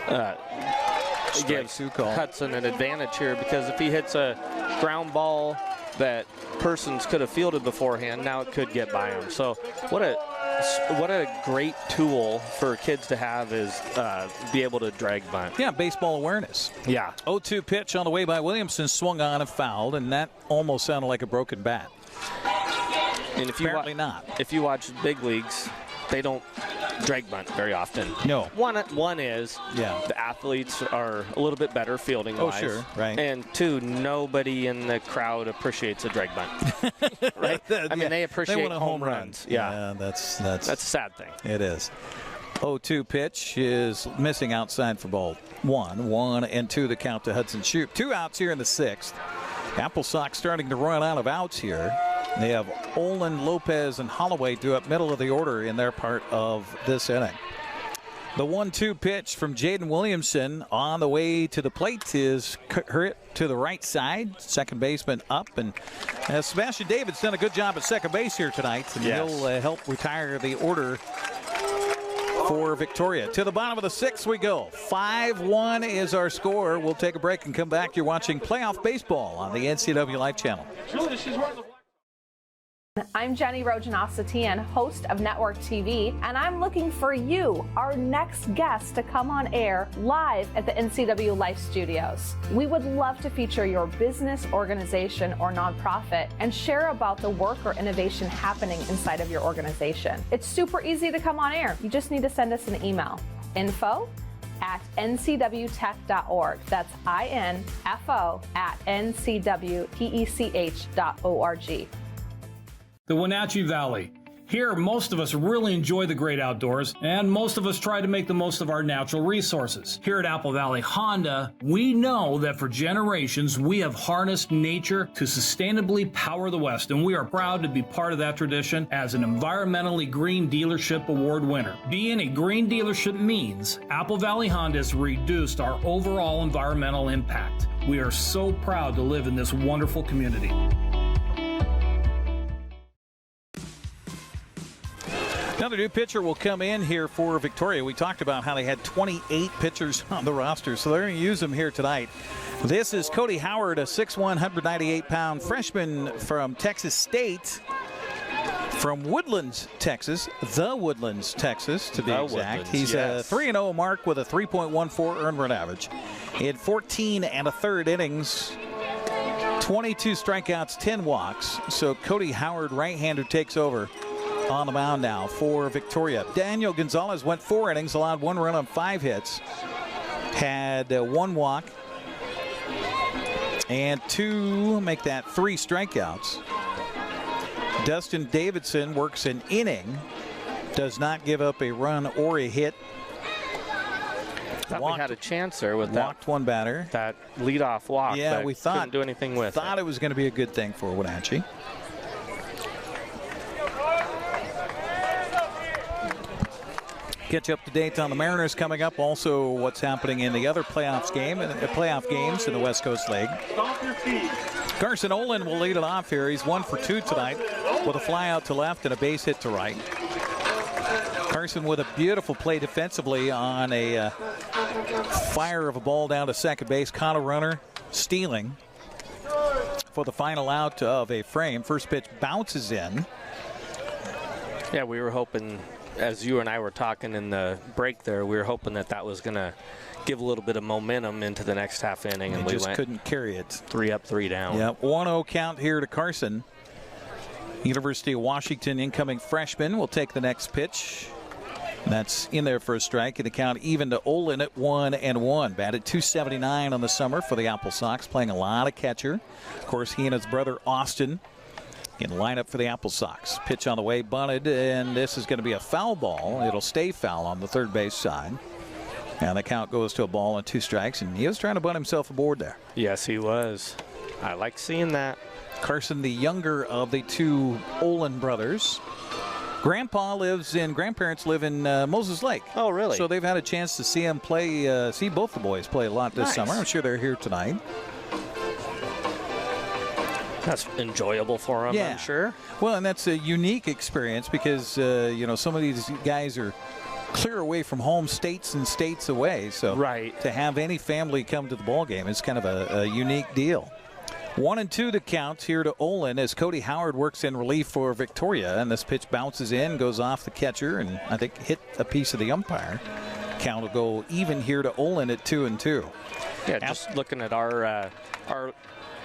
it gives Hudson an advantage here, because if he hits a ground ball that Persons could have fielded beforehand, now it could get by him. So what a great tool for kids to have is be able to drag bunt. Yeah, baseball awareness. Yeah. 0-2 pitch on the way by Williamson, swung on and fouled, and that almost sounded like a broken bat. And if you Apparently not. If you watch big leagues, they don't drag bunt very often. No. One is the athletes are a little bit better fielding wise. Oh, sure, right. And two, nobody in the crowd appreciates a drag bunt. Right? I mean, they appreciate home runs. Yeah, that's a sad thing. It is. 0-2 pitch is missing outside for ball 1. 1-2 the count to Hudson Shoup. 2 outs here in the 6th. AppleSox starting to run out of outs here. They have Olin, Lopez, and Holloway due up middle of the order in their part of this inning. The 1-2 pitch from Jaden Williamson on the way to the plate is hit to the right side. Second baseman up, and Sebastian David's done a good job at second base here tonight, and he'll help retire the order for Victoria. To the bottom of the 6th we go. 5-1 is our score. We'll take a break and come back. You're watching playoff baseball on the NCWLIFE Channel. I'm Jenny Rojanowski, host of Network TV, and I'm looking for you, our next guest, to come on air live at the NCWLIFE studios. We would love to feature your business, organization, or nonprofit and share about the work or innovation happening inside of your organization. It's super easy to come on air. You just need to send us an email. info@ncwtech.org. That's info@ncwtech.org. The Wenatchee Valley. Here, most of us really enjoy the great outdoors, and most of us try to make the most of our natural resources. Here at Apple Valley Honda, we know that for generations, we have harnessed nature to sustainably power the West, and we are proud to be part of that tradition as an environmentally green dealership award winner. Being a green dealership means Apple Valley Honda has reduced our overall environmental impact. We are so proud to live in this wonderful community. Another new pitcher will come in here for Victoria. We talked about how they had 28 pitchers on the roster, so they're going to use them here tonight. This is Cody Howard, a 6'1", 198-pound freshman from Texas State. From Woodlands, Texas, the Woodlands, Texas, to be exact. He's a 3-0 mark with a 3.14 earned run average. In 14 1/3 innings, 22 strikeouts, 10 walks. So Cody Howard, right-hander, takes over on the mound now for Victoria. Daniel Gonzalez went 4 innings, allowed 1 run on 5 hits, had 1 walk, and 2, make that 3 strikeouts. Dustin Davidson works an inning, does not give up a run or a hit. Thought we had a chance there with walked 1 batter. That leadoff walk. Yeah, we thought couldn't do anything with. Thought it was going to be a good thing for Wenatchee. Catch up to date on the Mariners coming up. Also, what's happening in the other playoff games in the West Coast League. Carson Olin will lead it off here. He's 1 for 2 tonight with a fly out to left and a base hit to right. Carson with a beautiful play defensively on a fire of a ball down to second base. Caught a runner stealing for the final out of a frame. First pitch bounces in. Yeah, we were hoping, as you and I were talking in the break there, we were hoping that that was going to give a little bit of momentum into the next half inning, and we just couldn't carry it. 3 up, 3 down. Yeah, 1-0 count here to Carson. University of Washington incoming freshman will take the next pitch. That's in there for a strike, and the count even to Olin at 1-1. Batted .279 on the summer for the AppleSox, playing a lot of catcher. Of course, he and his brother Austin in lineup for the AppleSox. Pitch on the way, bunted, and this is going to be a foul ball. It'll stay foul on the third base side. And the count goes to a ball and 2 strikes, and he was trying to bunt himself aboard there. Yes, he was. I like seeing that. Carson, the younger of the 2 Olin brothers. Grandparents live in Moses Lake. Oh, really? So they've had a chance to see him play, see both the boys play a lot this summer. I'm sure they're here tonight. That's enjoyable for them, I'm sure. Well, and that's a unique experience because, some of these guys are clear away from home, states and states away. So to have any family come to the ball game is kind of a unique deal. 1-2 the count here to Olin as Cody Howard works in relief for Victoria, and this pitch bounces in, goes off the catcher, and I think hit a piece of the umpire. Count will go even here to Olin at 2-2. Yeah, just looking at our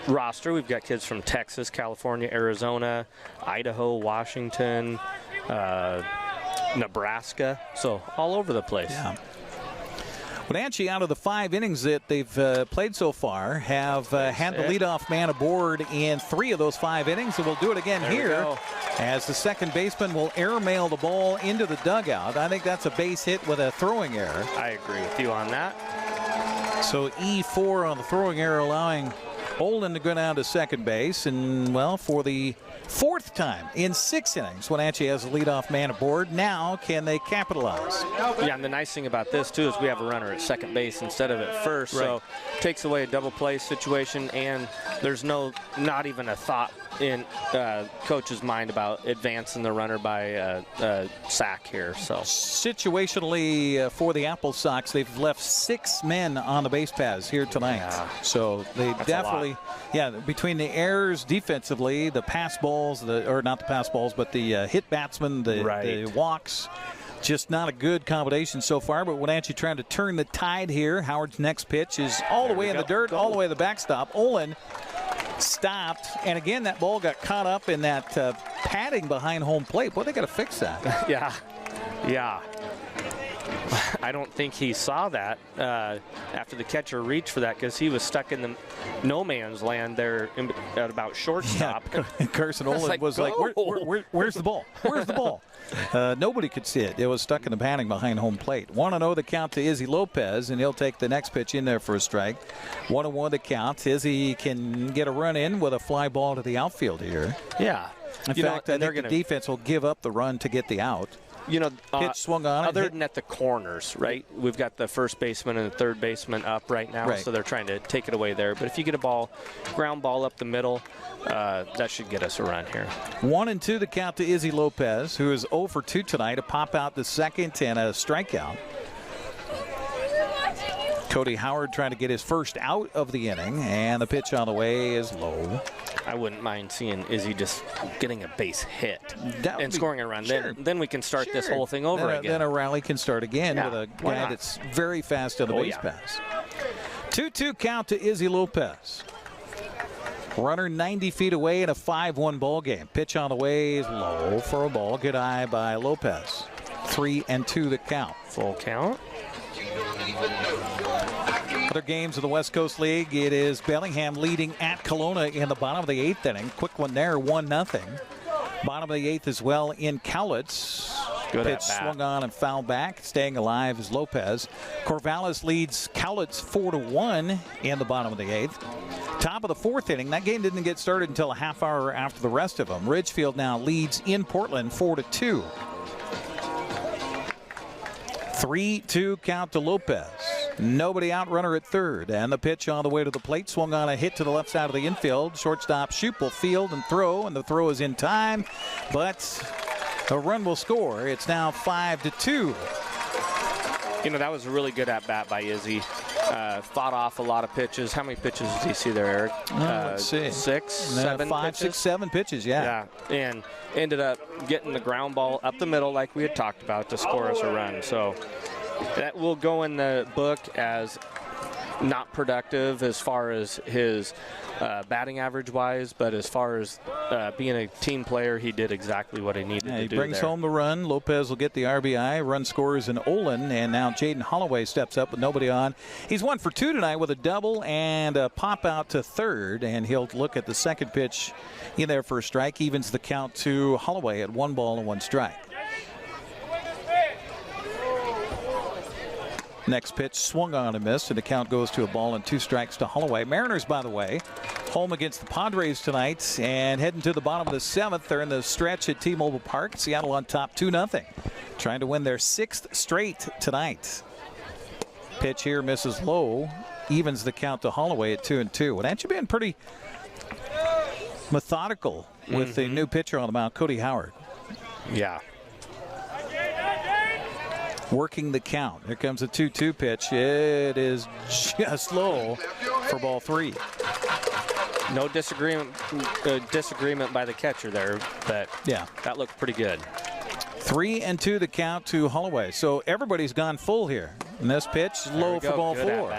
roster, we've got kids from Texas, California, Arizona, Idaho, Washington, Nebraska, so all over the place. Yeah. Wenatchee, out of the 5 innings that they've played so far, have had the leadoff man aboard in 3 of those 5 innings, and we'll do it again here as the second baseman will airmail the ball into the dugout. I think that's a base hit with a throwing error. I agree with you on that. So E4 on the throwing error, allowing Olin to go down to second base, and, well, for the 4th time in 6 innings, Wenatchee has a leadoff man aboard. Now, can they capitalize? Yeah, and the nice thing about this, too, is we have a runner at second base instead of at first, so takes away a double play situation, and there's not even a thought in coach's mind about advancing the runner by sack here. So situationally for the AppleSox, they've left 6 men on the base paths here tonight. Yeah. So they definitely, between the errors defensively, the pass balls, or not the pass balls, but the hit batsmen, the walks. Just not a good combination so far, but Wenatchee trying to turn the tide here. Howard's next pitch is all the way in the dirt, all the way to the backstop. Olin stopped, and again that ball got caught up in that padding behind home plate. Boy, they got to fix that. Yeah. I don't think he saw that after the catcher reached for that, because he was stuck in the no man's land there at about shortstop. Yeah, Carson Olin was like, where's the ball? Where's the ball? Nobody could see it. It was stuck in the padding behind home plate. 1-0 the count to Izzy Lopez, and he'll take the next pitch in there for a strike. 1-1 the count. Izzy can get a run in with a fly ball to the outfield here. Yeah. In fact, I think the defense will give up the run to get the out. Pitch swung on. Other than at the corners, right? We've got the first baseman and the third baseman up right now, so they're trying to take it away there. But if you get a ground ball up the middle, that should get us a run here. 1-2 the count to Izzy Lopez, who is 0 for 2 tonight. A pop out the second and a strikeout. Cody Howard trying to get his first out of the inning, and the pitch on the way is low. I wouldn't mind seeing Izzy just getting a base hit and scoring a run. Sure. Then we can start this whole thing over again. Then a rally can start again with a guy that's very fast on the base pass. 2-2 count to Izzy Lopez. Runner 90 feet away in a 5-1 ball game. Pitch on the way is low for a ball. Good eye by Lopez. 3-2 the count. Full count. Other games of the West Coast League, it is Bellingham leading at Kelowna in the bottom of the 8th inning. Quick one there, 1-0. Bottom of the 8th as well in Cowlitz. Good pitch swung on and fouled back. Staying alive is Lopez. Corvallis leads Cowlitz 4-1 in the bottom of the 8th. Top of the 4th inning. That game didn't get started until a half hour after the rest of them. Ridgefield now leads in Portland 4-2. 3-2 count to Lopez. Nobody out, runner at third. And the pitch on the way to the plate. Swung on a hit to the left side of the infield. Shortstop Shoup will field and throw, and the throw is in time. But a run will score. It's now 5-2. That was a really good at-bat by Izzy. Fought off a lot of pitches. How many pitches did you see there, Eric? Let's see. 6, 7 5, pitches? 6, 7 pitches, yeah. And ended up getting the ground ball up the middle like we had talked about to score us a run. So that will go in the book as not productive as far as his batting average wise, but as far as being a team player, he did exactly what he needed to do. He brings home the run. Lopez will get the RBI. Run scores in Olin, and now Jaden Holloway steps up with nobody on. He's 1 for 2 tonight with a double and a pop out to third, and he'll look at the second pitch in there for a strike. Evens the count to Holloway at 1 ball and 1 strike. Next pitch swung on and missed, and the count goes to a ball and 2 strikes to Holloway. Mariners, by the way, home against the Padres tonight and heading to the bottom of the 7th. They're in the stretch at T-Mobile Park. Seattle on top 2-0. Trying to win their 6th straight tonight. Pitch here misses low. Evens the count to Holloway at 2-2. Wenatchee been pretty methodical with the new pitcher on the mound, Cody Howard. Yeah. Working the count. Here comes a 2-2 pitch. It is just low for ball 3. No disagreement by the catcher there, but yeah, that looked pretty good. 3-2 the count to Holloway. So everybody's gone full here. And this pitch low for ball 4.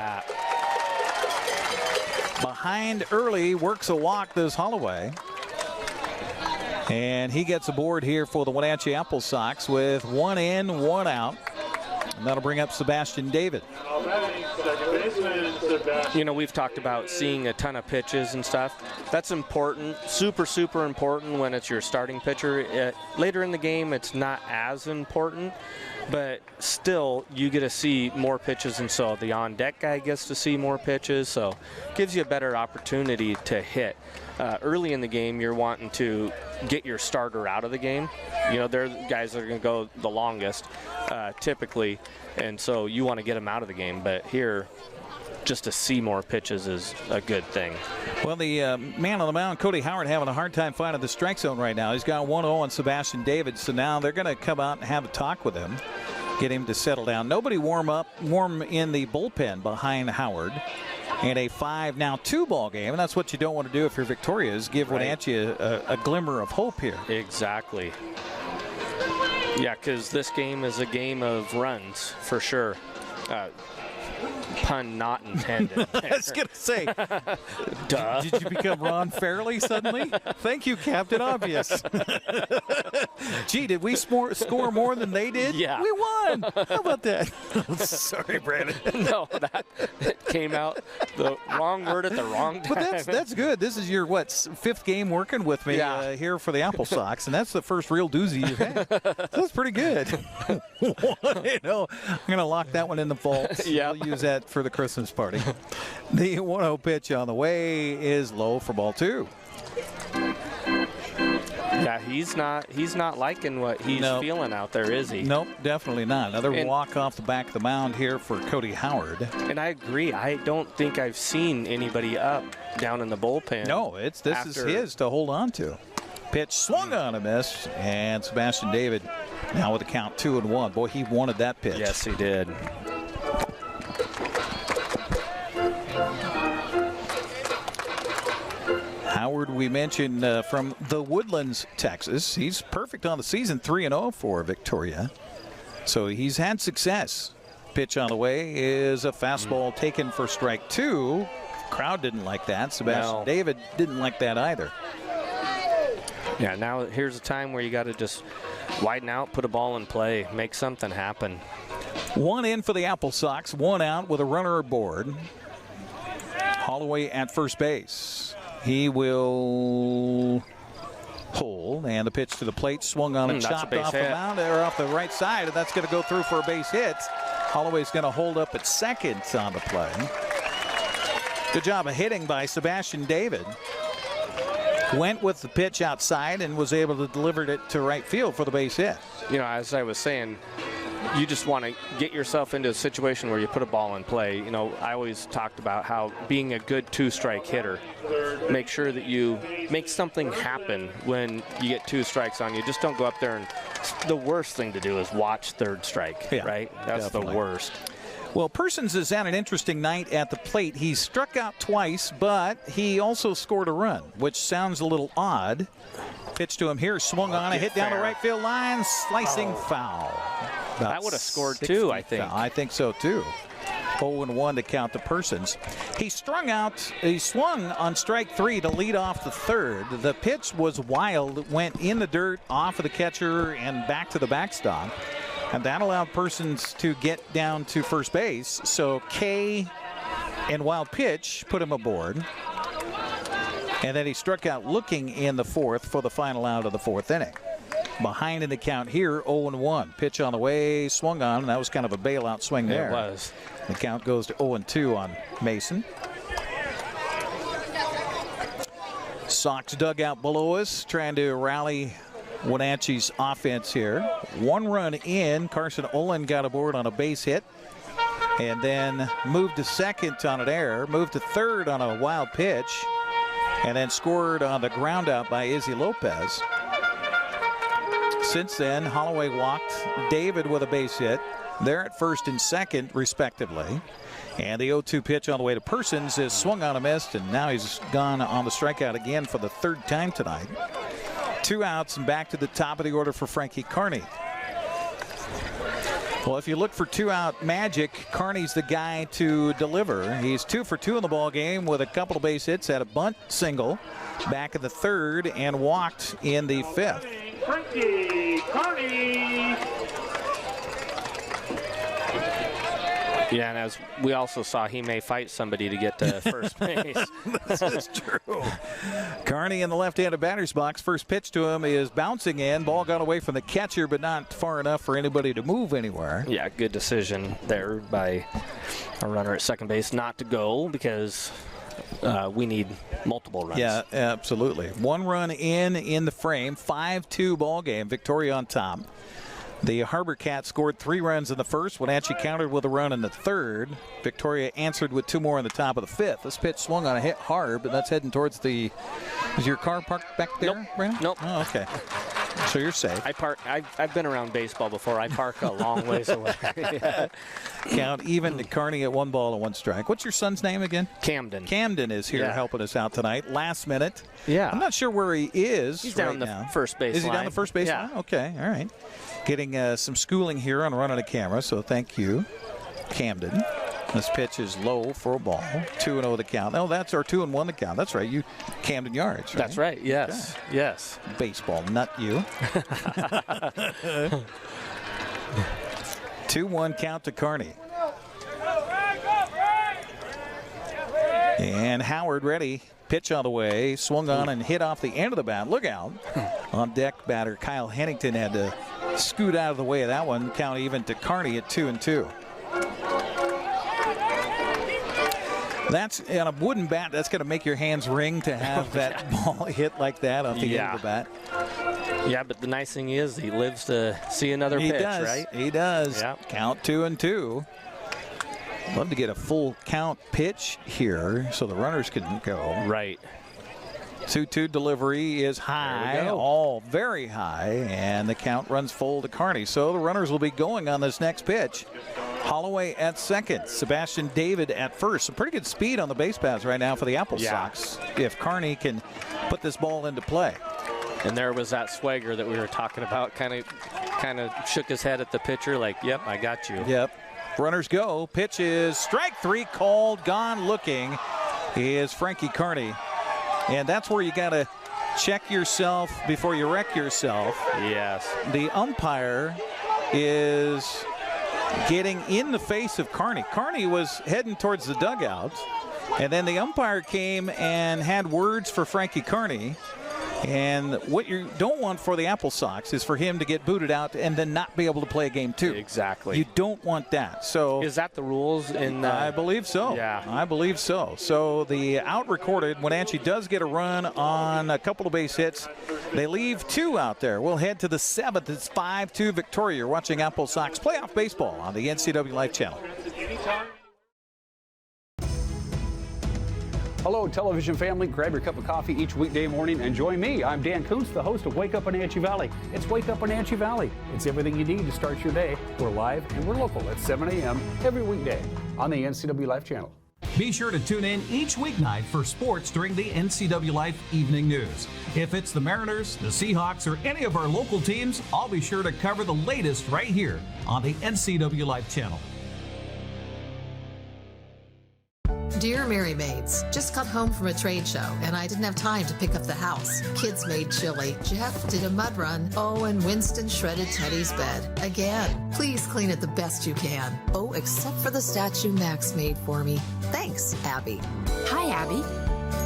Behind early, works a walk, does Holloway. And he gets aboard here for the Wenatchee AppleSox with 1 in, 1 out. And that'll bring up Sebastian David. You know, we've talked about seeing a ton of pitches and stuff. That's important, super, super important when it's your starting pitcher. Later in the game, it's not as important, but still, you get to see more pitches, and so the on-deck guy gets to see more pitches, so it gives you a better opportunity to hit. Early in the game, you're wanting to get your starter out of the game. You know, they're the guys that are going to go the longest, typically, and so you want to get them out of the game. But here, just to see more pitches is a good thing. Well, the man on the mound, Cody Howard, having a hard time finding the strike zone right now. He's got 1-0 on Sebastian David, so now they're going to come out and have a talk with him, get him to settle down. Nobody warm in the bullpen behind Howard. And a 5-2 ball game, and that's what you don't want to do if you're Victoria, is give Wenatchee a glimmer of hope here. Exactly. Yeah, because this game is a game of runs for sure. Pun not intended. I was going to say, duh. Did you become Ron Fairley suddenly? Thank you, Captain Obvious. Gee, did we score more than they did? Yeah. We won. How about that? Sorry, Brandon. No, that came out the wrong word at the wrong time. But that's good. This is your, fifth game working with me here for the AppleSox, and that's the first real doozy you've had. So that's pretty good. I'm going to lock that one in the vault. Yeah. We'll use that for the Christmas party. The 1-0 pitch on the way is low for ball 2. Yeah, he's not liking what he's feeling out there, is he? Nope, definitely not. Another walk off the back of the mound here for Cody Howard. And I agree. I don't think I've seen anybody up down in the bullpen. No, this is his to hold on to. Pitch swung on a miss, and Sebastian David now with the count 2-1. Boy, he wanted that pitch. Yes, he did. Howard, we mentioned from the Woodlands, Texas. He's perfect on the season, 3-0 for Victoria. So he's had success. Pitch on the way is a fastball taken for strike 2. Crowd didn't like that. Sebastian David didn't like that either. Yeah, now here's a time where you got to just widen out, put a ball in play, make something happen. 1 in for the AppleSox, 1 out with a runner aboard. Holloway at first base. He will hold, and the pitch to the plate swung on and chopped off the mound or off the right side, and that's going to go through for a base hit. Holloway's going to hold up at second on the play. Good job of hitting by Sebastian David. Went with the pitch outside and was able to deliver it to right field for the base hit. You know, as I was saying, you just want to get yourself into a situation where you put a ball in play. You know, I always talked about how being a good 2-strike hitter, make sure that you make something happen when you get 2 strikes on you. Just don't go up there and the worst thing to do is watch third strike, right? That's definitely the worst. Well, Persons has had an interesting night at the plate. He struck out twice, but he also scored a run, which sounds a little odd. Pitch to him here, swung on, a hit down the right field line, slicing foul. That would have scored too, I think. I think so too. 0-1 to count to Persons. He swung on strike 3 to lead off the third. The pitch was wild, went in the dirt, off of the catcher, and back to the backstop. And that allowed Persons to get down to first base. So K and wild pitch put him aboard. And then he struck out looking in the fourth for the final out of the fourth inning. Behind in the count here, 0-1. Pitch on the way, swung on, and that was kind of a bailout swing there. It was. The count goes to 0-2 on Mason. Sox dugout below us, trying to rally Wenatchee's offense here. 1 run in. Carson Olin got aboard on a base hit. And then moved to second on an error. Moved to third on a wild pitch. And then scored on the ground out by Izzy Lopez. Since then, Holloway walked. David with a base hit. They're at first and second, respectively. And the 0-2 pitch on the way to Persons is swung on a miss, and now he's gone on the strikeout again for the third time tonight. 2 outs and back to the top of the order for Frankie Carney. Well, if you look for two-out magic, Kearney's the guy to deliver. He's 2 for 2 in the ball game with a couple of base hits, had a bunt single back in the third, and walked in the fifth. Frankie Kearney. Yeah, and as we also saw, he may fight somebody to get to first base. This is true. Kearney in the left-handed batter's box. First pitch to him is bouncing in. Ball got away from the catcher, but not far enough for anybody to move anywhere. Yeah, good decision there by a runner at second base not to go because we need multiple runs. Yeah, absolutely. 1 run in the frame. 5-2 ball game. Victoria on top. The HarbourCats scored 3 runs in the first. Wenatchee countered with a run in the third. Victoria answered with 2 more in the top of the fifth. This pitch swung on a hit hard, but that's heading towards the... Is your car parked back there, Nope. Brandon? Nope. Oh, okay. So you're safe. I've been around baseball before. I park a long ways away. Count even to Kearney at 1 ball and 1 strike. What's your son's name again? Camden. Camden is here helping us out tonight. Last minute. Yeah. I'm not sure where he is. He's right down the now. first base Is he line. down the first base line? Okay, all right. Getting some schooling here on running a camera, so thank you, Camden. This pitch is low for a ball. 2-0 the count. Oh, that's our 2-1 the count. That's right. You Camden Yards, right? That's right. Yes. Okay. Yes. Baseball, not you. 2-1 count to Kearney. And Howard ready. Pitch on the way. Swung on and hit off the end of the bat. Look out. On deck batter Kyle Hennington had to scoot out of the way of that one. Count even to Kearney at 2-2. That's on a wooden bat. That's going to make your hands ring to have that ball hit like that off the end of the bat. Yeah, but the nice thing is he lives to see another pitch, right? He does. Yeah. Count 2-2. Love to get a full count pitch here so the runners can go. Right. 2-2 delivery is high, all very high, and the count runs full to Kearney. So the runners will be going on this next pitch. Holloway at second, Sebastian David at first. Some pretty good speed on the base paths right now for the AppleSox if Kearney can put this ball into play. And there was that swagger that we were talking about, kind of shook his head at the pitcher like, yep, I got you. Yep. Runners go. Pitch is strike 3 called. Gone looking is Frankie Kearney. And that's where you got to check yourself before you wreck yourself. Yes. The umpire is getting in the face of Kearney. Kearney was heading towards the dugout. And then the umpire came and had words for Frankie Kearney. And what you don't want for the AppleSox is for him to get booted out and then not be able to play a game 2. Exactly. You don't want that. So is that the rules in I believe so. Yeah. I believe so. So the out recorded, Wenatchee does get a run on a couple of base hits. They leave 2 out there. We'll head to the 7th. It's 5-2 Victoria. You're watching AppleSox playoff baseball on the NCWLIFE Channel. Hello, television family. Grab your cup of coffee each weekday morning and join me. I'm Dan Kuntz, the host of Wake Up Wenatchee Valley. It's Wake Up Wenatchee Valley. It's everything you need to start your day. We're live and we're local at 7 a.m. every weekday on the NCWLIFE Channel. Be sure to tune in each weeknight for sports during the NCWLIFE Evening News. If it's the Mariners, the Seahawks, or any of our local teams, I'll be sure to cover the latest right here on the NCWLIFE Channel. Dear Mary Maids, just got home from a trade show and I didn't have time to pick up the house. Kids made chili. Jeff did a mud run. Oh, and Winston shredded Teddy's bed. Again, please clean it the best you can. Oh, except for the statue Max made for me. Thanks, Abby. Hi, Abby.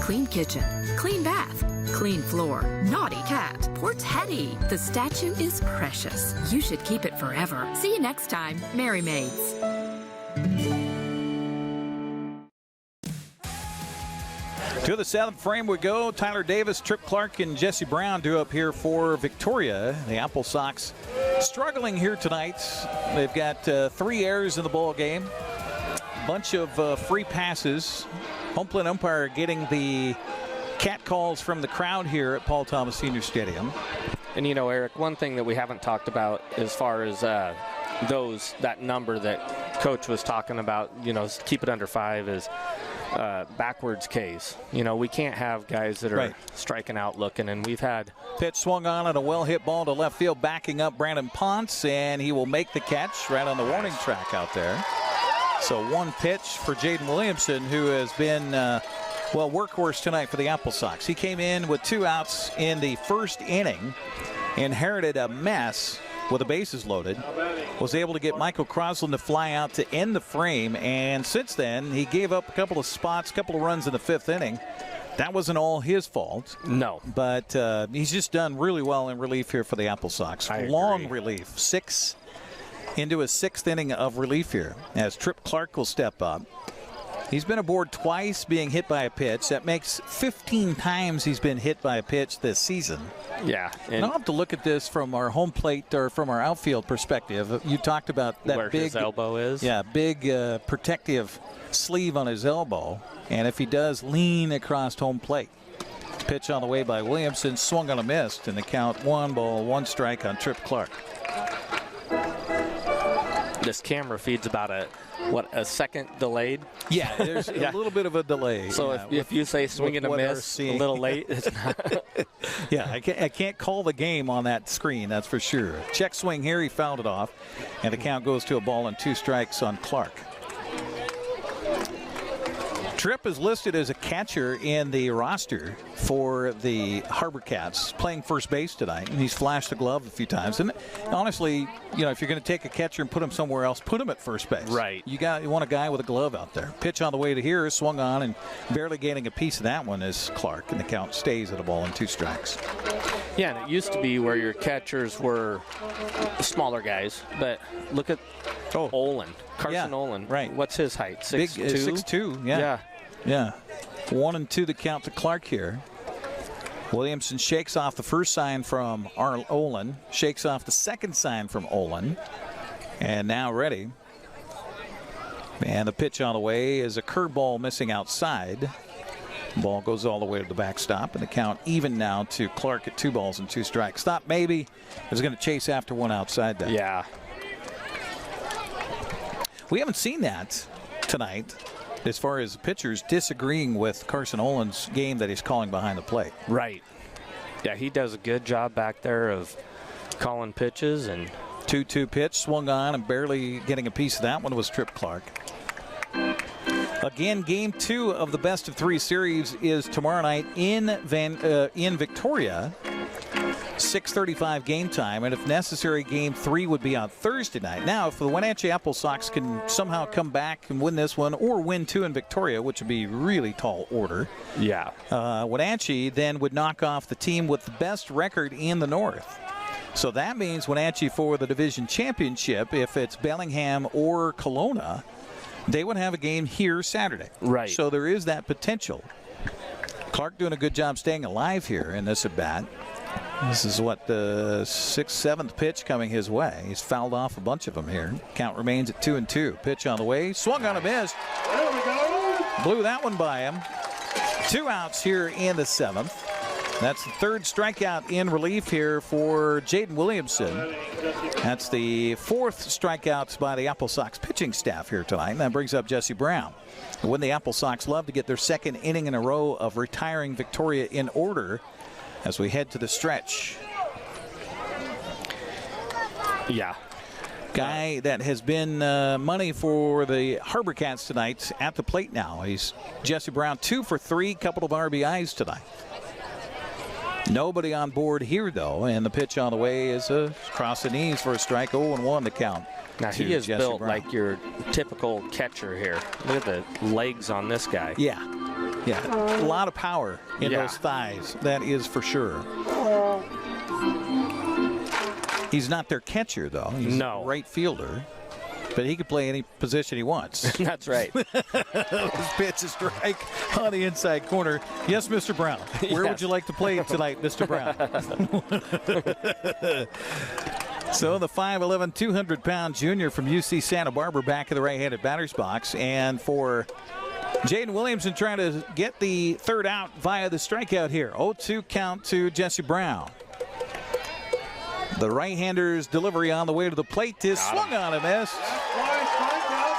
Clean kitchen, clean bath, clean floor. Naughty cat. Poor Teddy. The statue is precious. You should keep it forever. See you next time, Mary Maids. To the 7th frame we go. Tyler Davis, Trip Clark, and Jesse Brown due up here for Victoria. The AppleSox struggling here tonight. They've got 3 errors in the ball game. Bunch of free passes. Home plate umpire getting the cat calls from the crowd here at Paul Thomas Senior Stadium. And you know, Eric, one thing that we haven't talked about as far as that number that Coach was talking about, you know, keep it under 5 is backwards Ks. You know, we can't have guys that are striking out looking, and we've had. Pitch swung on and a well-hit ball to left field, backing up Brandon Ponce, and he will make the catch right on the warning track out there. So one pitch for Jaden Williamson, who has been, workhorse tonight for the AppleSox. He came in with 2 outs in the first inning, inherited a mess with the bases loaded, was able to get Michael Crosland to fly out to end the frame, and since then he gave up a couple of spots, couple of runs in the 5th inning. That wasn't all his fault. No. But he's just done really well in relief here for the AppleSox. Long relief. 6 into his 6th inning of relief here as Trip Clark will step up. He's been aboard twice being hit by a pitch. That makes 15 times he's been hit by a pitch this season. Yeah. And I'll have to look at this from our home plate or from our outfield perspective. You talked about that where big his elbow is. Yeah, big protective sleeve on his elbow. And if he does lean across home plate. Pitch on the way by Williamson, swung on a miss, and the count 1 ball, 1 strike on Trip Clark. This camera feeds about a second delayed? Yeah, there's a little bit of a delay. So if you say swing and a miss a little late, it's not. Yeah, I can't call the game on that screen, that's for sure. Check swing here, he fouled it off, and the count goes to a ball and 2 strikes on Clark. Tripp is listed as a catcher in the roster for the HarbourCats, playing first base tonight. And he's flashed the glove a few times. And honestly, you know, if you're going to take a catcher and put him somewhere else, put him at first base. Right. You want a guy with a glove out there. Pitch on the way to here, swung on, and barely gaining a piece of that one is Clark. And the count stays at a ball and 2 strikes. Yeah, and it used to be where your catchers were smaller guys. But look at Olin. Carson Olin. Right. What's his height? 6'2"? 6'2", yeah. Yeah. 1 and 2 the count to Clark here. Williamson shakes off the first sign from Olin, shakes off the second sign from Olin, and now ready. And the pitch on the way is a curveball missing outside. Ball goes all the way to the backstop, and the count even now to Clark at 2 balls and 2 strikes. Thought maybe was going to chase after one outside there. Yeah. We haven't seen that tonight, as far as pitchers disagreeing with Carson Olin's game that he's calling behind the plate. Right. Yeah, he does a good job back there of calling pitches. And 2-2 pitch, swung on, and barely getting a piece of that one was Trip Clark. Again, game 2 of the best of 3 series is tomorrow night in Victoria. 6:35 game time, and if necessary, game 3 would be on Thursday night. Now, if the Wenatchee AppleSox can somehow come back and win this one, or win 2 in Victoria, which would be really tall order. Yeah. Wenatchee then would knock off the team with the best record in the North. So that means Wenatchee for the division championship, if it's Bellingham or Kelowna, they would have a game here Saturday. Right. So there is that potential. Clark doing a good job staying alive here in this at-bat. This is what, the 6th, 7th pitch coming his way. He's fouled off a bunch of them here. Count remains at 2-2. Pitch on the way. Swung on a miss. There we go. Blew that one by him. 2 outs here in the 7th. That's the 3rd strikeout in relief here for Jaden Williamson. That's the 4th strikeouts by the AppleSox pitching staff here tonight. And that brings up Jesse Brown. When the AppleSox love to get their 2nd inning in a row of retiring Victoria in order as we head to the stretch. Yeah. Guy that has been money for the HarbourCats tonight at the plate now. He's Jesse Brown, 2 for 3, couple of RBIs tonight. Nobody on board here, though, and the pitch on the way is across the knees for a strike. 0-1 the count. Now, he is built Brown. Like your typical catcher here. Look at the legs on this guy. Yeah. A lot of power in those thighs. That is for sure. He's not their catcher, though. He's a right fielder. But he can play any position he wants. That's right. This pitch is strike on the inside corner. Yes, Mr. Brown. Where would you like to play tonight, Mr. Brown? So the 5'11", 200-pound junior from UC Santa Barbara back in the right-handed batter's box. And for Jaden Williamson trying to get the 3rd out via the strikeout here. 0-2 count to Jesse Brown. The right-hander's delivery on the way to the plate is swung on and missed.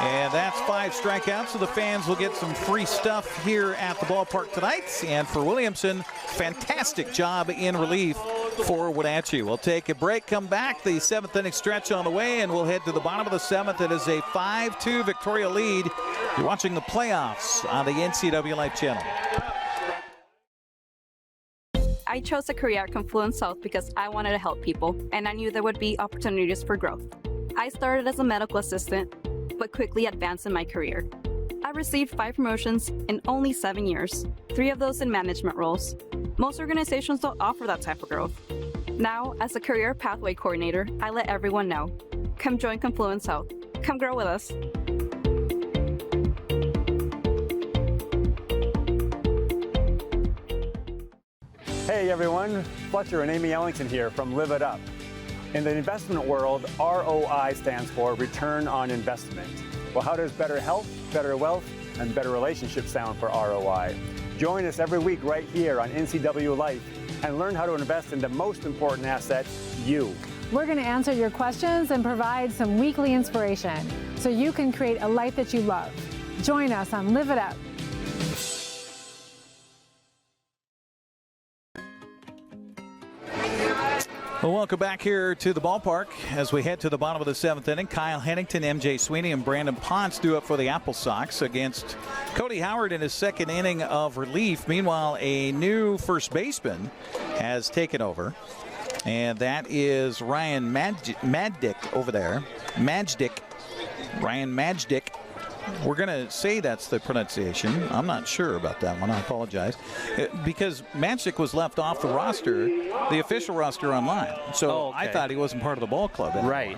And that's 5 strikeouts, so the fans will get some free stuff here at the ballpark tonight. And for Williamson, fantastic job in relief for Wenatchee. We'll take a break, come back, the 7th inning stretch on the way, and we'll head to the bottom of the 7th. It is a 5-2 Victoria lead. You're watching the playoffs on the NCWLIFE Channel. I chose a career at Confluence South because I wanted to help people, and I knew there would be opportunities for growth. I started as a medical assistant, but quickly advanced in my career. I received 5 promotions in only 7 years, 3 of those in management roles. Most organizations don't offer that type of growth. Now, as a career pathway coordinator, I let everyone know. Come join Confluence South. Come grow with us. Hey everyone, Fletcher and Amy Ellington here from Live It Up. In the investment world, ROI stands for Return on Investment. Well, how does better health, better wealth, and better relationships sound for ROI? Join us every week right here on NCWLIFE and learn how to invest in the most important asset, you. We're going to answer your questions and provide some weekly inspiration so you can create a life that you love. Join us on Live It Up. Well, welcome back here to the ballpark as we head to the bottom of the 7th inning. Kyle Hennington, MJ Sweeney, and Brandon Ponce due up for the AppleSox against Cody Howard in his 2nd inning of relief. Meanwhile, a new first baseman has taken over, and that is Ryan Maddick over there. Ryan Maddick. We're going to say that's the pronunciation. I'm not sure about that one. I apologize. Because Magic was left off the roster, the official roster online. So I thought he wasn't part of the ball club anymore. Right.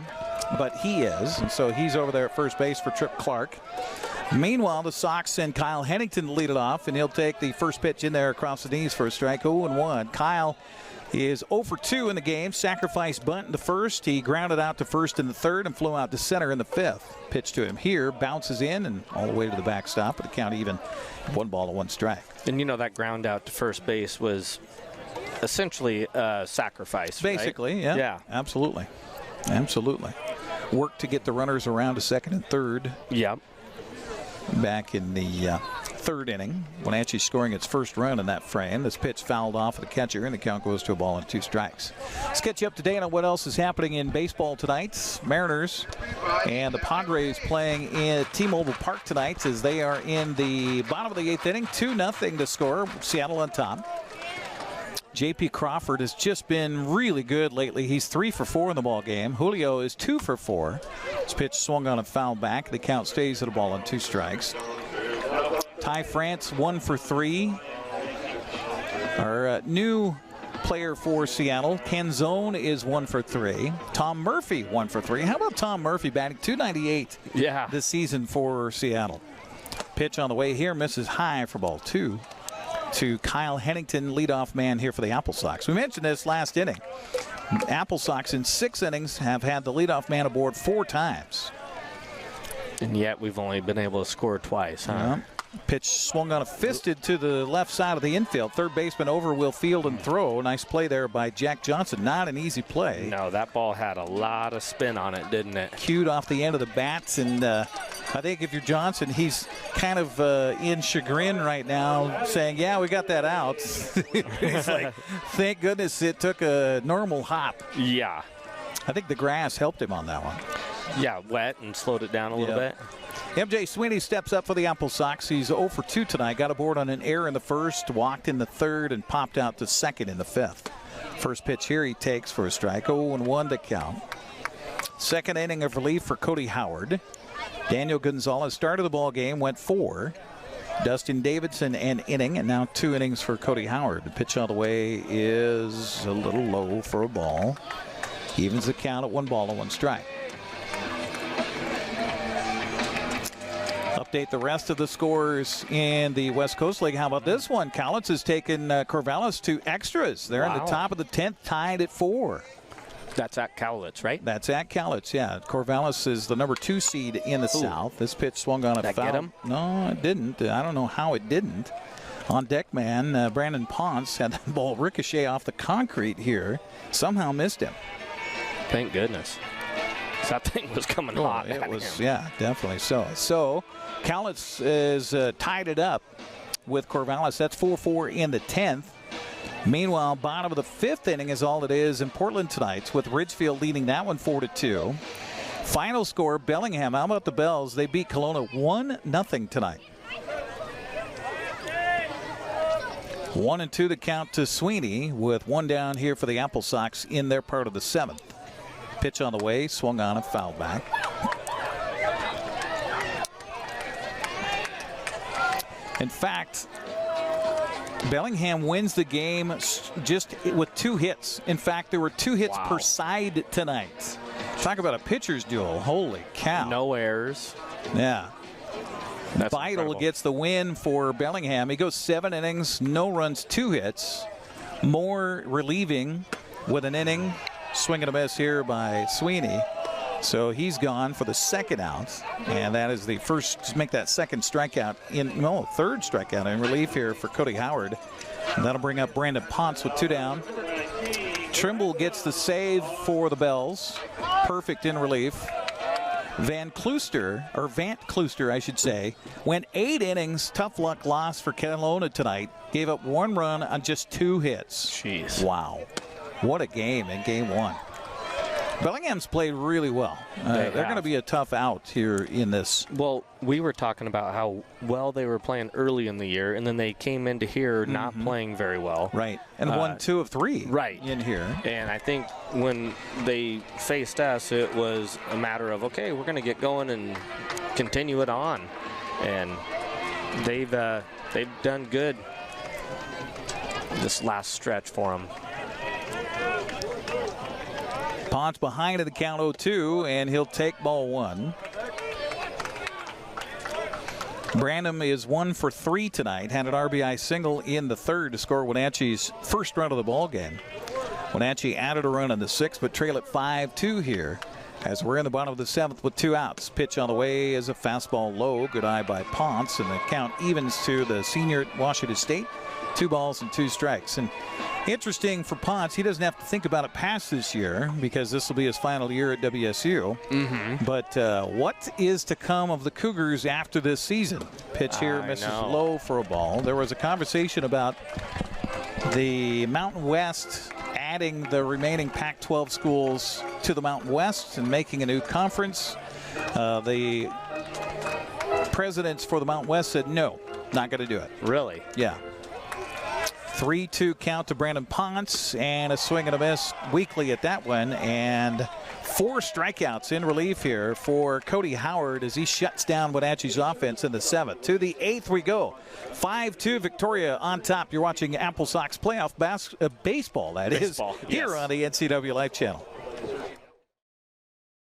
But he is. And so he's over there at first base for Trip Clark. Meanwhile, the Sox send Kyle Hennington to lead it off, and he'll take the first pitch in there across the knees for a strike. 0-1. Kyle is 0 for 2 in the game. Sacrifice bunt in the first. He grounded out to first in the 3rd and flew out to center in the 5th. Pitch to him here, bounces in and all the way to the backstop. But the count even, 1 ball to 1 strike. And you know that ground out to first base was essentially a sacrifice, basically, right? Yeah. Yeah. Absolutely. Absolutely. Work to get the runners around to 2nd and 3rd. Yep. Back in the 3rd inning, Wenatchee scoring its first run in that frame. This pitch fouled off of the catcher, and the count goes to a ball and 2 strikes. Let's get you up to date on what else is happening in baseball tonight. Mariners and the Padres playing in T-Mobile Park tonight as they are in the bottom of the 8th inning. 2-0 to score. Seattle on top. J.P. Crawford has just been really good lately. He's 3 for 4 in the ball game. Julio is 2 for 4. His pitch swung on a foul back. The count stays at a ball and 2 strikes. Ty France 1 for 3. Our new player for Seattle, Canzone, is 1 for 3. Tom Murphy 1 for 3. How about Tom Murphy batting .298 this season for Seattle? Pitch on the way here misses high for ball 2. To Kyle Hennington, leadoff man here for the AppleSox. We mentioned this last inning. AppleSox in 6 innings have had the leadoff man aboard 4 times. And yet we've only been able to score twice, huh? Yeah. Pitch swung on a fisted to the left side of the infield. Third baseman over will field and throw. Nice play there by Jack Johnson. Not an easy play. No, that ball had a lot of spin on it, didn't it? Cued off the end of the bats, and I think if you're Johnson, he's kind of in chagrin right now, saying, yeah, we got that out. He's like, thank goodness it took a normal hop. Yeah. I think the grass helped him on that one. Yeah, wet and slowed it down a little bit. MJ Sweeney steps up for the AppleSox. He's 0 for 2 tonight. Got aboard on an error in the first, walked in the 3rd, and popped out to 2nd in the 5th. First pitch here he takes for a strike. 0-1 to count. 2nd inning of relief for Cody Howard. Daniel Gonzalez started the ball game, went 4. Dustin Davidson an inning, and now 2 innings for Cody Howard. The pitch on the way is a little low for a ball. Evens the count at 1 ball and 1 strike. Update the rest of the scores in the West Coast League. How about this one? Collins has taken Corvallis to extras. They're in the top of the 10th, tied at 4. That's at Cowlitz, right? That's at Cowlitz, yeah. Corvallis is the number 2 seed in the South. This pitch swung on a foul. Get him? No, it didn't. I don't know how it didn't. On deck man, Brandon Ponce had the ball ricochet off the concrete here. Somehow missed him. Thank goodness. That thing was coming hot. It was, yeah, definitely so. So Cowlitz is tied it up with Corvallis. That's 4-4 in the 10th. Meanwhile, bottom of the 5th inning is all it is in Portland tonight, with Ridgefield leading that one 4-2. Final score, Bellingham, how about the Bells? They beat Kelowna 1-0 tonight. 1-2 the count to Sweeney, with one down here for the AppleSox in their part of the 7th. Pitch on the way, swung on and fouled back. In fact, Bellingham wins the game just with 2 hits. In fact, there were 2 hits per side tonight. Talk about a pitcher's duel. Holy cow. No errors. Yeah. That's Beidle incredible. gets the win for Bellingham. He goes 7 innings, no runs, 2 hits. Moore relieving with an inning. Swing and a miss here by Sweeney. So he's gone for the 2nd out. And that is the first, to make that 2nd strikeout, third strikeout in relief here for Cody Howard. And that'll bring up Brandon Ponce with 2 down. Trimble gets the save for the Bells. Perfect in relief. Vant Klooster, I should say, went 8 innings. Tough luck loss for Kelowna tonight. Gave up 1 run on just 2 hits. Jeez. Wow. What a game in game 1. Bellingham's played really well. They're going to be a tough out here in this. Well, we were talking about how well they were playing early in the year, and then they came into here not playing very well. Right. And won 2 of 3 right in here. And I think when they faced us, it was a matter of, okay, we're going to get going and continue it on. And they've done good this last stretch for them. Ponce behind at the count 0-2, and he'll take ball 1. Brandon is 1 for 3 tonight. Had an RBI single in the 3rd to score Wenatchee's first run of the ball game. Wenatchee added a run in the 6th, but trail at 5-2 here as we're in the bottom of the 7th with 2 outs. Pitch on the way is a fastball low. Good eye by Ponce, and the count evens to the senior at Washington State. 2 balls and 2 strikes. And interesting for Ponce, he doesn't have to think about it past this year because this will be his final year at WSU. But what is to come of the Cougars after this season? Pitch here misses low for a ball. There was a conversation about the Mountain West adding the remaining Pac-12 schools to the Mountain West and making a new conference. The presidents for the Mountain West said no, not going to do it. Really? Yeah. 3-2 count to Brandon Ponce, and a swing and a miss weakly at that one, and 4 strikeouts in relief here for Cody Howard as he shuts down Wenatchee's offense in the 7th. To the 8th we go. 5-2 Victoria on top. You're watching AppleSox playoff baseball, here on the NCWLIFE Channel.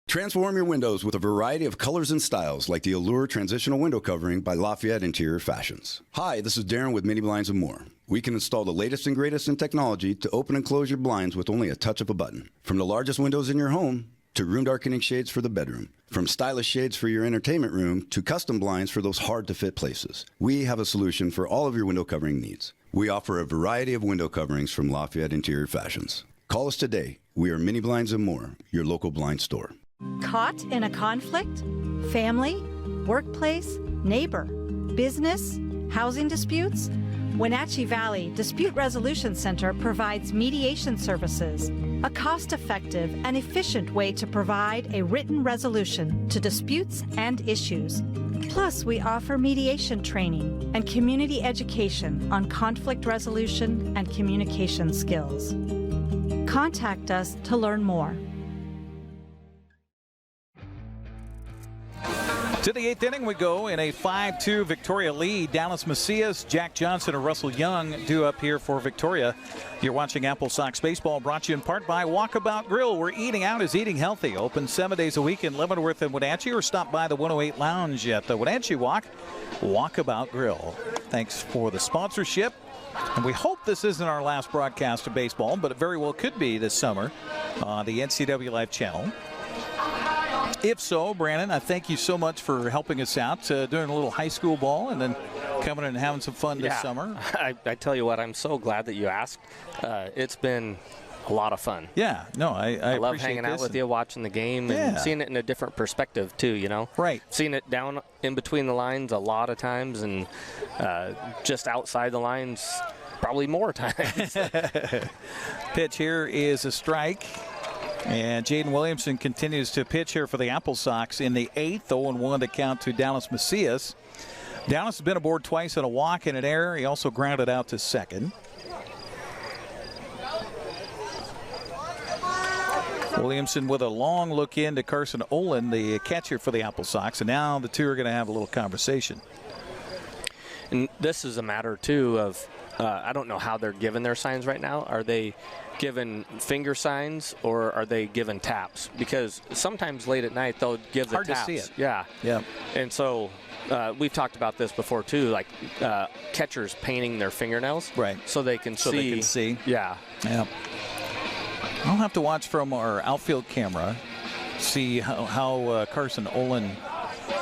Transform your windows with a variety of colors and styles like the Allure Transitional Window Covering by Lafayette Interior Fashions. Hi, this is Darren with Mini Blinds and More. We can install the latest and greatest in technology to open and close your blinds with only a touch of a button. From the largest windows in your home to room darkening shades for the bedroom. From stylish shades for your entertainment room to custom blinds for those hard-to-fit places. We have a solution for all of your window covering needs. We offer a variety of window coverings from Lafayette Interior Fashions. Call us today. We are Mini Blinds and More, your local blind store. Caught in a conflict? Family? Workplace? Neighbor? Business? Housing disputes? Wenatchee Valley Dispute Resolution Center provides mediation services, a cost-effective and efficient way to provide a written resolution to disputes and issues. Plus, we offer mediation training and community education on conflict resolution and communication skills. Contact us to learn more. To the 8th inning we go in a 5-2 Victoria lead. Dallas Macias, Jack Johnson, and Russell Young due up here for Victoria. You're watching AppleSox Baseball, brought to you in part by Walkabout Grill, where eating out is eating healthy. Open 7 days a week in Leavenworth and Wenatchee, or stop by the 108 Lounge at the Wenatchee Walkabout Grill. Thanks for the sponsorship. And we hope this isn't our last broadcast of baseball, but it very well could be this summer on the NCWLIFE Channel. If so, Brandon, I thank you so much for helping us out, doing a little high school ball and then coming in and having some fun this summer. I tell you what, I'm so glad that you asked. It's been a lot of fun. Yeah, no, I love appreciate hanging out this with you, watching the game, and seeing it in a different perspective too. You know, right? Seeing it down in between the lines a lot of times, and just outside the lines probably more times. Pitch here is a strike. And Jaden Williamson continues to pitch here for the AppleSox in the 8th. 0-1 to count to Dallas Macias. Dallas has been aboard twice on a walk and an error. He also grounded out to second. Williamson with a long look into Carson Olin, the catcher for the AppleSox. And now the two are going to have a little conversation. And this is a matter, too, of I don't know how they're given their signs right now. Are they given finger signs or are they given taps? Because sometimes late at night they'll give the taps. Hard to see it. Yeah. Yeah. And so we've talked about this before too, like catchers painting their fingernails, right? So they can see. They can see. Yeah. Yeah. I'll have to watch from our outfield camera, see how Carson Olin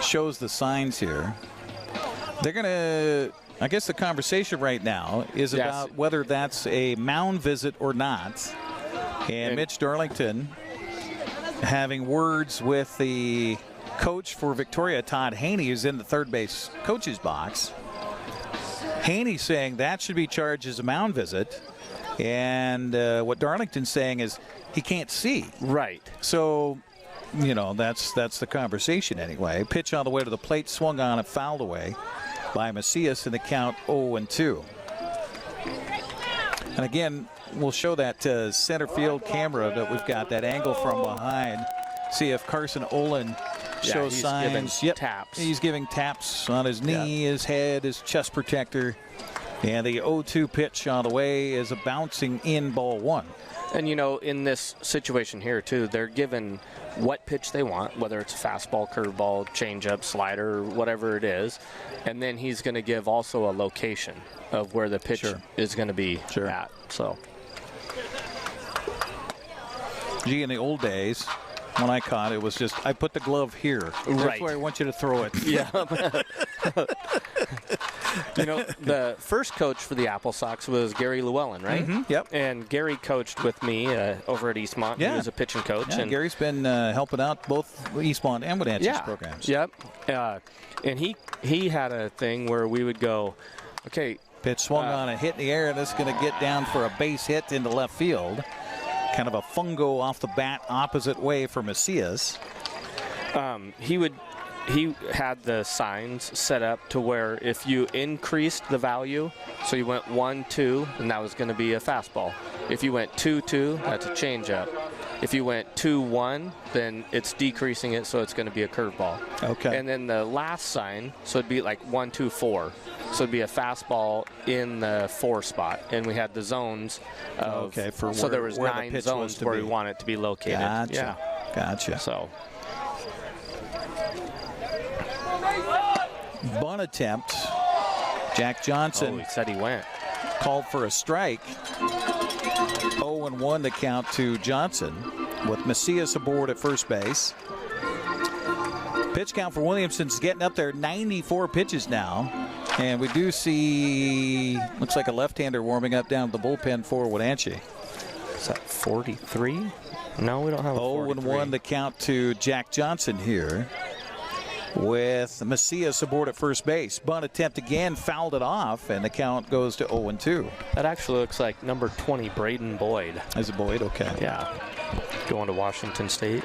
shows the signs here. They're gonna. I guess the conversation right now is about whether that's a mound visit or not. And Mitch Darlington having words with the coach for Victoria, Todd Haney, who's in the third base coach's box. Haney saying that should be charged as a mound visit. And what Darlington's saying is he can't see. Right. So, you know, that's the conversation anyway. Pitch on the way to the plate, swung on and fouled away by Macias in the count 0-2. And again, we'll show that center field camera that we've got, that angle from behind. See if Carson Olin shows signs. Giving taps. He's giving taps on his knee, his head, his chest protector. And the 0-2 pitch on the way is a bouncing in ball one. And, you know, in this situation here, too, they're given what pitch they want, whether it's a fastball, curveball, changeup, slider, whatever it is. And then he's going to give also a location of where the pitch is going to be at. So, gee, in the old days, when I caught it was just, I put the glove here. That's where I want you to throw it. Yeah. You know, the first coach for the AppleSox was Gary Llewellyn, right? Mm-hmm. Yep. And Gary coached with me over at Eastmont. Yeah. He was a pitching coach. Yeah, and Gary's been helping out both Eastmont and Wenatchee's programs. Yep. And he had a thing where we would go, okay. Pitch swung on and hit in the air, and this is going to get down for a base hit into left field. Kind of a fungo off the bat opposite way for Macias. He had the signs set up to where if you increased the value, so you went 1-2, and that was going to be a fastball. If you went 2-2, that's a changeup. If you went 2-1, then it's decreasing it, so it's going to be a curveball. Okay. And then the last sign, so it'd be like 1-2-4. So it'd be a fastball in the 4 spot, and we had the zones. So there was 9 zones where we want it to be located. Gotcha. Yeah. Gotcha. So. Bunt attempt. Jack Johnson. Oh, he said he went. Called for a strike. 0-1 the count to Johnson with Macias aboard at first base. Pitch count for Williamson's getting up there, 94 pitches now. And we do see, looks like a left-hander warming up down at the bullpen for Wenatchee. Is that 43? No, we don't have a 0-1 the count to Jack Johnson here, with Macias aboard at first base. Bunt attempt again, fouled it off, and the count goes to 0-2. That actually looks like number 20, Braden Boyd. Is it Boyd? Okay. Yeah. Going to Washington State.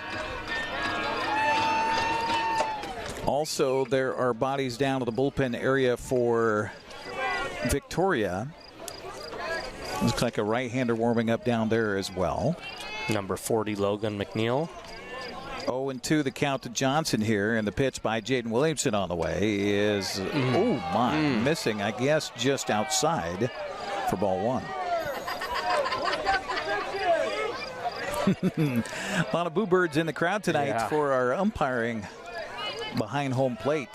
Also, there are bodies down to the bullpen area for Victoria. Looks like a right-hander warming up down there as well. Number 40, Logan McNeil. 0-2 the count to Johnson here, and the pitch by Jaden Williamson on the way is, missing, I guess, just outside for ball one. A lot of boo birds in the crowd tonight for our umpiring behind home plate.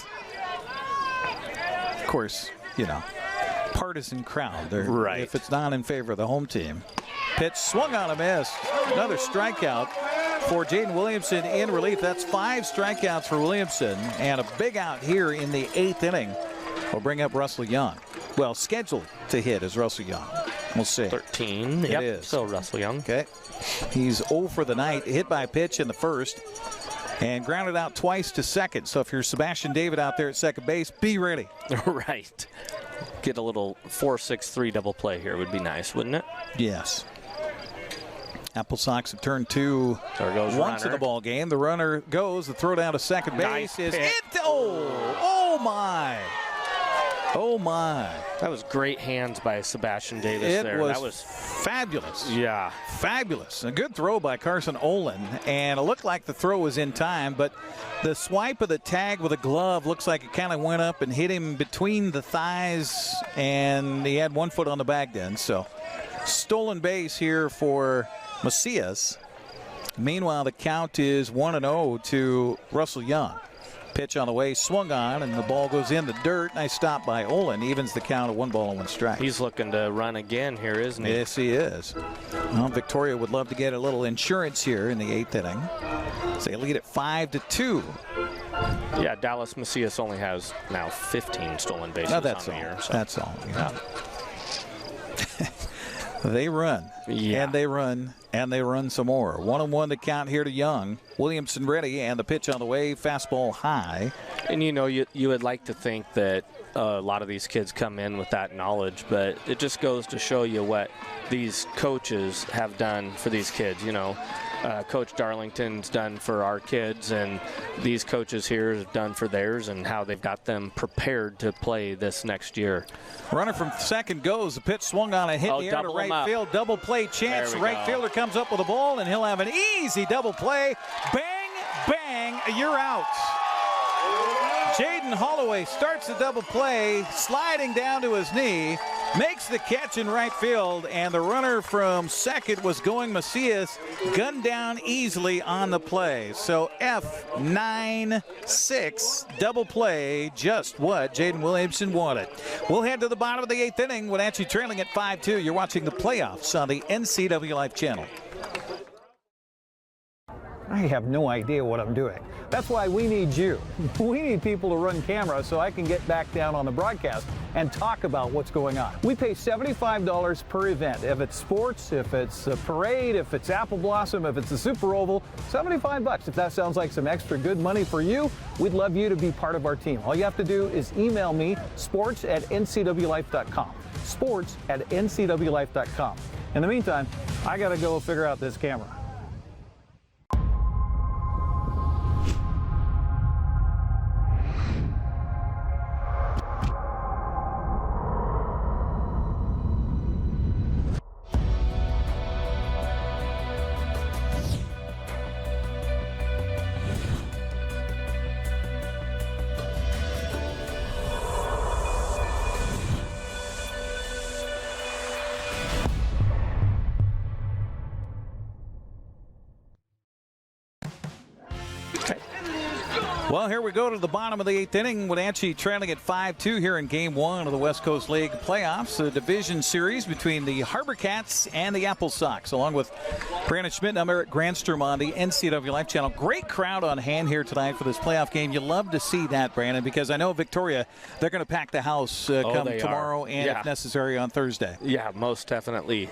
Of course, you know, partisan crowd. Right. If it's not in favor of the home team. Pitch swung on a miss. Another strikeout for Jaden Williamson in relief. That's 5 strikeouts for Williamson, and a big out here in the 8th inning will bring up Russell Young. Well, scheduled to hit is Russell Young. We'll see. 13. It is. Still Russell Young. Okay. He's 0 for the night. Hit by a pitch in the first and grounded out twice to second. So if you're Sebastian David out there at second base, be ready. Right. Get a little 4-6-3 double play here would be nice, wouldn't it? Yes. AppleSox have turned 2 once in the ball game. The runner goes. The throw down to second base is it. Oh my. Oh my. That was great hands by Sebastian Davis there. That was fabulous. Yeah. Fabulous. A good throw by Carson Olin. And it looked like the throw was in time, but the swipe of the tag with a glove looks like it kind of went up and hit him between the thighs, and he had 1 foot on the bag then. So stolen base here for Macias. Meanwhile, the count is 1-0 to Russell Young. Pitch on the way, swung on, and the ball goes in the dirt. Nice stop by Olin. Evens the count of 1 ball and 1 strike. He's looking to run again here, isn't he? Yes, he is. Well, Victoria would love to get a little insurance here in the 8th inning. So they lead at 5-2. Yeah, Dallas Macias only has now 15 stolen bases on the year. So. That's all. Yeah. They run, and they run, and they run some more. 1-1 the count here to Young. Williamson ready, and the pitch on the way, fastball high. And you would like to think that a lot of these kids come in with that knowledge, but it just goes to show you what these coaches have done for these kids. Coach Darlington's done for our kids, and these coaches here have done for theirs, and how they've got them prepared to play this next year. Runner from second goes. The pitch swung on and hit in the air to right field. Double play chance. The right fielder comes up with the ball, and he'll have an easy double play. Bang, bang, you're out. Jaden Holloway starts the double play, sliding down to his knee, makes the catch in right field, and the runner from second was going Macias, gunned down easily on the play. So F9-6 double play, just what Jaden Williamson wanted. We'll head to the bottom of the 8th inning. Wenatchee trailing at 5-2. You're watching the playoffs on the NCWLIFE Channel. I have no idea what I'm doing. That's why we need you. We need people to run cameras so I can get back down on the broadcast and talk about what's going on. We pay $75 per event. If it's sports, if it's a parade, if it's Apple Blossom, if it's a Super Oval, $75. If that sounds like some extra good money for you, we'd love you to be part of our team. All you have to do is email me, sports@ncwlife.com. sports@ncwlife.com. In the meantime, I got to go figure out this camera. Well, here we go to the bottom of the 8th inning. Wenatchee trailing at 5-2 here in Game 1 of the West Coast League playoffs. A division series between the HarbourCats and the AppleSox, along with Brandon Schmitten. I'm Eric Granstrom on the NCWLIFE Channel. Great crowd on hand here tonight for this playoff game. You love to see that, Brandon, because I know Victoria, they're going to pack the house come tomorrow and, if necessary, on Thursday. Yeah, most definitely.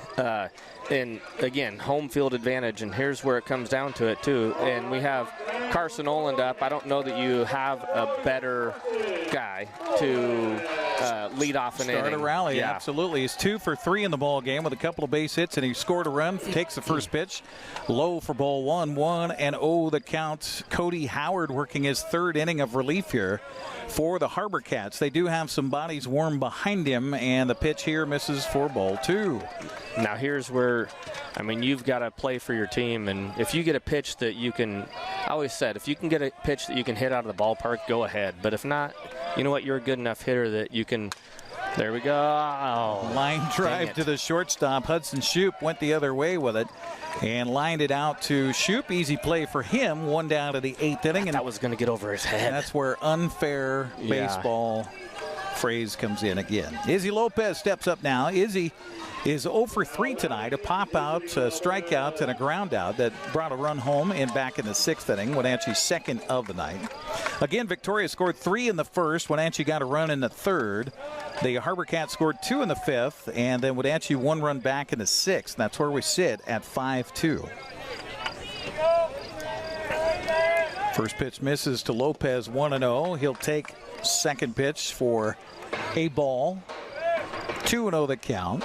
And, again, home field advantage, and here's where it comes down to it, too. And we have Carson Oland up. I don't know that you have a better guy to lead off an inning. Start a rally, absolutely. He's 2 for 3 in the ball game with a couple of base hits, and he scored a run, takes the first pitch. Low for ball 1, 1-0 the count. Cody Howard working his 3rd inning of relief here for the HarbourCats. They do have some bodies warm behind him, and the pitch here misses for ball 2. Now here's where, you've got to play for your team, and if you get a pitch that you can, I always said, if you can get a pitch that you can hit out of the ballpark, go ahead. But if not, you know what, you're a good enough hitter that you can, there we go. Line drive to the shortstop. Hudson Shoup went the other way with it and lined it out to Shoup. Easy play for him. 1 down to the 8th inning. And that was going to get over his head. That's where unfair baseball phrase comes in again. Izzy Lopez steps up now. Izzy is 0 for 3 tonight. A pop out, a strikeout, and a ground out that brought a run home and back in the 6th inning. Wenatchee's second of the night. Again, Victoria scored 3 in the 1st. Wenatchee got a run in the 3rd. The HarbourCats scored 2 in the 5th, and then Wenatchee 1 run back in the 6th. That's where we sit at 5-2. First pitch misses to Lopez, 1-0. He'll take second pitch for a ball. 2-0 the count.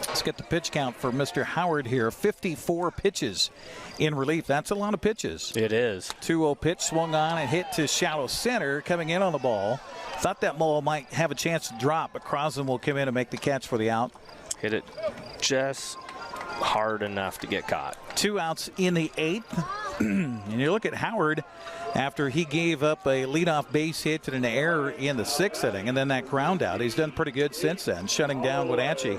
Let's get the pitch count for Mr. Howard here. 54 pitches in relief. That's a lot of pitches. It is. 2-0 pitch swung on and hit to shallow center, coming in on the ball. Thought that ball might have a chance to drop, but Crosland will come in and make the catch for the out. Hit it just hard enough to get caught. 2 outs in the 8th. And you look at Howard after he gave up a leadoff base hit and an error in the 6th inning and then that ground out. He's done pretty good since then, shutting down Wenatchee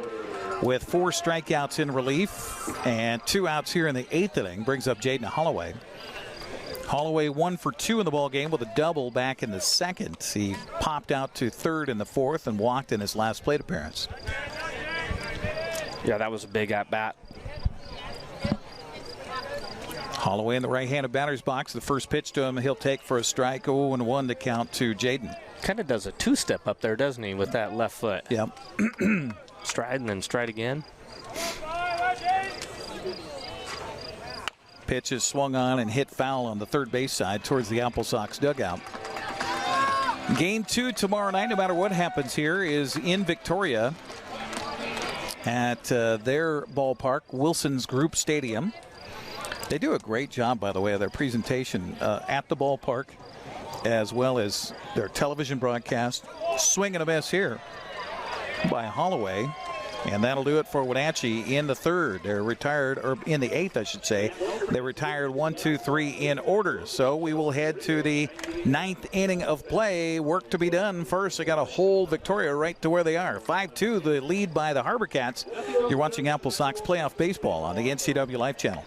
with 4 strikeouts in relief and 2 outs here in the 8th inning. Brings up Jaden Holloway. Holloway 1 for 2 in the ball game with a double back in the 2nd. He popped out to 3rd in the 4th and walked in his last plate appearance. Yeah, that was a big at-bat. Holloway in the right-handed batter's box. The first pitch to him he'll take for a strike. 0-1 to count to Jaden. Kind of does a two-step up there, doesn't he, with that left foot? Yep. Stride and then stride again. Pitch is swung on and hit foul on the third base side towards the AppleSox dugout. Game 2 tomorrow night, no matter what happens here, is in Victoria at their ballpark, Wilson's Group Stadium. They do a great job, by the way, of their presentation at the ballpark, as well as their television broadcast. Swing and a miss here by Holloway. And that'll do it for Wenatchee in the 3rd. They're retired, or in the 8th, I should say. They retired 1, 2, 3 in order. So we will head to the 9th inning of play. Work to be done. First, they got to hold Victoria right to where they are. 5-2, the lead by the HarbourCats. You're watching AppleSox playoff baseball on the NCWLIFE Channel.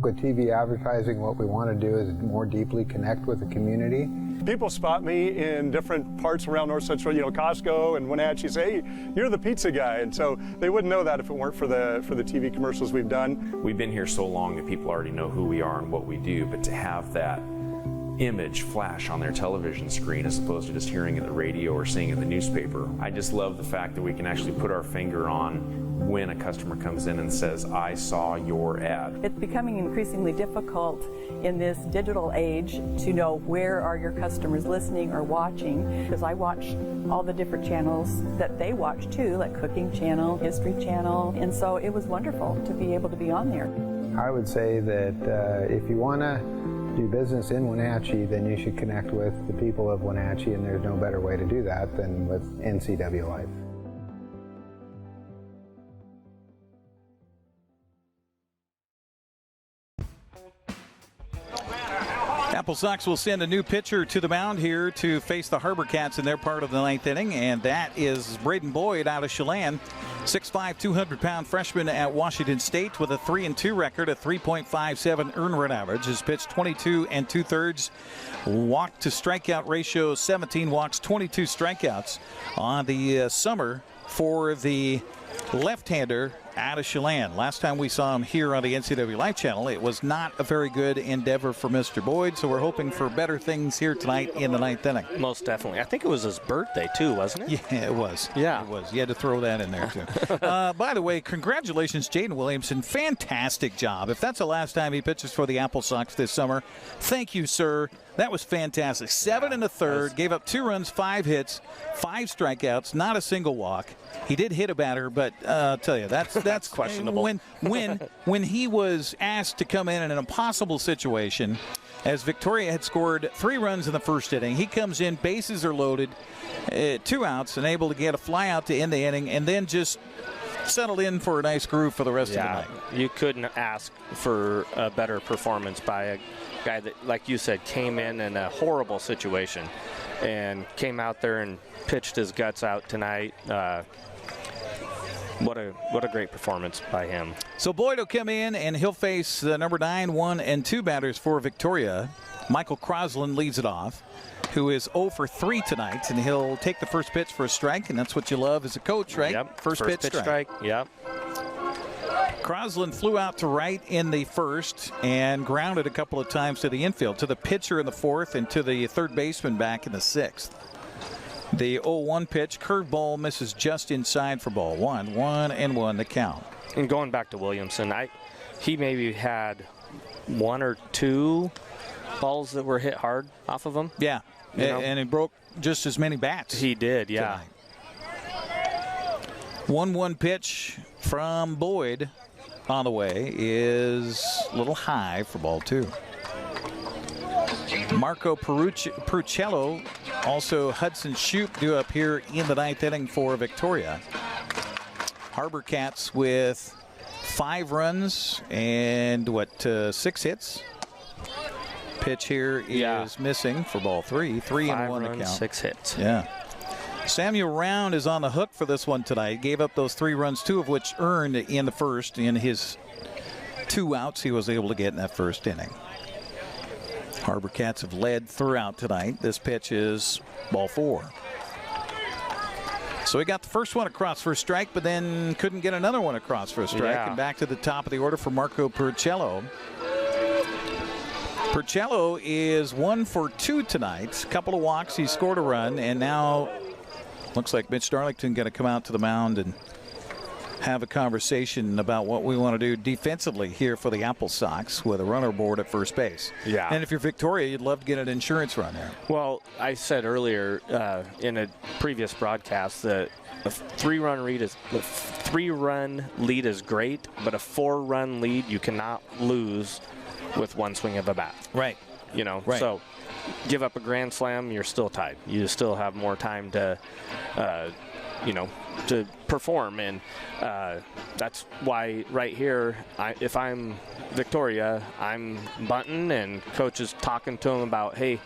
With TV advertising, what we want to do is more deeply connect with the community. People spot me in different parts around North Central, Costco and Wenatchee, say, hey, you're the pizza guy. And so they wouldn't know that if it weren't for the TV commercials we've done. We've been here so long that people already know who we are and what we do, but to have that image flash on their television screen as opposed to just hearing it on the radio or seeing it in the newspaper. I just love the fact that we can actually put our finger on when a customer comes in and says, I saw your ad. It's becoming increasingly difficult in this digital age to know where are your customers listening or watching, because I watch all the different channels that they watch too, like Cooking Channel, History Channel, and so it was wonderful to be able to be on there. I would say that if you want to do business in Wenatchee, then you should connect with the people of Wenatchee, and there's no better way to do that than with NCWLIFE. AppleSox will send a new pitcher to the mound here to face the HarbourCats in their part of the 9th inning, and that is Braden Boyd out of Chelan. 6'5", 200-pound freshman at Washington State with a 3-2 record, a 3.57 earned run average. Has pitched 22 2/3, walk to strikeout ratio 17 walks, 22 strikeouts on the summer for the left-hander out of Chelan. Last time we saw him here on the NCWLIFE Channel, it was not a very good endeavor for Mr. Boyd, so we're hoping for better things here tonight in the 9th inning. Most definitely. I think it was his birthday, too, wasn't it? Yeah, it was. Yeah. It was. You had to throw that in there, too. By the way, congratulations, Jaden Williamson. Fantastic job. If that's the last time he pitches for the AppleSox this summer, thank you, sir. That was fantastic. 7 1/3, gave up 2 runs, 5 hits, 5 strikeouts, not a single walk. He did hit a batter, but I'll tell you, that's questionable. When he was asked to come in an impossible situation, as Victoria had scored 3 runs in the first inning, he comes in, bases are loaded, 2 outs, and able to get a fly out to end the inning, and then just settled in for a nice groove for the rest of the night. You couldn't ask for a better performance by a guy that, like you said, came in a horrible situation and came out there and pitched his guts out tonight. What a great performance by him. So Boyd will come in, and he'll face the number 9, 1, and 2 batters for Victoria. Michael Crosland leads it off. who is 0 for 3 tonight, and he'll take the first pitch for a strike, and that's what you love as a coach, right? Yep. First pitch strike. Yep. Crosland flew out to right in the first and grounded a couple of times to the infield, to the pitcher in the fourth and to the third baseman back in the sixth. The 0-1 pitch, curveball, misses just inside for ball one. 1-1 the count. And going back to Williamson, he maybe had 1 or 2 balls that were hit hard off of him. Yeah, and he broke just as many bats. He did, yeah. 1-1 pitch from Boyd on the way is a little high for ball 2. Marco Peruccello, also Hudson Shoup due up here in the 9th inning for Victoria. HarbourCats with 5 runs and 6 hits. Pitch here is missing for ball 3. 3-1 the count. 6 hits. Yeah. Samuel Round is on the hook for this one tonight. Gave up those 3 runs, 2 of which earned in the first. In his 2 outs he was able to get in that first inning. HarbourCats have led throughout tonight. This pitch is ball 4. So he got the first one across for a strike, but then couldn't get another one across for a strike. Yeah. And back to the top of the order for Marco Peruccello. Peruccello is 1 for 2 tonight. A couple of walks. He scored a run, and now looks like Mitch Darlington going to come out to the mound and have a conversation about what we want to do defensively here for the AppleSox with a runner aboard at first base. Yeah. And if you're Victoria, you'd love to get an insurance run there. Well, I said earlier in a previous broadcast that a 3-run lead is great, but a 4-run lead you cannot lose with 1 swing of a bat. Right. Right. So give up a grand slam, you're still tied. You still have more time to to perform, and that's why right here, if I'm Victoria, I'm bunting, and coach is talking to him about, hey,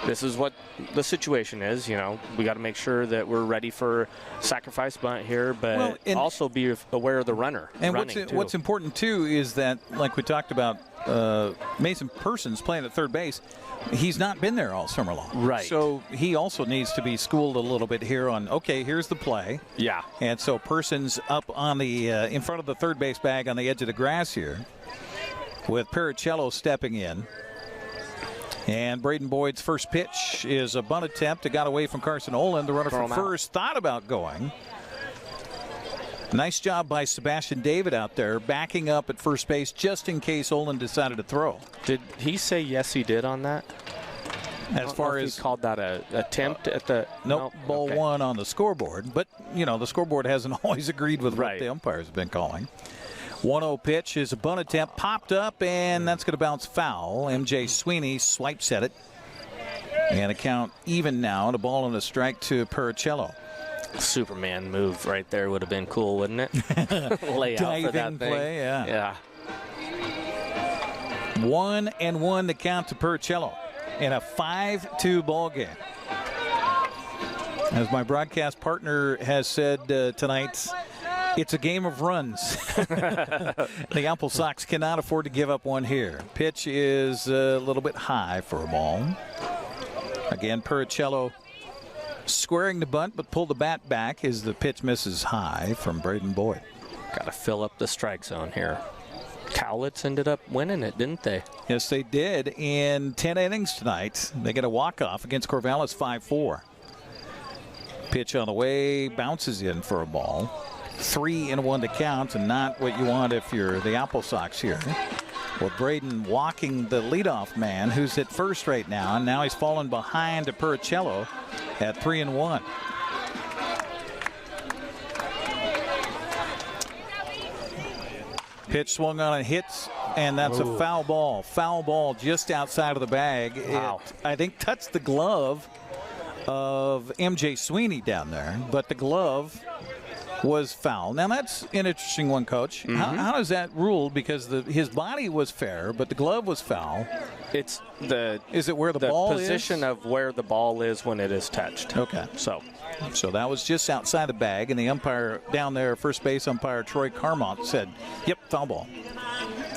this is what the situation is. We got to make sure that we're ready for sacrifice bunt here, but also be aware of the runner. And what's important too is that, like we talked about, Mason Persons playing at third base. He's not been there all summer long. Right. So he also needs to be schooled a little bit here on, okay, here's the play. Yeah. And so Persons up on the in front of the third base bag on the edge of the grass here with Peruccello stepping in. And Braden Boyd's first pitch is a bunt attempt. It got away from Carson Olin. The runner from first thought about going. Nice job by Sebastian David out there, backing up at first base just in case Olin decided to throw. Did he say yes he did on that? As far as he called that a attempt at the ball 1 on the scoreboard, but the scoreboard hasn't always agreed with what the umpires have been calling. 1-0 pitch is a bunt attempt, popped up, and that's going to bounce foul. MJ Sweeney swipes at it, and a count even now, and a ball and a strike to Peruccello. Superman move right there would have been cool, wouldn't it? Lay out diving for that thing. Play, yeah. 1-1 the count to Peruccello in a 5-2 ball game. As my broadcast partner has said tonight, it's a game of runs. The AppleSox cannot afford to give up one here. Pitch is a little bit high for a ball. Again, Peruccello squaring the bunt, but pull the bat back as the pitch misses high from Braden Boyd. Got to fill up the strike zone here. Cowlitz ended up winning it, didn't they? Yes, they did. In 10 innings tonight, they get a walk-off against Corvallis 5-4. Pitch on the way, bounces in for a ball. 3-1 to count, and not what you want if you're the AppleSox here. Well, Braden walking the leadoff man, who's at first right now, and now he's fallen behind to Peruccello at 3-1. Pitch swung on and hits, and that's a foul ball. Foul ball just outside of the bag. Wow. It, I think, touched the glove of MJ Sweeney down there, but the glove was foul. Now that's an interesting one, Coach. Mm-hmm. How does that rule? Because his body was fair, but the glove was foul. It's is it where the ball position is? of where the ball is when it is touched. Okay. So that was just outside the bag, and the umpire down there, first base umpire Troy Carmont, said, "Yep, foul ball."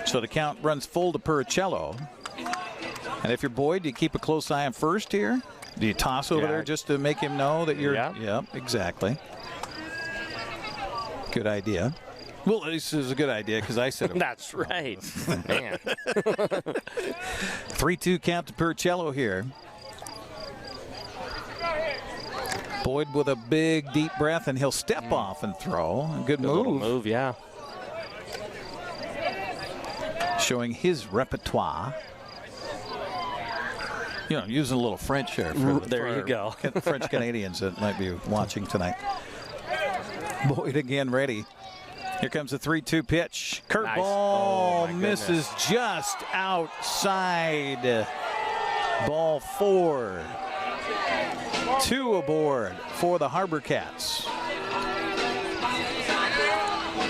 So the count runs full to Peruccello. And if you're Boyd, do you keep a close eye on first here? Do you toss over there just to make him know that you're... Yeah, exactly. Good idea. Well, this is a good idea because I said it. That's right. Man. 3-2 count to Purcello here. Boyd with a big, deep breath, and he'll step off and throw. A good move. Little move, yeah. Showing his repertoire. You know, using a little French here. There you go. French Canadians that might be watching tonight. Boyd again ready. Here comes the 3-2 pitch. Curveball misses just outside. Ball 4. 2 aboard for the HarbourCats.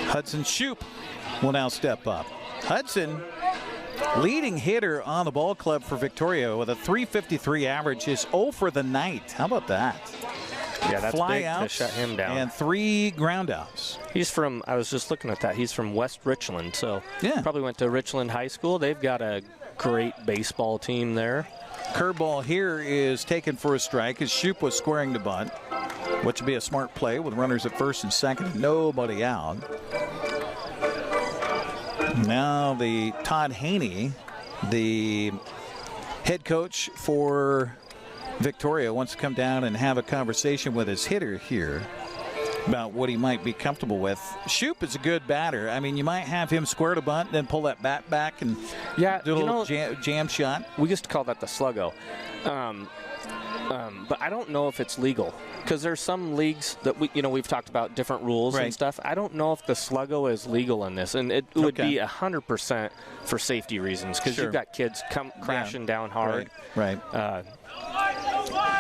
Hudson Shoup will now step up. Hudson, leading hitter on the ball club for Victoria with a .353 average, is 0 for the night. How about that? Yeah, that's Fly big outs to shut him down. And 3 ground outs. He's from, I was just looking at that, he's from West Richland, so probably went to Richland High School. They've got a great baseball team there. Curveball here is taken for a strike as Shoup was squaring the bunt, which would be a smart play with runners at first and second and nobody out. Now the Todd Haney, the head coach for Victoria, wants to come down and have a conversation with his hitter here about what he might be comfortable with. Shoup is a good batter. I mean, you might have him square the bunt, then pull that bat back and do a little jam shot. We used to call that the sluggo. But I don't know if it's legal because there's some leagues that we've talked about different rules and stuff. I don't know if the sluggo is legal in this, and it would be 100% for safety reasons because you've got kids crashing down hard. Right.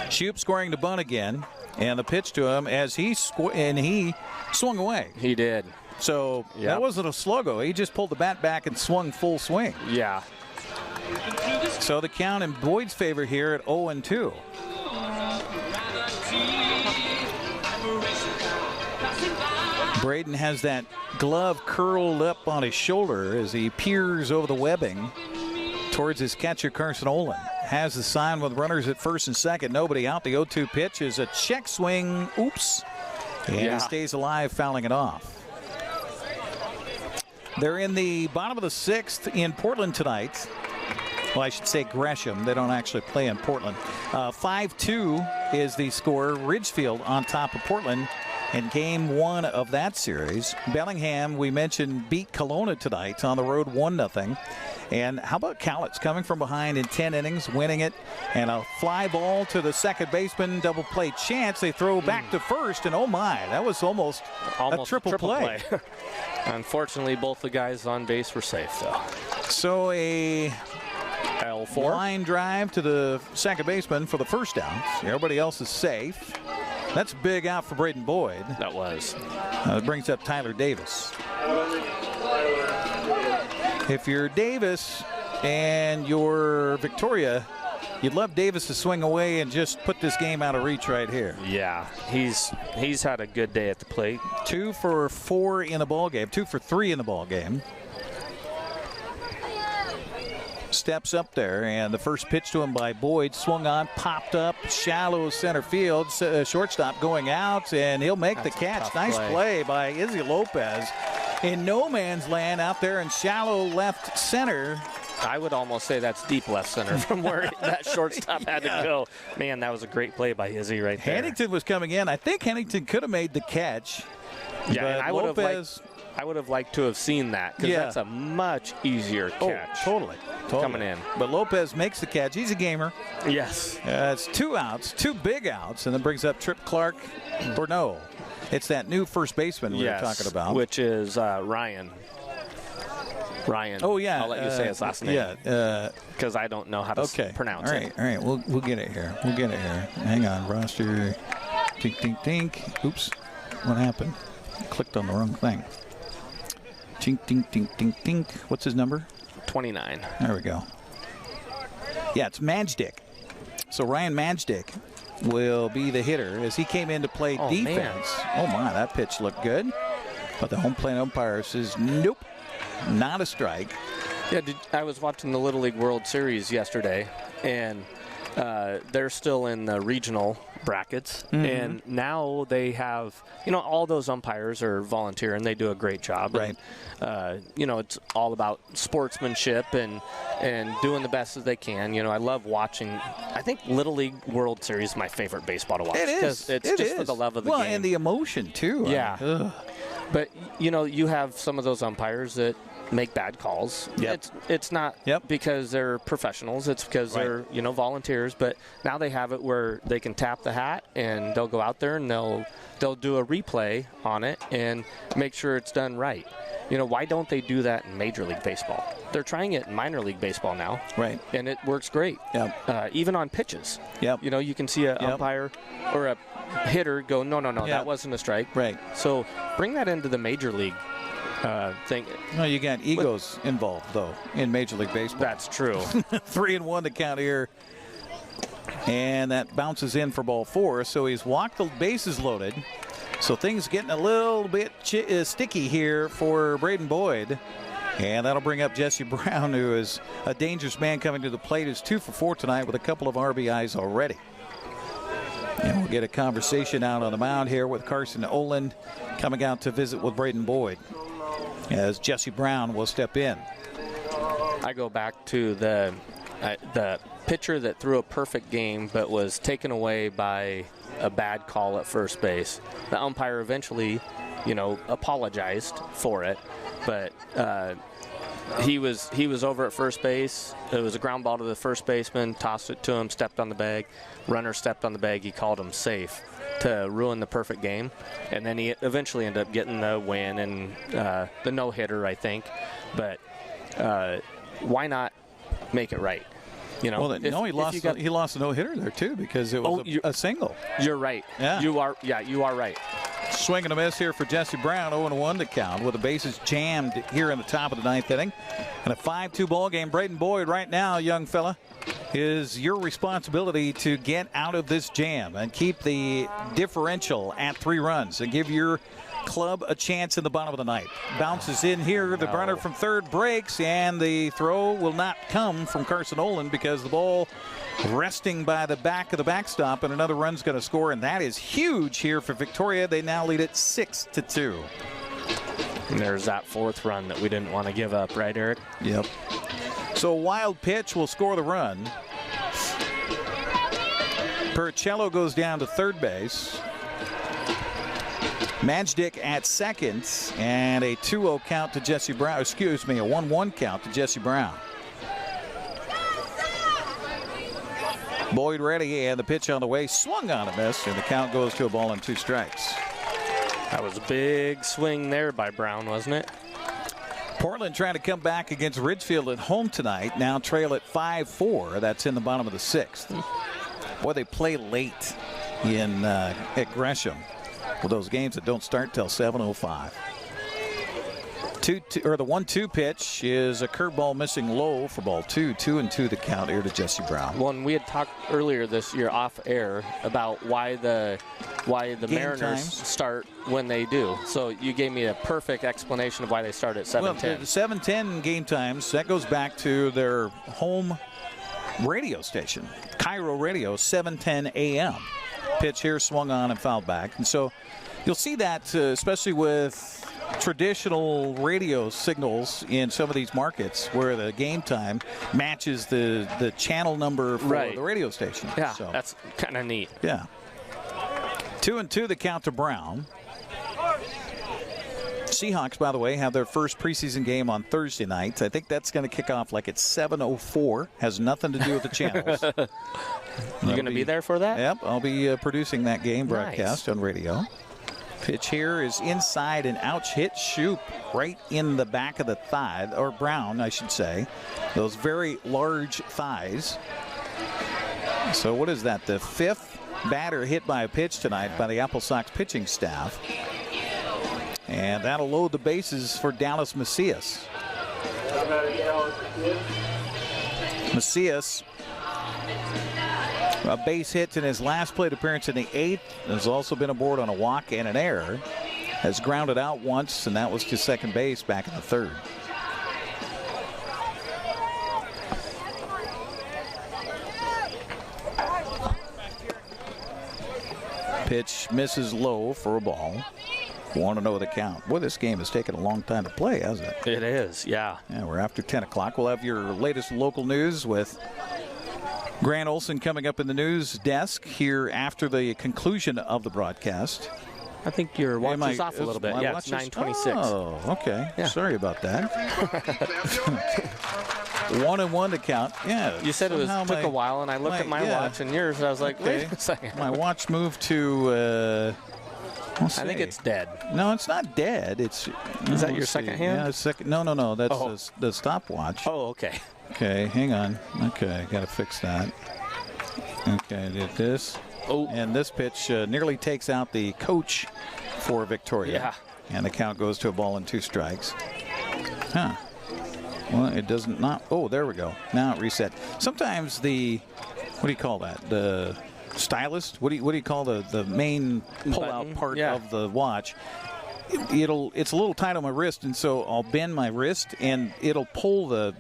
Shoup scoring the bunt again, and the pitch to him as he swung away. He did. So that wasn't a sluggo. He just pulled the bat back and swung full swing. Yeah. So the count in Boyd's favor here at 0-2. Braden has that glove curled up on his shoulder as he peers over the webbing towards his catcher, Carson Olin. Has the sign with runners at first and second. Nobody out. The 0-2 pitch is a check swing. Oops. And he stays alive, fouling it off. They're in the bottom of the 6th in Portland tonight. Well, I should say Gresham. They don't actually play in Portland. 5-2 is the score. Ridgefield on top of Portland in game 1 of that series. Bellingham, we mentioned, beat Kelowna tonight on the road 1-0. And how about Cowlitz coming from behind in 10 innings, winning it, and a fly ball to the second baseman, double play chance. They throw back to first, and oh my, that was almost a triple play. Unfortunately, both the guys on base were safe, though. So a L4 line drive to the second baseman for the first down. Everybody else is safe. That's big out for Braden Boyd. That was. It brings up Tyler Davis. If you're Davis and you're Victoria, you'd love Davis to swing away and just put this game out of reach right here. Yeah, he's had a good day at the plate. 2 for 4 in the ball game. 2 for 3 in the ball game. Steps up there, and the first pitch to him by Boyd swung on, popped up, shallow center field. Shortstop going out, and he'll make the catch. Nice play by Izzy Lopez. In no man's land out there in shallow left center. I would almost say that's deep left center from where that shortstop had to go. Man, that was a great play by Izzy right there. Hennington was coming in. I think Hennington could have made the catch. Yeah, and I would have liked to have seen that because that's a much easier catch. Oh, totally. Coming in. But Lopez makes the catch. He's a gamer. Yes. It's 2 outs, 2 big outs, and then brings up Trip Clark. Or no, it's that new first baseman we were talking about. Which is Ryan. Oh, yeah. I'll let you say his last name. Yeah. Because I don't know how to pronounce it. All right. We'll get it here. Hang on. Roster. Tink, tink, tink. Oops. What happened? Clicked on the wrong thing. Tink, tink, tink, tink, tink. What's his number? 29. There we go. Yeah, it's Majdick. So Ryan Majdick will be the hitter as he came in to play defense. Man. Oh, my, that pitch looked good. But the home plate umpire says, nope, not a strike. Yeah, I was watching the Little League World Series yesterday, and they're still in the regional brackets, and now they have, all those umpires are volunteer, and they do a great job. Right. And, it's all about sportsmanship and doing the best as they can. I love watching. I think Little League World Series is my favorite baseball to watch. It is. It's just for the love of the game. Well, and the emotion, too. Yeah. But, you have some of those umpires that make bad calls. Yep. It's not because they're professionals. It's because they're, volunteers. But now they have it where they can tap the hat and they'll go out there and they'll do a replay on it and make sure it's done right. Why don't they do that in Major League Baseball? They're trying it in minor league baseball now. Right. And it works great. Yep. Even on pitches. Yep. You can see an umpire or a hitter go, no, that wasn't a strike. Right. So bring that into the Major League thing. No, you got egos involved, though, in Major League Baseball. That's true. 3-1 to count here. And that bounces in for ball 4. So he's walked the bases loaded. So things getting a little bit sticky here for Braden Boyd. And that'll bring up Jesse Brown, who is a dangerous man coming to the plate. Is 2 for 4 tonight with a couple of RBIs already. And we'll get a conversation out on the mound here with Carson Oland coming out to visit with Braden Boyd, as Jesse Brown will step in. I go back to the pitcher that threw a perfect game but was taken away by a bad call at first base. The umpire eventually, apologized for it, but he was over at first base. It was a ground ball to the first baseman, tossed it to him, stepped on the bag. Runner stepped on the bag. He called him safe to ruin the perfect game. And then he eventually ended up getting the win and the no-hitter, I think. But why not make it right? He lost a no-hitter there, too, because it was a single. You're right. Yeah. You are right. Swing and a miss here for Jesse Brown, 0-1 to count, with the bases jammed here in the top of the 9th inning. And a 5-2 ball game. Braden Boyd right now, young fella, is your responsibility to get out of this jam and keep the differential at 3 runs and give your club a chance in the bottom of the 9th. Bounces in here. The runner from third breaks, and the throw will not come from Carson Oland because the ball resting by the back of the backstop, and another run's going to score, and that is huge here for Victoria. They now lead it 6-2. And there's that 4th run that we didn't want to give up, right, Eric? Yep. So a wild pitch will score the run. Purcello goes down to third base. Majdick at second, and a 2-0 count to Jesse Brown. A 1-1 count to Jesse Brown. Boyd ready, and the pitch on the way, swung on a miss, and the count goes to a ball and 2 strikes. That was a big swing there by Brown, wasn't it? Portland trying to come back against Ridgefield at home tonight. Now trail at 5-4. That's in the bottom of the 6th. Boy, they play late at Gresham. With those games that don't start till 7:05. The 1-2 pitch is a curveball missing low for ball 2. 2-2 the count here to Jesse Brown. Well, we had talked earlier this year off air about why the Mariners start when they do. So you gave me a perfect explanation of why they start at 7:10. Well, the 7:10 game times, that goes back to their home radio station, Cairo Radio, 7:10 a.m. Pitch here swung on and fouled back. And so you'll see that especially with traditional radio signals in some of these markets where the game time matches the channel number for the radio station. Yeah, so that's kind of neat. Yeah. 2-2 the count to Brown. Seahawks, by the way, have their first preseason game on Thursday night. I think that's going to kick off like at 7:04. Has nothing to do with the channels. You going to be there for that? Yep, I'll be producing that game broadcast on radio. Pitch here is inside and ouch, hit Shoop right in the back of the thigh, or Brown, I should say. Those very large thighs. So what is that? The 5th batter hit by a pitch tonight by the AppleSox pitching staff. And that'll load the bases for Dallas Macias. Macias, a base hit in his last plate appearance in the 8th. Has also been aboard on a walk and an error. Has grounded out once, and that was to second base back in the 3rd. Pitch misses low for a ball. 1-0 the count. Boy, this game has taken a long time to play, hasn't it? It is, yeah. Yeah, we're after 10 o'clock. We'll have your latest local news with Grant Olson coming up in the news desk here after the conclusion of the broadcast. I think your watch is off a little bit. Yeah, it's 9:26. Oh, okay. Yeah. Sorry about that. 1-1 to count. Yeah. You said it took a while, and I looked at my watch and yours, and I was like, wait a second. My watch moved to... I think it's dead. No, it's not dead. Is that your second hand? Yeah, second. No. That's the stopwatch. Oh, okay. Okay, hang on. Okay, got to fix that. Okay, did this. Oh. And this pitch nearly takes out the coach for Victoria. Yeah. And the count goes to a ball and 2 strikes. Huh. Well, it doesn't not. Oh, there we go. Now it reset. Sometimes what do you call that? The stylus? What do you call the main pull-out part of the watch? It's a little tight on my wrist, and so I'll bend my wrist, and it'll pull the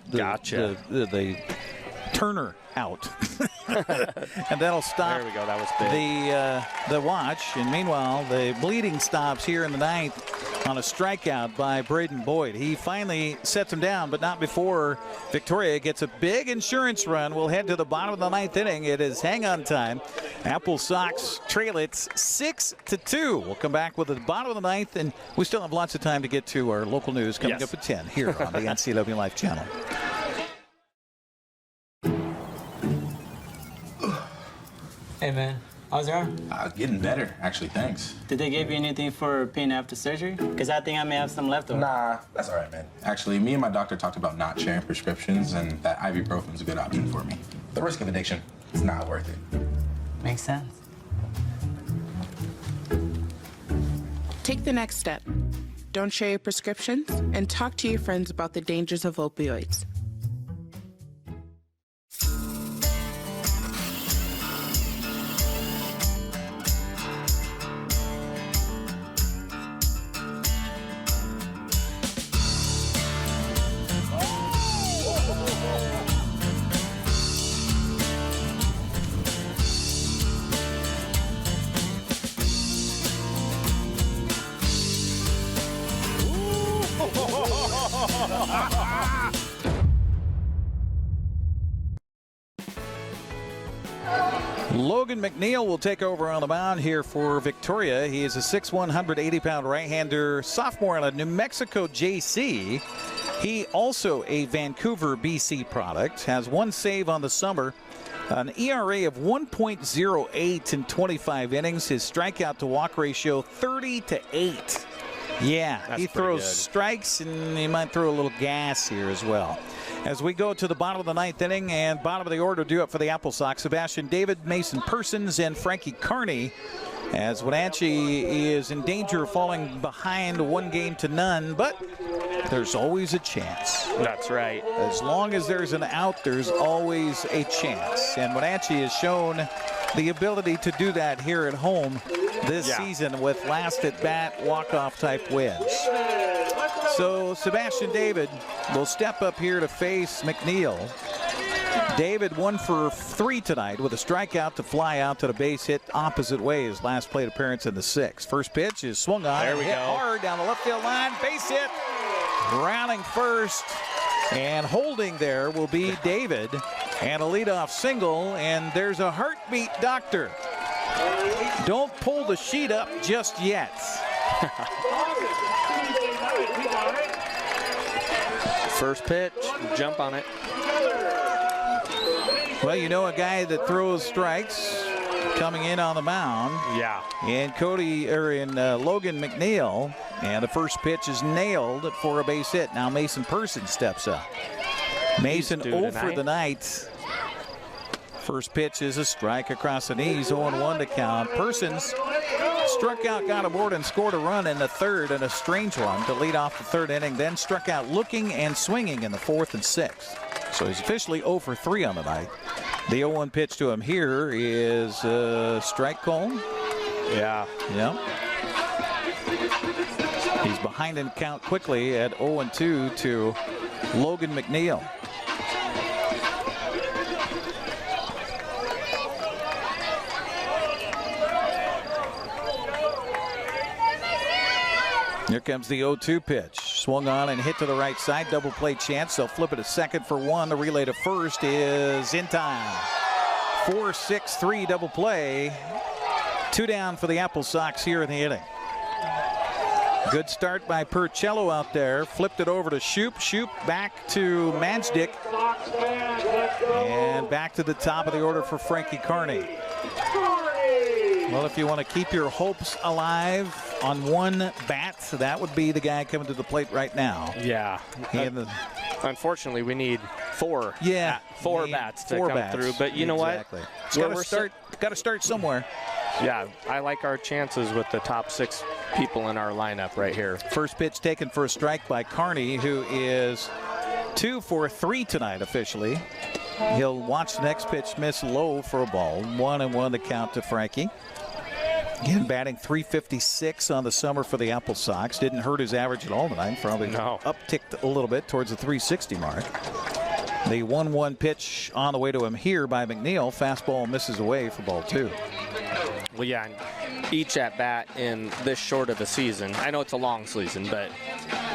turner out, and that'll stop. There we go. That was big. The watch, and meanwhile the bleeding stops here in the 9th on a strikeout by Braden Boyd. He finally sets him down, but not before Victoria gets a big insurance run. We'll head to the bottom of the 9th inning. It is hang-on time. AppleSox trail it 6-2. We'll come back with the bottom of the 9th, and we still have lots of time to get to our local news coming up at 10 here on the NCWLIFE Channel. Hey man, how's your arm? Getting better, actually, thanks. Did they give you anything for pain after surgery? Because I think I may have some left over. Nah, that's all right, man. Actually, me and my doctor talked about not sharing prescriptions, and that ibuprofen's a good option for me. The risk of addiction, it's not worth it. Makes sense. Take the next step. Don't share your prescriptions, and talk to your friends about the dangers of opioids. Logan McNeil will take over on the mound here for Victoria. He is a 6'1", 180-pound right-hander, sophomore out of New Mexico JC. He also a Vancouver, BC product, has 1 save on the summer, an ERA of 1.08 in 25 innings. His strikeout to walk ratio 30-8. Yeah, that's he throws good. Strikes, and he might throw a little gas here as well. As we go to the bottom of the 9th inning and bottom of the order due up for the AppleSox, Sebastian David, Mason Persons, and Frankie Carney, as Wenatchee is in danger of falling behind 1-0, but there's always a chance. That's right. As long as there's an out, there's always a chance. And Wenatchee has shown the ability to do that here at home this season with last at bat walk-off type wins. So Sebastian David will step up here to face McNeil. David 1 for 3 tonight with a strikeout to fly out to the base hit opposite way, his last plate appearance in the 6th. First pitch is swung on. There we hit go. Hard down the left field line, base hit. Rounding first and holding there will be David, and a leadoff single, and there's a heartbeat, doctor. Don't pull the sheet up just yet. First pitch, jump on it. Well, you know a guy that throws strikes coming in on the mound. Yeah. And Logan McNeil, and the first pitch is nailed for a base hit. Now Mason Persons steps up. Mason 0 for the night. First pitch is a strike across the knees, 0-1 to count. Persons struck out, got aboard, and scored a run in the 3rd, and a strange one to lead off the 3rd inning. Then struck out looking and swinging in the 4th and 6th. So he's officially 0 for 3 on the night. The 0-1 pitch to him here is a strike call. Yeah. Yep. He's behind in count quickly at 0-2 to Logan McNeil. Here comes the 0-2 pitch. Swung on and hit to the right side. Double play chance. They'll flip it to second for one. The relay to first is in time. 4-6-3 double play. 2 down for the AppleSox here in the inning. Good start by Percello out there. Flipped it over to Shoop. Shoop back to Mansdick. And back to the top of the order for Frankie Carney. Well, if you want to keep your hopes alive on one bat, that would be the guy coming to the plate right now. Yeah. Unfortunately, we need four. Yeah. Four bats to come through. But you know what? Got to start somewhere. Yeah, I like our chances with the top 6 people in our lineup right here. First pitch taken for a strike by Carney, who is 2 for 3 tonight officially. He'll watch the next pitch miss low for a ball. 1-1 to count to Frankie. Again, batting .356 on the summer for the AppleSox. Didn't hurt his average at all tonight. Probably upticked a little bit towards the .360 mark. The 1-1 pitch on the way to him here by McNeil. Fastball misses away for ball 2. Well, yeah, each at-bat in this short of a season, I know it's a long season, but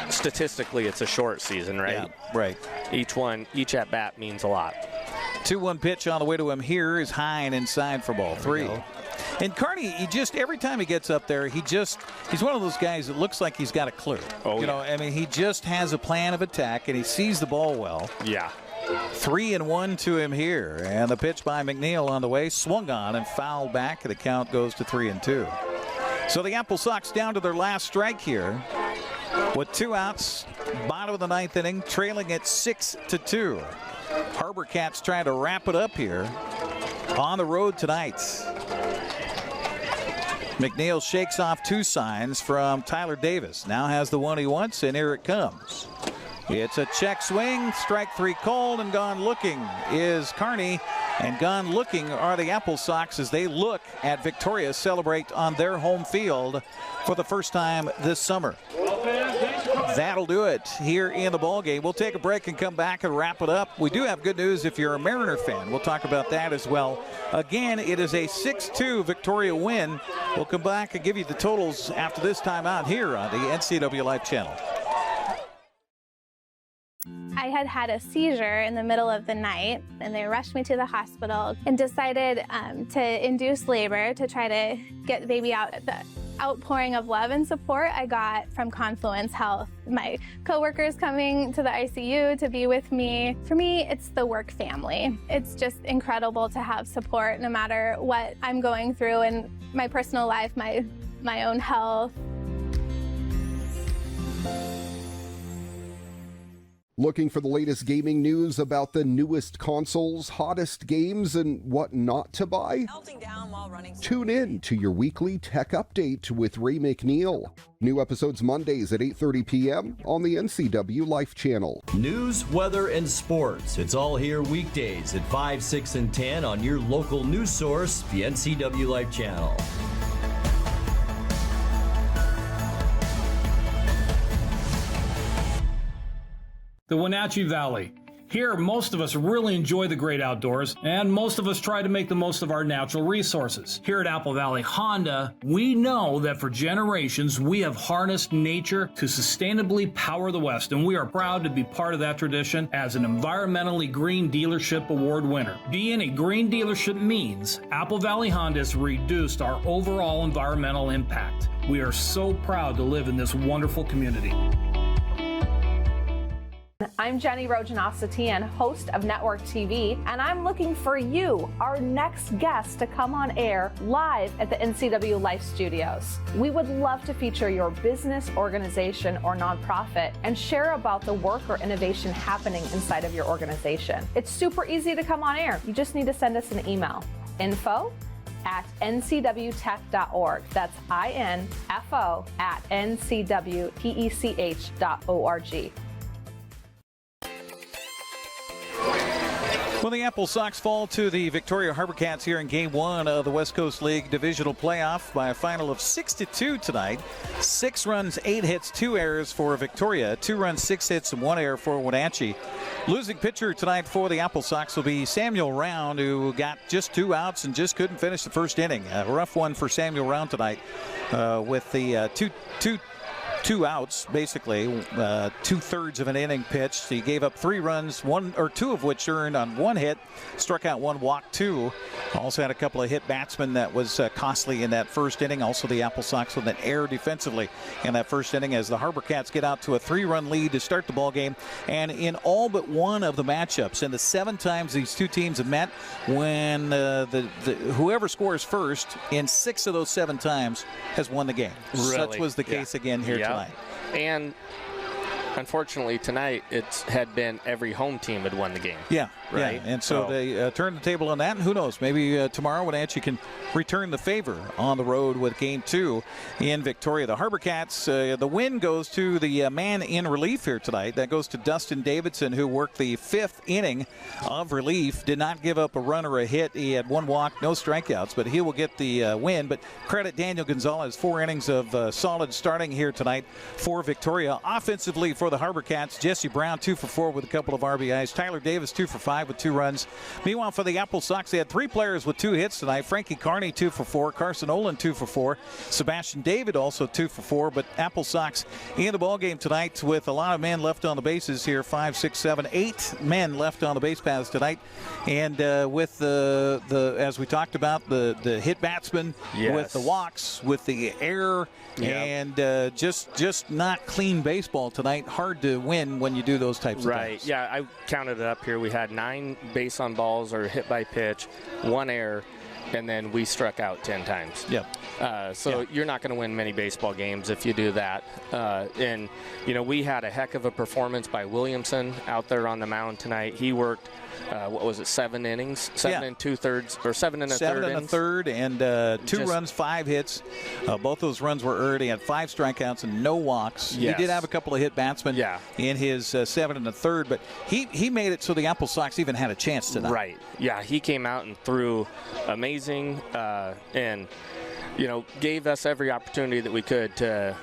statistically it's a short season, right? Yeah, right. Each at-bat means a lot. 2-1 pitch on the way to him here is high and inside for ball 3. And Carney, every time he gets up there, he's one of those guys that looks like he's got a clue. He just has a plan of attack and he sees the ball well. Yeah. 3-1 to him here. And the pitch by McNeil on the way, swung on and fouled back. The count goes to 3-2. So the AppleSox down to their last strike here with 2 outs, bottom of the 9th inning, trailing at 6-2. HarbourCats trying to wrap it up here on the road tonight. McNeil shakes off 2 signs from Tyler Davis. Now has the one he wants, and here it comes. It's a check swing, strike 3 called, and gone looking is Carney. And gone looking are the AppleSox as they look at Victoria celebrate on their home field for the first time this summer. That'll do it here in the ballgame. We'll take a break and come back and wrap it up. We do have good news if you're a Mariner fan. We'll talk about that as well. Again, it is a 6-2 Victoria win. We'll come back and give you the totals after this timeout here on the NCWLIFE Channel. I had a seizure in the middle of the night, and they rushed me to the hospital and decided to induce labor to try to get the baby out. The outpouring of love and support I got from Confluence Health. My coworkers coming to the ICU to be with me. For me, it's the work family. It's just incredible to have support no matter what I'm going through in my personal life, my own health. Looking for the latest gaming news about the newest consoles, hottest games, and what not to buy? Tune in to your weekly tech update with Ray McNeil. New episodes Mondays at 8:30 p.m. on the NCWLIFE Channel. News, weather, and sports. It's all here weekdays at 5, 6, and 10 on your local news source, the NCWLIFE Channel. The Wenatchee Valley. Here, most of us really enjoy the great outdoors, and most of us try to make the most of our natural resources. Here at Apple Valley Honda, we know that for generations, we have harnessed nature to sustainably power the West, and we are proud to be part of that tradition as an Environmentally Green Dealership Award winner. Being a green dealership means Apple Valley Honda has reduced our overall environmental impact. We are so proud to live in this wonderful community. I'm Jenny Rojanov-Satian, host of Network TV, and I'm looking for you, our next guest, to come on air live at the NCWLIFE studios. We would love to feature your business, organization, or nonprofit and share about the work or innovation happening inside of your organization. It's super easy to come on air. You just need to send us an email. info@ncwtech.org. That's info@ncwtech.org. Well, the AppleSox fall to the Victoria HarbourCats here in Game 1 of the West Coast League Divisional Playoff by a final of 6-2 tonight. 6 runs, 8 hits, 2 errors for Victoria. 2 runs, 6 hits, and 1 error for Wenatchee. Losing pitcher tonight for the AppleSox will be Samuel Round, who got just 2 outs and just couldn't finish the first inning. A rough one for Samuel Round tonight with the two 2 outs, basically, 2/3 of an inning pitched. He gave up 3 runs, 2 of which earned on 1 hit, struck out 1, walked 2. Also had a couple of hit batsmen that was costly in that first inning. Also the AppleSox with an error defensively in that first inning as the HarbourCats get out to a 3-run lead to start the ball game. And in all but one of the matchups, and the 7 times these two teams have met, when whoever scores first in 6 of those 7 times has won the game. Really? Such was the case again here tonight. And unfortunately tonight it had been every home team had won the game. Yeah, right. Yeah. And so they turned the table on that, and who knows, maybe tomorrow Wenatchee can return the favor on the road with Game 2 in Victoria. The HarbourCats, the win goes to the man in relief here tonight. That goes to Dustin Davidson, who worked the 5th inning of relief, did not give up a run or a hit. He had 1 walk, no strikeouts, but he will get the win. But credit Daniel Gonzalez, 4 innings of solid starting here tonight for Victoria. Offensively for the HarbourCats, Jesse Brown 2 for 4 with a couple of RBIs. Tyler Davis 2 for 5 with 2 runs. Meanwhile, for the AppleSox, they had 3 players with 2 hits tonight. Frankie Carney 2 for 4, Carson Olin 2 for 4, Sebastian David also 2 for 4. But AppleSox in the ball game tonight with a lot of men left on the bases here. 5, 6, 7, 8 men left on the base paths tonight, and with the as we talked about, the hit batsman, with the walks, with the error, and just not clean baseball tonight. Hard to win when you do those types of things. Yeah, I counted it up here. We had 9 base on balls or hit by pitch, 1 error, and then we struck out 10 times. So you're not going to win many baseball games if you do that. And, you know, we had a heck of a performance by Williamson out there on the mound tonight. He worked, 7 innings? 7 and 2/3, or 7 and a 7 third and a third, and 2 runs, 5 hits. Both those runs were earned. He had 5 strikeouts and no walks. He did have a couple of hit batsmen in his 7 and a third, but he made it so the AppleSox even had a chance tonight. Right. Yeah, he came out and threw amazing, and gave us every opportunity that we could to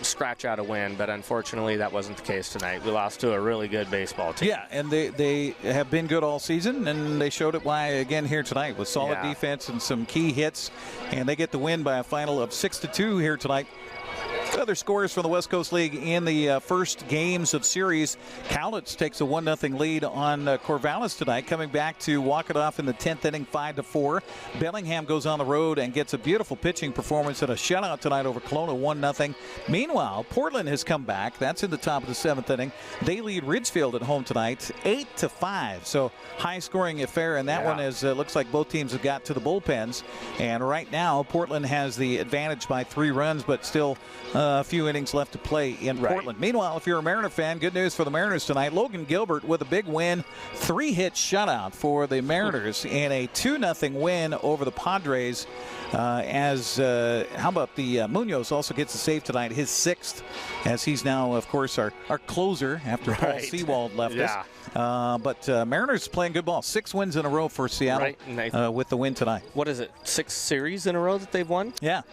scratch out a win, but unfortunately that wasn't the case tonight. We lost to a really good baseball team. Yeah, and they have been good all season, and they showed it again here tonight with solid defense and some key hits, and they get the win by a final of 6-2 here tonight. Other scores from the West Coast League in the first games of series. Cowlitz takes a 1-0 lead on Corvallis tonight, coming back to walk it off in the 10th inning, 5-4. Bellingham goes on the road and gets a beautiful pitching performance at a shutout tonight over Kelowna, 1-0. Meanwhile, Portland has come back. That's in the top of the 7th inning. They lead Ridgefield at home tonight, 8-5. So high-scoring affair, and that one is looks like both teams have got to the bullpens. And right now, Portland has the advantage by 3 runs, but still a few innings left to play in Portland. Meanwhile, if you're a Mariner fan, good news for the Mariners tonight. Logan Gilbert with a big win, 3-hit shutout for the Mariners in a 2-0 win over the Padres. How about the Munoz also gets a save tonight, his 6th, as he's now, of course, our closer after Paul Sewald left us. But Mariners playing good ball. 6 wins in a row for Seattle with the win tonight. What is it, 6 series in a row that they've won? Yeah.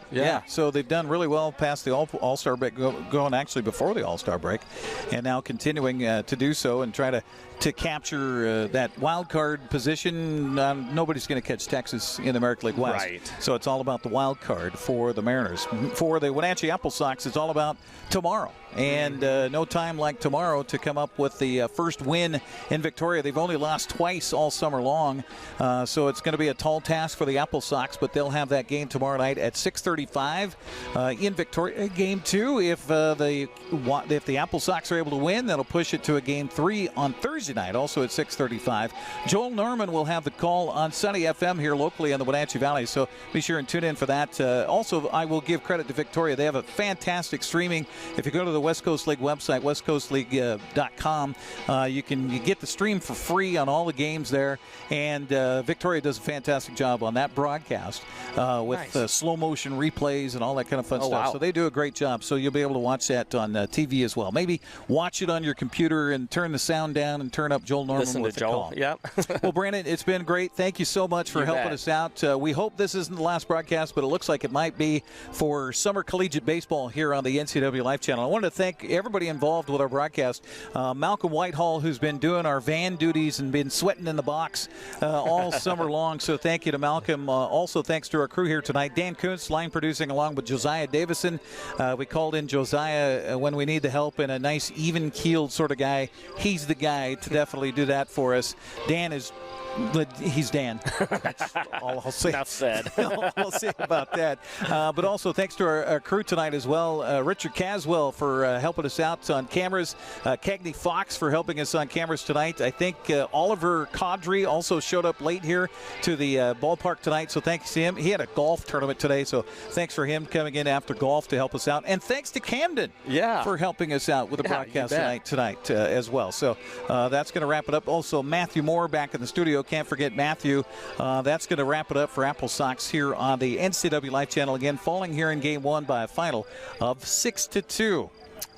So they've done really well past the All-Star break, going actually before the All-Star break, and now continuing to do so and try to capture that wild card position. Nobody's going to catch Texas in the American League West. So it's all about the wild card for the Mariners. For the Wenatchee AppleSox, it's all about tomorrow. And no time like tomorrow to come up with the first win in Victoria. They've only lost twice all summer long, so it's going to be a tall task for the AppleSox, but they'll have that game tomorrow night at 6:35 in Victoria. Game 2, if the AppleSox are able to win, that'll push it to a Game 3 on Thursday night, also at 6:35. Joel Norman will have the call on Sunny FM here locally in the Wenatchee Valley, so be sure and tune in for that. Also, I will give credit to Victoria. They have a fantastic streaming. If you go to the West Coast League website, westcoastleague.com, you get the stream for free on all the games there, and Victoria does a fantastic job on that broadcast with slow motion replays and all that kind of fun stuff. Wow. So they do a great job, so you'll be able to watch that on TV as well. Maybe watch it on your computer and turn the sound down and turn up Joel Norman Listen with to the Joel. call. Yep. Well, Brandon, it's been great. Thank you so much for helping us out. We hope this isn't the last broadcast, but it looks like it might be for summer collegiate baseball here on the NCWLIFE Channel. I wanted to thank everybody involved with our broadcast. Malcolm Whitehall, who's been doing our van duties and been sweating in the box all summer long, so thank you to Malcolm. Also thanks to our crew here tonight. Dan Kuntz, line producing along with Josiah Davison. We called in Josiah when we need the help, and a nice even-keeled sort of guy. He's the guy to definitely do that for us. He's Dan. That's all I'll say. Enough said. I'll say about that. But also thanks to our crew tonight as well. Richard Caswell for helping us out on cameras. Cagney Fox for helping us on cameras tonight. I think Oliver Caudry also showed up late here to the ballpark tonight, so thanks to him. He had a golf tournament today, so thanks for him coming in after golf to help us out. And thanks to Camden for helping us out with the broadcast tonight as well. So that's going to wrap it up. Also, Matthew Moore back in the studio. Can't forget Matthew. That's going to wrap it up for AppleSox here on the NCWLIFE Channel. Again, falling here in Game 1 by a final of 6-2.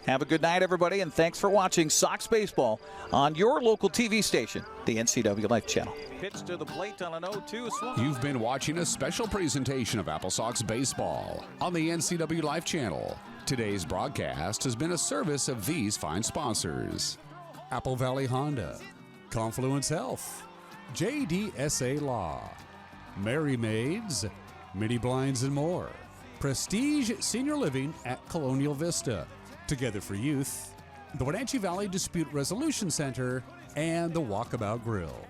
Have a good night, everybody, and thanks for watching Sox Baseball on your local TV station, the NCWLIFE Channel. Pitch to the plate on an 0-2 swing. You've been watching a special presentation of AppleSox Baseball on the NCWLIFE Channel. Today's broadcast has been a service of these fine sponsors: Apple Valley Honda, Confluence Health, JDSA Law, Merry Maids, Mini Blinds and more, Prestige Senior Living at Colonial Vista, Together for Youth, the Wenatchee Valley Dispute Resolution Center, and the Walkabout Grill.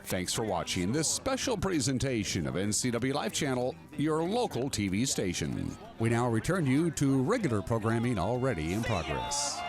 Thanks for watching this special presentation of NCWLIFE Channel, your local TV station. We now return you to regular programming already in progress.